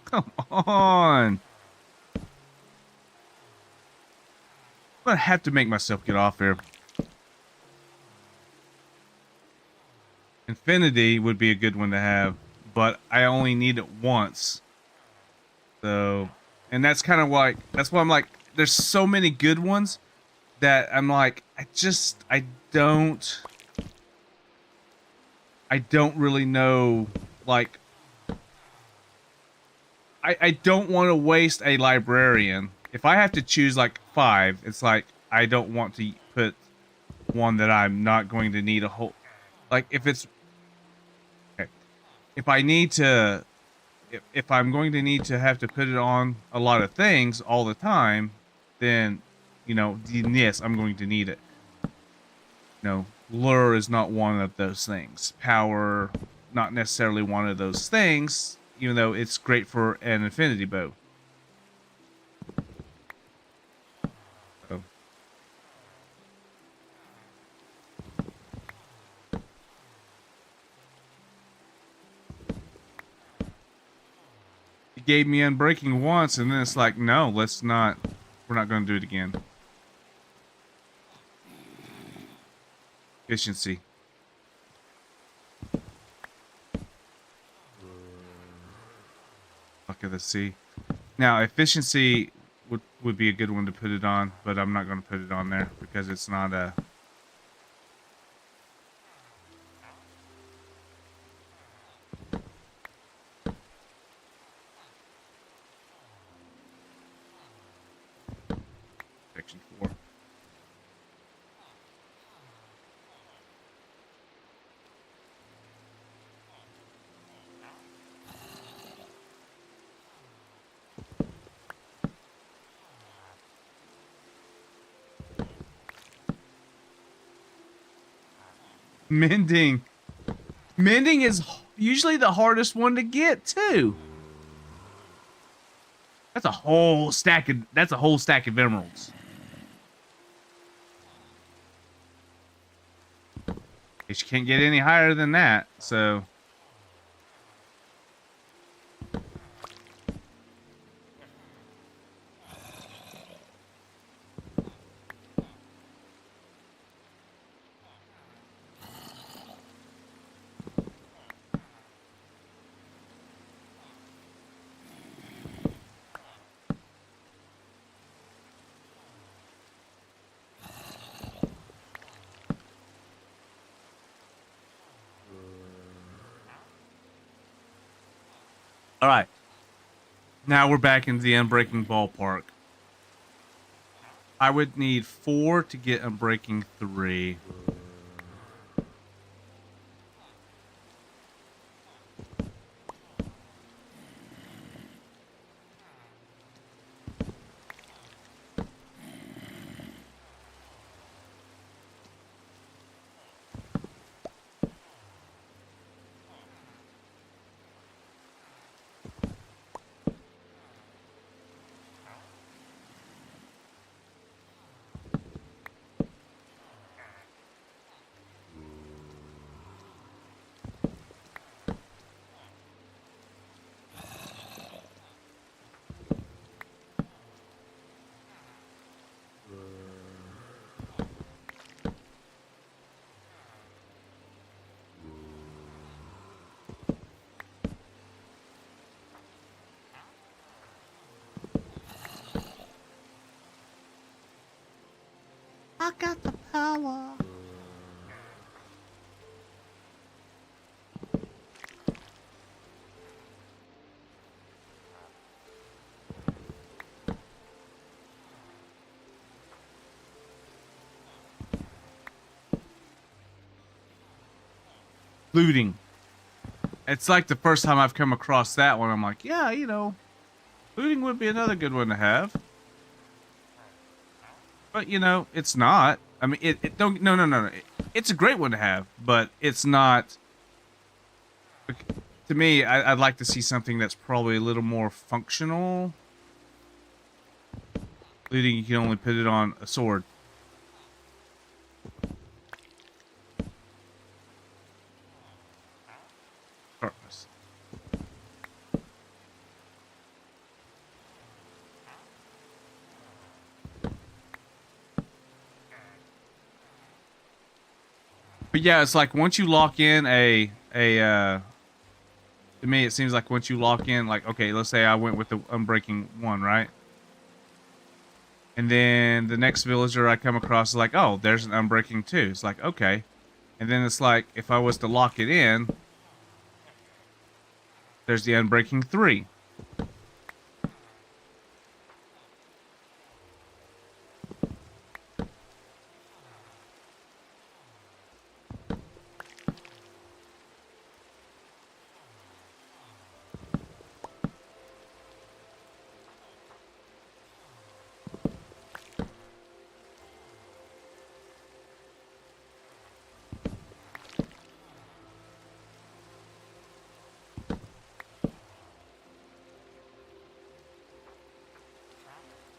Come on. I'm gonna have to make myself get off here. Infinity would be a good one to have, but I only need it once. So, and that's kind of like, that's why I'm like, there's so many good ones that I'm like, I don't really know, like, I don't want to waste a librarian. If I have to choose like 5, it's like, I don't want to put one that I'm not going to need a whole, like, if it's, okay, if I need to, if I'm going to need to have to put it on a lot of things all the time, then, you know, yes, I'm going to need it. You know, lure is not one of those things. Power, not necessarily one of those things, even though it's great for an infinity bow. So. gave me unbreaking once, and then it's like, no, let's not. We're not going to do it again. Efficiency. Luck of the sea. Now, efficiency would be a good one to put it on, but I'm not going to put it on there because it's not a. Section 4. Mending. Mending is usually the hardest one to get too. That's a whole stack of emeralds. Guess you can't get any higher than that, so. All right. Now we're back into the unbreaking ballpark. I would need 4 to get unbreaking 3. I got the power. Looting. It's like the first time I've come across that one. I'm like, yeah, you know, looting would be another good one to have. But, you know, it's not. I mean, it don't, no. It's a great one to have, but it's not. To me, I'd like to see something that's probably a little more functional. Looting, you can only put it on a sword. Darkness. But yeah, it's like once you lock in to me it seems like once you lock in, like, okay, let's say I went with the unbreaking 1, right? And then the next villager I come across is like, oh, there's an unbreaking 2. It's like, okay. And then it's like, if I was to lock it in, there's the unbreaking 3.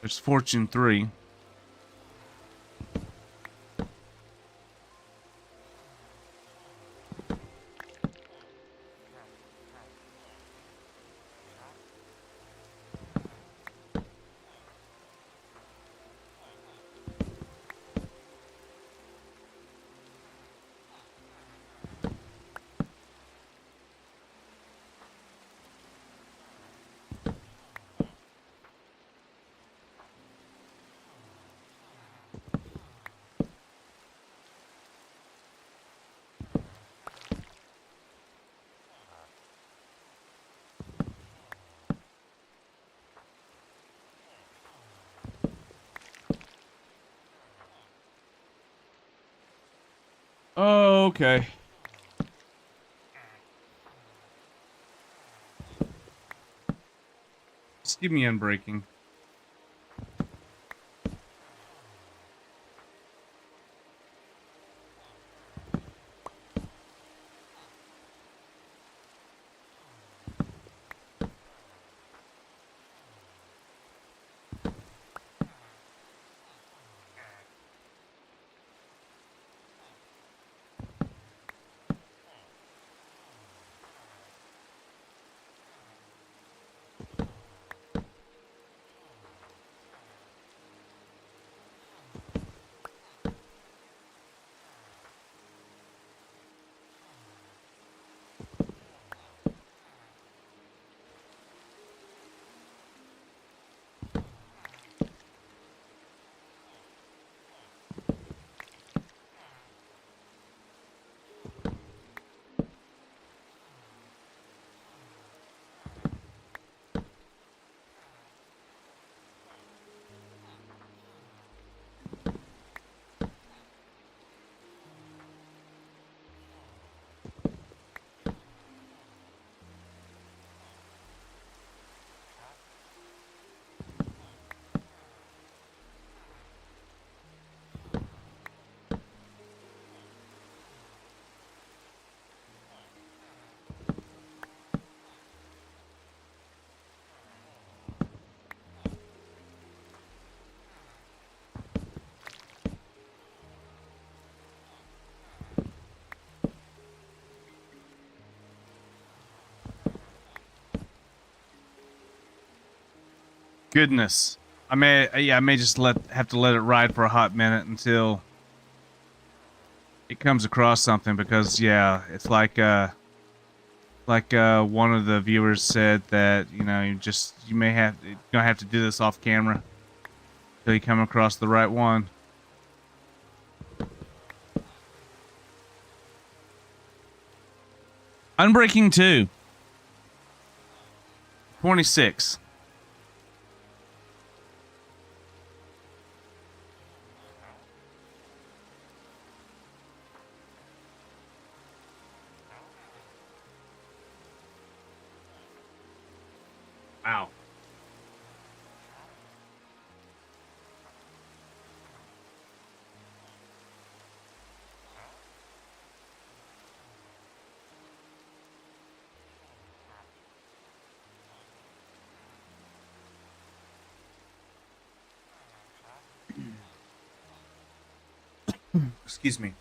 There's Fortune 3. Oh, okay. Just give me unbreaking. Goodness. I may just have to let it ride for a hot minute until it comes across something, because yeah, it's like one of the viewers said that, you know, you're gonna have to do this off camera until you come across the right one. Unbreaking 2. 26. Wow. Excuse me.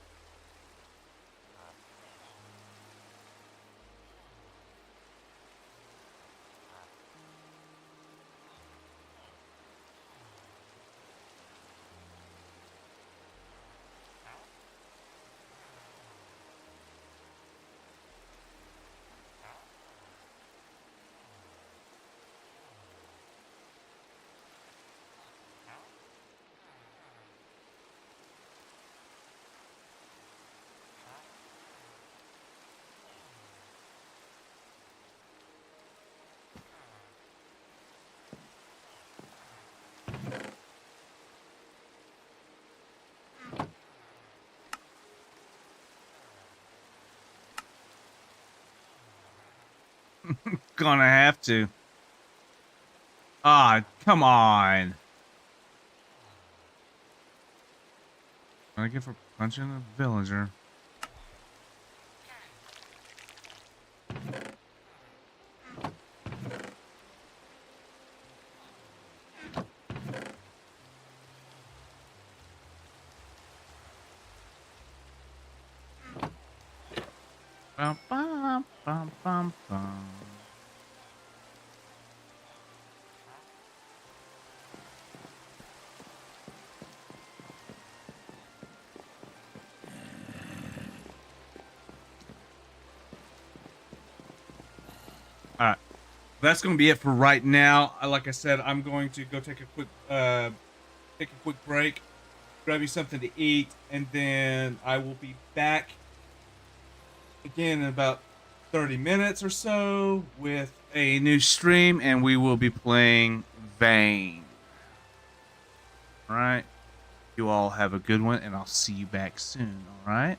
Gonna have to. Ah, come on. What I get for punching a villager? Bum, bum, bum, bum, bum. All right, that's gonna be it for right now. Like I said, I'm going to go take a quick break, grab you something to eat, and then I will be back again in about 30 minutes or so with a new stream, and we will be playing Vane. All right. You all have a good one, and I'll see you back soon. All right.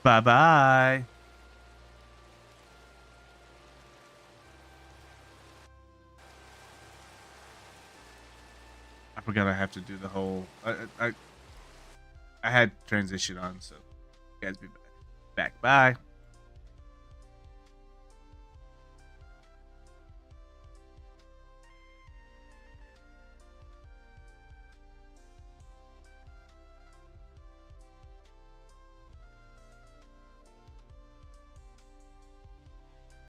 Bye-bye. I forgot I have to do the whole... I had transition on, so you guys be back. Bye.